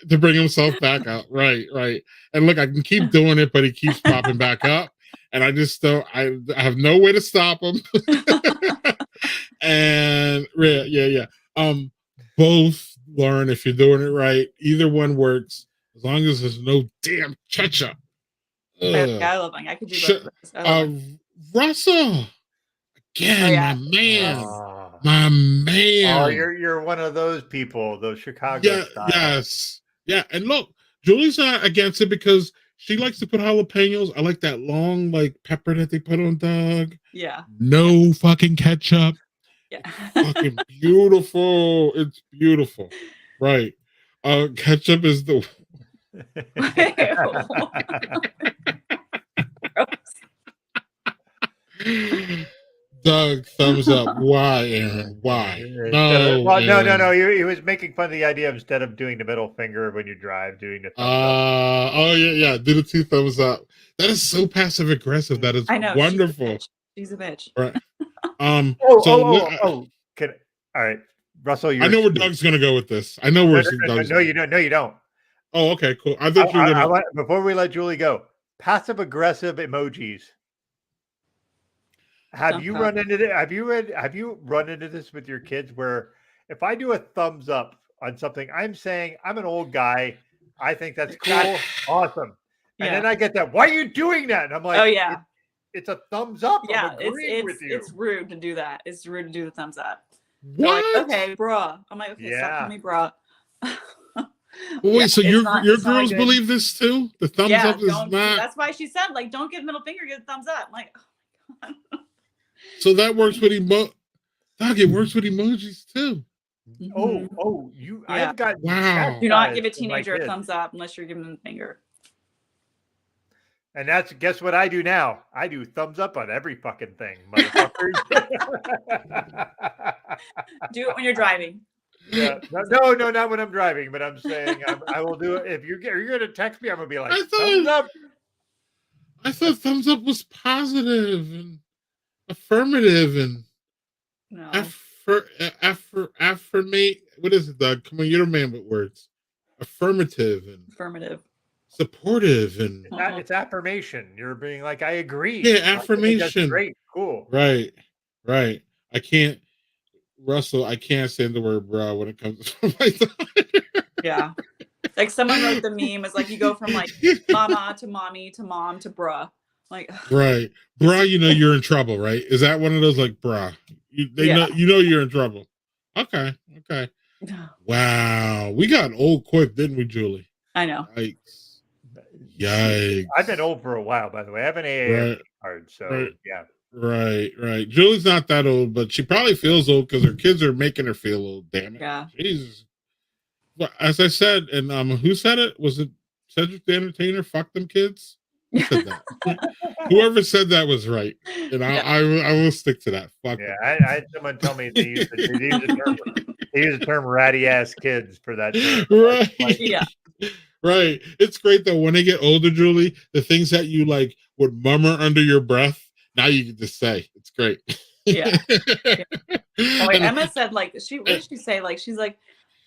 to bring himself back out. Right. And look, I can keep doing it, but he keeps popping back up, and I just don't. I have no way to stop him. And yeah. Both learn if you're doing it right. Either one works as long as there's no damn ketchup. Yeah, I love onions. I could do both of those. I love it. Russell, again, yeah. my man. Oh, you're one of those people, those Chicago. Yeah, style. yes, yeah. And look, Julie's not against it because she likes to put jalapenos. I like that long, like pepper that they put on Doug. Yeah. No fucking ketchup. Yeah. Fucking beautiful. It's beautiful. Right. Ketchup is the Doug, thumbs up. Why, Aaron? Why? No. Well, Aaron. no. He was making fun of the idea of instead of doing the middle finger when you drive, doing the thumbs up. Oh yeah. Do the 2 thumbs up. That is so passive aggressive. That is I know. wonderful. She's a bitch. Right. All right, Russell. I know where Doug's gonna go with this. I know where Doug's. No, you don't. No, you don't. Oh, okay, cool. I thought you were gonna. Before we let Julie go, passive aggressive emojis. Have you run into it? Have you run into this with your kids where if I do a thumbs up on something, I'm saying I'm an old guy. I think that's cool, awesome. And then I get that. Why are you doing that? And I'm like, oh yeah, it's a thumbs up. Yeah, I'm agreeing with you. It's rude to do that. It's rude to do the thumbs up. What? Like, okay, bruh. I'm like, okay, stop calling me bruh. Wait, so your girls good. believe this too? The thumbs up is not. That's why she said, like, don't give middle finger, give a thumbs up. I'm like, oh my God. So that works with Doug, it works with emojis too. Oh, you! Yeah. I've got. Wow. Do not give a teenager a thumbs up unless you're giving them the finger. And guess what I do now? I do thumbs up on every fucking thing, motherfuckers. Do it when you're driving. Yeah. No, not when I'm driving. But I'm saying I will do it if you're going to text me. I'm going to be like, thumbs up. I thought thumbs up was positive and affirmative and affirmate. What is it, Doug? Come on, you're a man with words. Affirmative and supportive and it's affirmation. You're being like, I agree. Yeah, affirmation. That's great, cool. Right. Russell, I can't say the word bro when it comes to my daughter. Yeah. Like someone wrote the meme, it's like you go from like mama to mommy to mom to bruh. Like right. Bruh, you know you're in trouble, right? Is that one of those like bruh? Know you're in trouble. Okay. Wow. We got old quick, didn't we, Julie? I know. Yikes. I've been old for a while, by the way. I have an AA card, so yeah. Right. Julie's not that old, but she probably feels old because her kids are making her feel old. Damn it. Yeah. Jesus. Well, as I said, and who said it? Was it Cedric the Entertainer? Fuck them kids. Who said that? Whoever said that was right, and I will stick to that. Fuck. Yeah, I had someone tell me they use the term ratty ass kids for that term. Right. Yeah. Right. It's great though when they get older, Julie. The things that you like would murmur under your breath, now you can just say. It's great. Yeah. Oh, wait, And- Emma said like what did she say? Like she's like,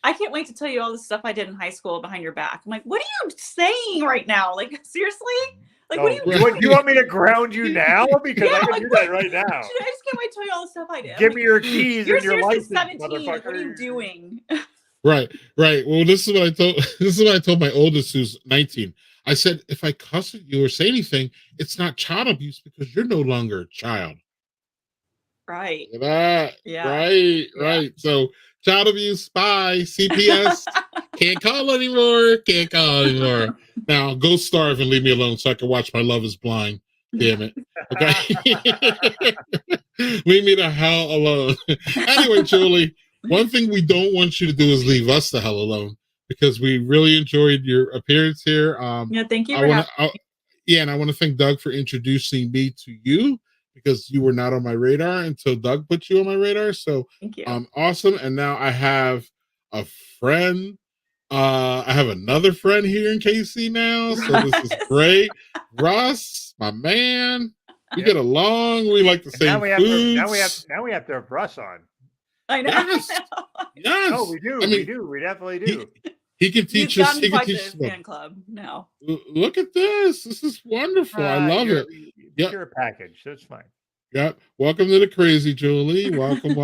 I can't wait to tell you all the stuff I did in high school behind your back. I'm like, what are you saying right now? Like seriously? Like what are you doing? you want me to ground you now? Because I can do that right now. I just can't wait to tell you all the stuff I did. Give me your keys You're and your seriously license, 17. Like, what are you motherfucker. doing? Right. Well, this is what I told. This is what I told my oldest, who's 19. I said, if I cuss at you or say anything, it's not child abuse because you're no longer a child. Right. That. Yeah. Right. Yeah. Right. So, child abuse. Bye. CPS. Can't call anymore. Now, go starve and leave me alone so I can watch my Love Is Blind. Damn it. Okay. Leave me the hell alone. Anyway, Julie, one thing we don't want you to do is leave us the hell alone because we really enjoyed your appearance here. Yeah, thank you for having me. And I want to thank Doug for introducing me to you because you were not on my radar until Doug put you on my radar. So thank you. Awesome. And now I have a friend. I have another friend here in KC now. So this is great. Russ, my man. We get along. We like the same now we have foods. now we have to have Russ on. I know. Yes. Yes. Oh, we do. I mean, we do. We definitely do. He can teach us. He can teach us. fan club now. Look at this. This is wonderful. I love it. You're a package. That's fine. Yep. Welcome to the crazy, Julie. Welcome.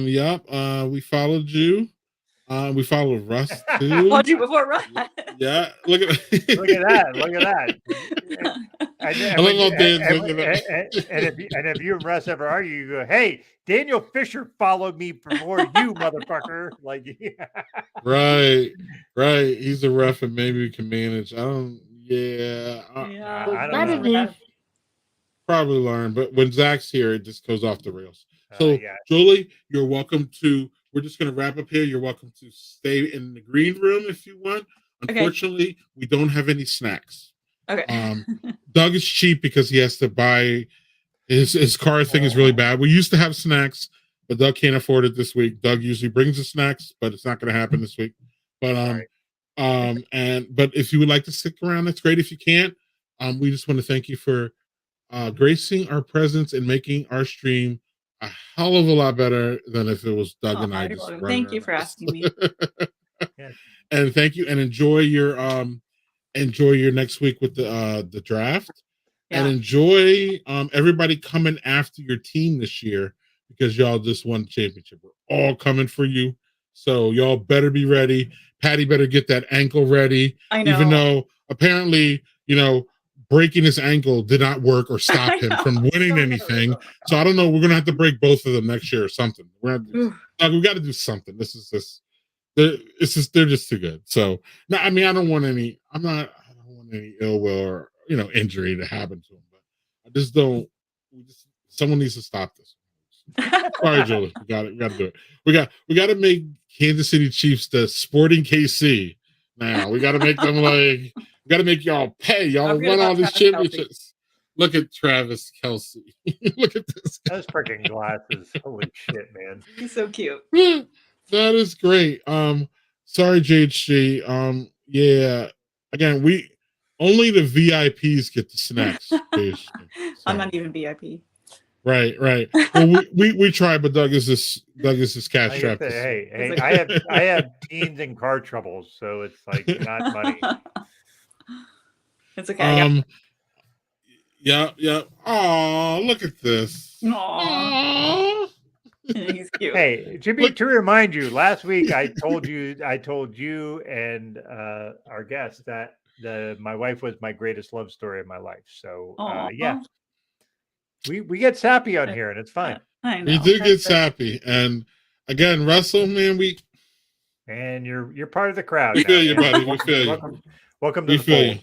Yep. We followed you. We followed Russ too. Followed you before Russ. Yeah. Look at that. And if you and Russ ever argue, you go, "Hey, Daniel Fisher followed me before you, motherfucker!" Like, right. He's a ref, and maybe we can manage. I don't. Yeah. I don't know. Probably learn, but when Zach's here, it just goes off the rails. So, Julie, you're welcome to. We're just going to wrap up here. You're welcome to stay in the green room if you want. Unfortunately, we don't have any snacks. Okay. Doug is cheap because he has to buy his car thing is really bad. We used to have snacks, but Doug can't afford it this week. Doug usually brings the snacks, but it's not going to happen this week. But but if you would like to stick around, that's great. If you can't, we just want to thank you for gracing our presence and making our stream a hell of a lot better than if it was Doug and I. Just thank you for asking me. And thank you, and enjoy your next week with the draft, and enjoy everybody coming after your team this year because y'all just won the championship. We're all coming for you, so y'all better be ready. Patty better get that ankle ready. I know. Even though apparently, breaking his ankle did not work or stop him from winning anything. So I don't know. We're gonna have to break both of them next year or something. We got to do something. They're just too good. So no, I mean, I don't want any ill will or injury to happen to him. But I just don't. Someone needs to stop this. Sorry, Julie. We got to do it. We got to make Kansas City Chiefs the Sporting KC. Now we got to make them like. We got to make y'all pay. Y'all won all these championships. Look at Travis Kelce. Look at this guy. Those freaking glasses. Holy shit, man. He's so cute. That is great. Sorry, JHG. Yeah. Again, we only the VIPs get the snacks. So. I'm not even VIP. Right. Well, we try, but Doug is this cash trap. Hey, I have teens and car troubles, so it's like not money. It's okay. Yeah. Oh, look at this. Aww. He's cute. Hey, Jimmy, to remind you, last week I told you and our guest that my wife was my greatest love story of my life. So we get sappy on here, and it's fine. I know. We do get sappy, and again, Russell, man, and you're part of the crowd. We feel you, buddy. We feel you. Welcome to the fold.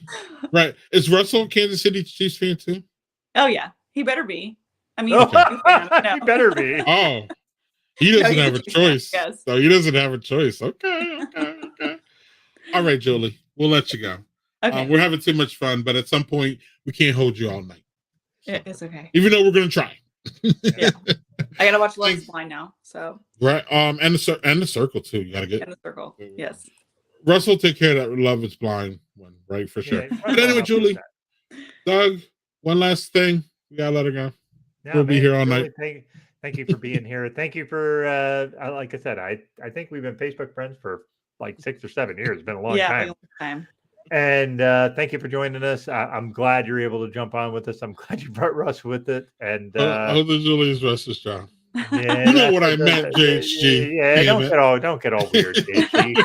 Right? Is Russell a Kansas City Chiefs fan too? Oh yeah, he better be. I mean, he better be. Oh, he doesn't have a choice. Yes. So he doesn't have a choice. Okay. All right, Julie, we'll let you go. Okay. We're having too much fun, but at some point we can't hold you all night. So, it's okay. Even though we're gonna try. Yeah. I gotta watch Love Is Blind now. So. Right. And the circle too. You gotta get. And the circle. Yes. Russell, take care of that Love Is Blind one, right? For sure. But anyway, Julie, Doug, one last thing. We gotta let her go. No, We'll be man, here all Julie, night. thank you for being here. Thank you for like I said, I think we've been Facebook friends for like 6 or 7 years. It's been a long Yeah, time. a long time. And thank you for joining us. I'm glad you're able to jump on with us. I'm glad you brought Russ with it. And I hope the Julie's rest is John. yeah, You know what I meant, JHG. yeah, Damn it. don't get all weird, JHG.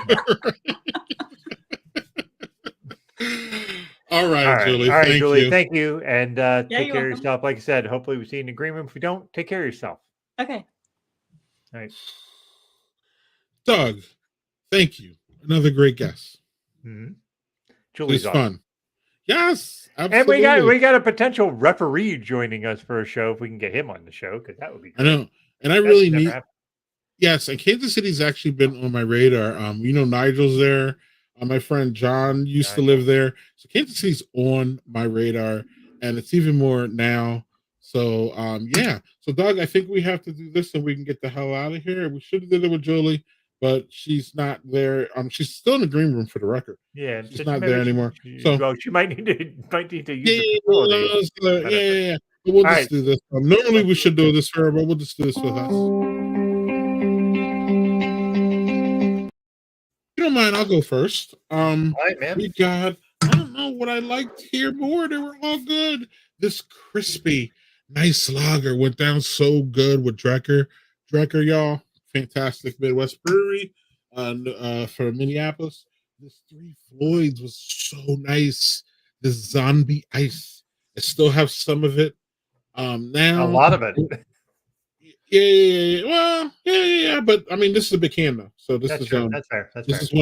All right, Julie. All right, Thank Julie. you. Thank you. And take you're care of welcome. yourself. Like I said, hopefully we see an agreement. If we don't, take care of yourself. Okay. All right. Doug, thank you. Another great guest. Mm-hmm. It Julie's was awesome. fun. Yes, absolutely. And we got a potential referee joining us for a show if we can get him on the show, because that would be great. I know. And I That's really never need happened. yes, and Kansas City's actually been on my radar. Nigel's there. My friend John used to live there. So Kansas City's on my radar, and it's even more now. So yeah. So Doug, I think we have to do this so we can get the hell out of here. We should have did it with Julie, but she's not there. She's still in the green room for the record. Yeah, She's not there anymore. So she might need to use the facility. Yeah. We'll just do this. Normally we should do this for her, but we'll just do this with us. You don't mind, I'll go first. All right, man. We got, I don't know what I liked here more. They were all good. This crispy, nice lager went down so good with Drecker. Drecker, y'all, fantastic Midwest brewery for Minneapolis. This Three Floyds was so nice. This zombie ice. I still have some of it. Now a lot of it. Yeah. Well, yeah. But I mean, this is a big can though. So this is true. That's fair. This is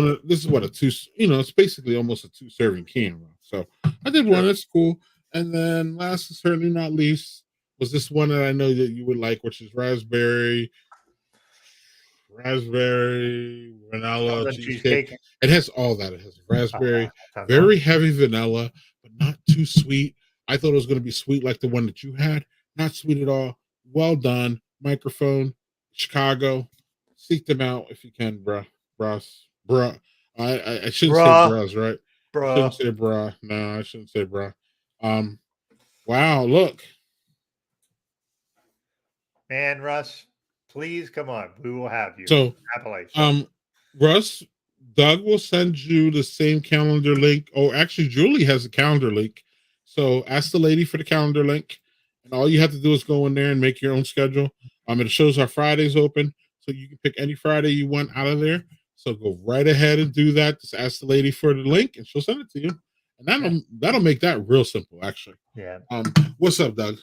what a two. It's basically almost a 2-serving can. So I did one. That's cool. And then last and certainly not least was this one that I know that you would like, which is raspberry vanilla cheesecake. It has all that. It has raspberry, very heavy vanilla, but not too sweet. I thought it was going to be sweet like the one that you had. Not sweet at all. Well done. Microphone, Chicago. Seek them out if you can, bruh. I shouldn't say bruhs, right? Bruh. I shouldn't say bruh. No, I shouldn't say bruh. Wow, look. Man, Russ, please come on. We will have you. So, Appalachian. Russ, Doug will send you the same calendar link. Oh, actually, Julie has a calendar link. So ask the lady for the calendar link. And all you have to do is go in there and make your own schedule. It shows our Fridays open. So you can pick any Friday you want out of there. So go right ahead and do that. Just ask the lady for the link and she'll send it to you. And that'll make that real simple, actually. Yeah. What's up, Doug?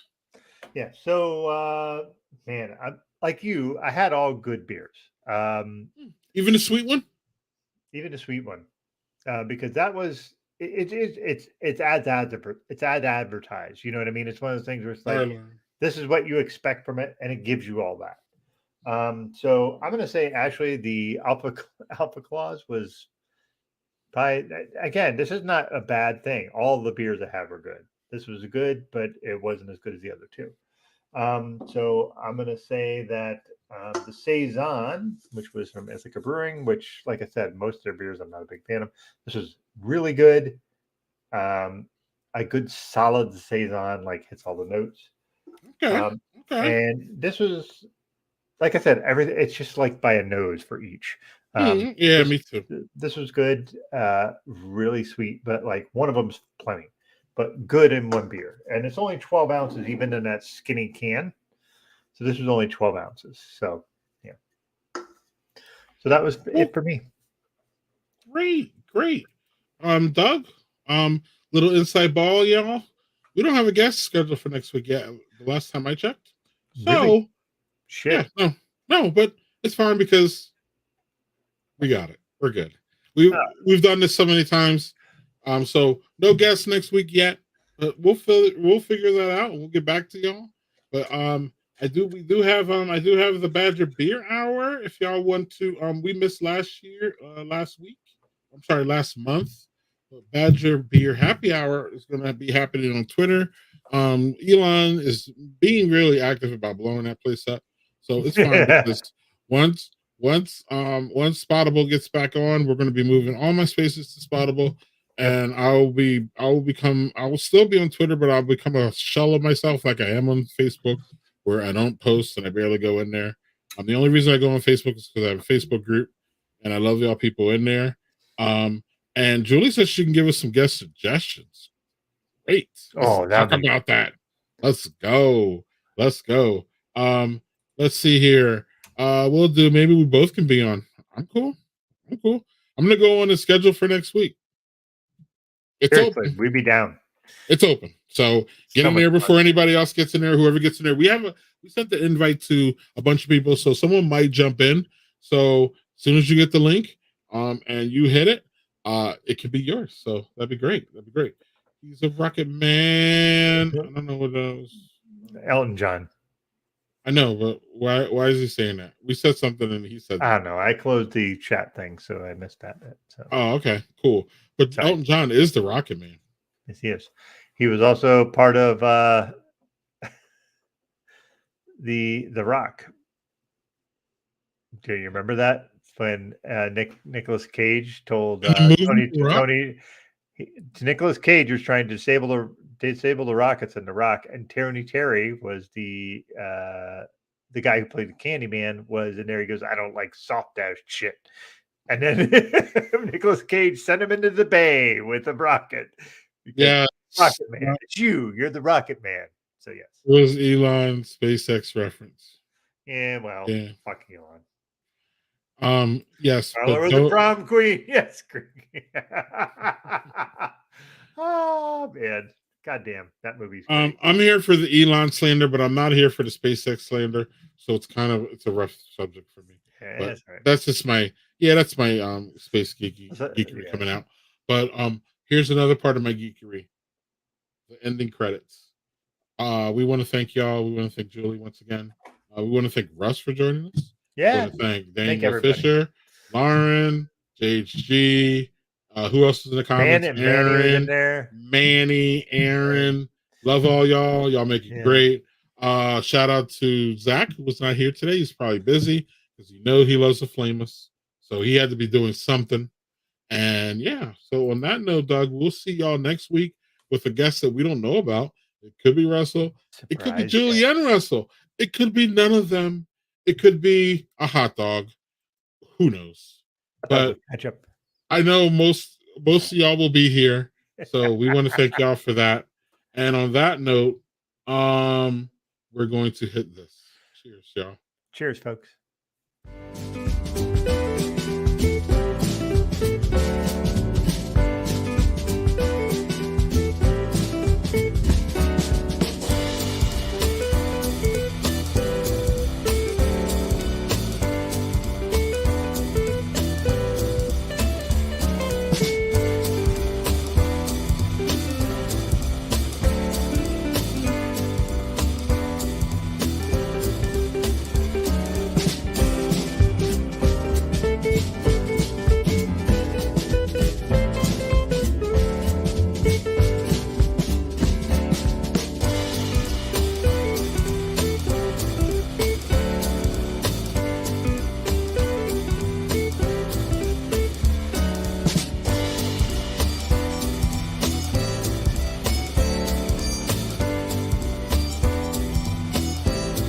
Yeah. So man, like you, I had all good beers. Even the sweet one? Even the sweet one. Because that was it's ad advertised. You know what I mean? It's one of those things where it's like this is what you expect from it, and it gives you all that. So I'm gonna say actually the Alpha Clause was again, this is not a bad thing. All the beers I have are good. This was good, but it wasn't as good as the other two. So I'm gonna say that the Saison, which was from Ithaca Brewing, which, like I said, most of their beers I'm not a big fan of. This was really good. A good solid Saison, like hits all the notes. Okay. And this was, like I said, everything. It's just like by a nose for each. Me too. This was good. Really sweet, but like one of them's plenty, but good in one beer. And it's only 12 ounces, even in that skinny can. So this was only 12 ounces. So, yeah. So that was it for me. Great. Doug, little inside ball, y'all. We don't have a guest scheduled for next week yet. The last time I checked. So, really? Shit. Yeah, no, but it's fine because we got it. We're good. We've done this so many times. So no guests next week yet. But we'll figure that out and we'll get back to y'all. But I do have the Badger Beer Hour. If y'all want to, we missed last month. But Badger Beer Happy Hour is going to be happening on Twitter. Elon is being really active about blowing that place up, so it's fine. Because once Spottable gets back on, we're going to be moving all my spaces to Spottable, and I will still be on Twitter, but I'll become a shell of myself like I am on Facebook. where I don't post and I barely go in there. The only reason I go on Facebook is because I have a Facebook group, and I love y'all people in there. And Julie says she can give us some guest suggestions. Great. Let's talk about that. Let's go. Let's go. Let's see here. We'll do, maybe we both can be on. I'm cool. I'm cool. I'm gonna go on the schedule for next week. It's Seriously, open. we'd be down. It's open. So get in there before anybody else gets in there. Whoever gets in there, we sent the invite to a bunch of people, so someone might jump in. So as soon as you get the link, and you hit it, it could be yours. So that'd be great. That'd be great. He's a rocket man. I don't know what those. Elton John. I know, but why is he saying that? We said something and he said that. I don't know. I closed the chat thing, so I missed that bit. So. Oh, okay, cool. But sorry. Elton John is the Rocket Man. Yes, he is. He was also part of the Rock. Do you remember that when Nicolas Cage told Tony Nicolas Cage was trying to disable the rockets in the Rock, and Tony Terry was the guy who played the Candyman was in there. He goes, "I don't like soft ass shit," and then Nicolas Cage sent him into the bay with a rocket. Yeah, Rocket Man. It's you. You're the Rocket Man. So yes, it was Elon SpaceX reference. Yeah, well, fuck Elon. Yes. Or the prom queen. Yes. Oh man. Goddamn, that movie's great. I'm here for the Elon slander, but I'm not here for the SpaceX slander. So it's a rough subject for me. Yeah, but that's right. That's just my space geekery coming out. But here's another part of my geekery. The ending credits. We want to thank y'all. We want to thank Julie once again. We want to thank Russ for joining us. Yeah. We want to thank Daniel Fisher, Lauren, JHG. Who else is in the comments? Aaron, in there. Manny, Aaron. Love all y'all. Y'all make it great. Shout out to Zach, who was not here today. He's probably busy because he loves the Flamus. So he had to be doing something. And so on that note, Doug, we'll see y'all next week with a guest that we don't know about. It could be Russell. It could be Julie and Russell. It could be none of them. It could be a hot dog. Who knows? But I know most of y'all will be here. So we want to thank y'all for that. And on that note, we're going to hit this. Cheers, y'all. Cheers, folks.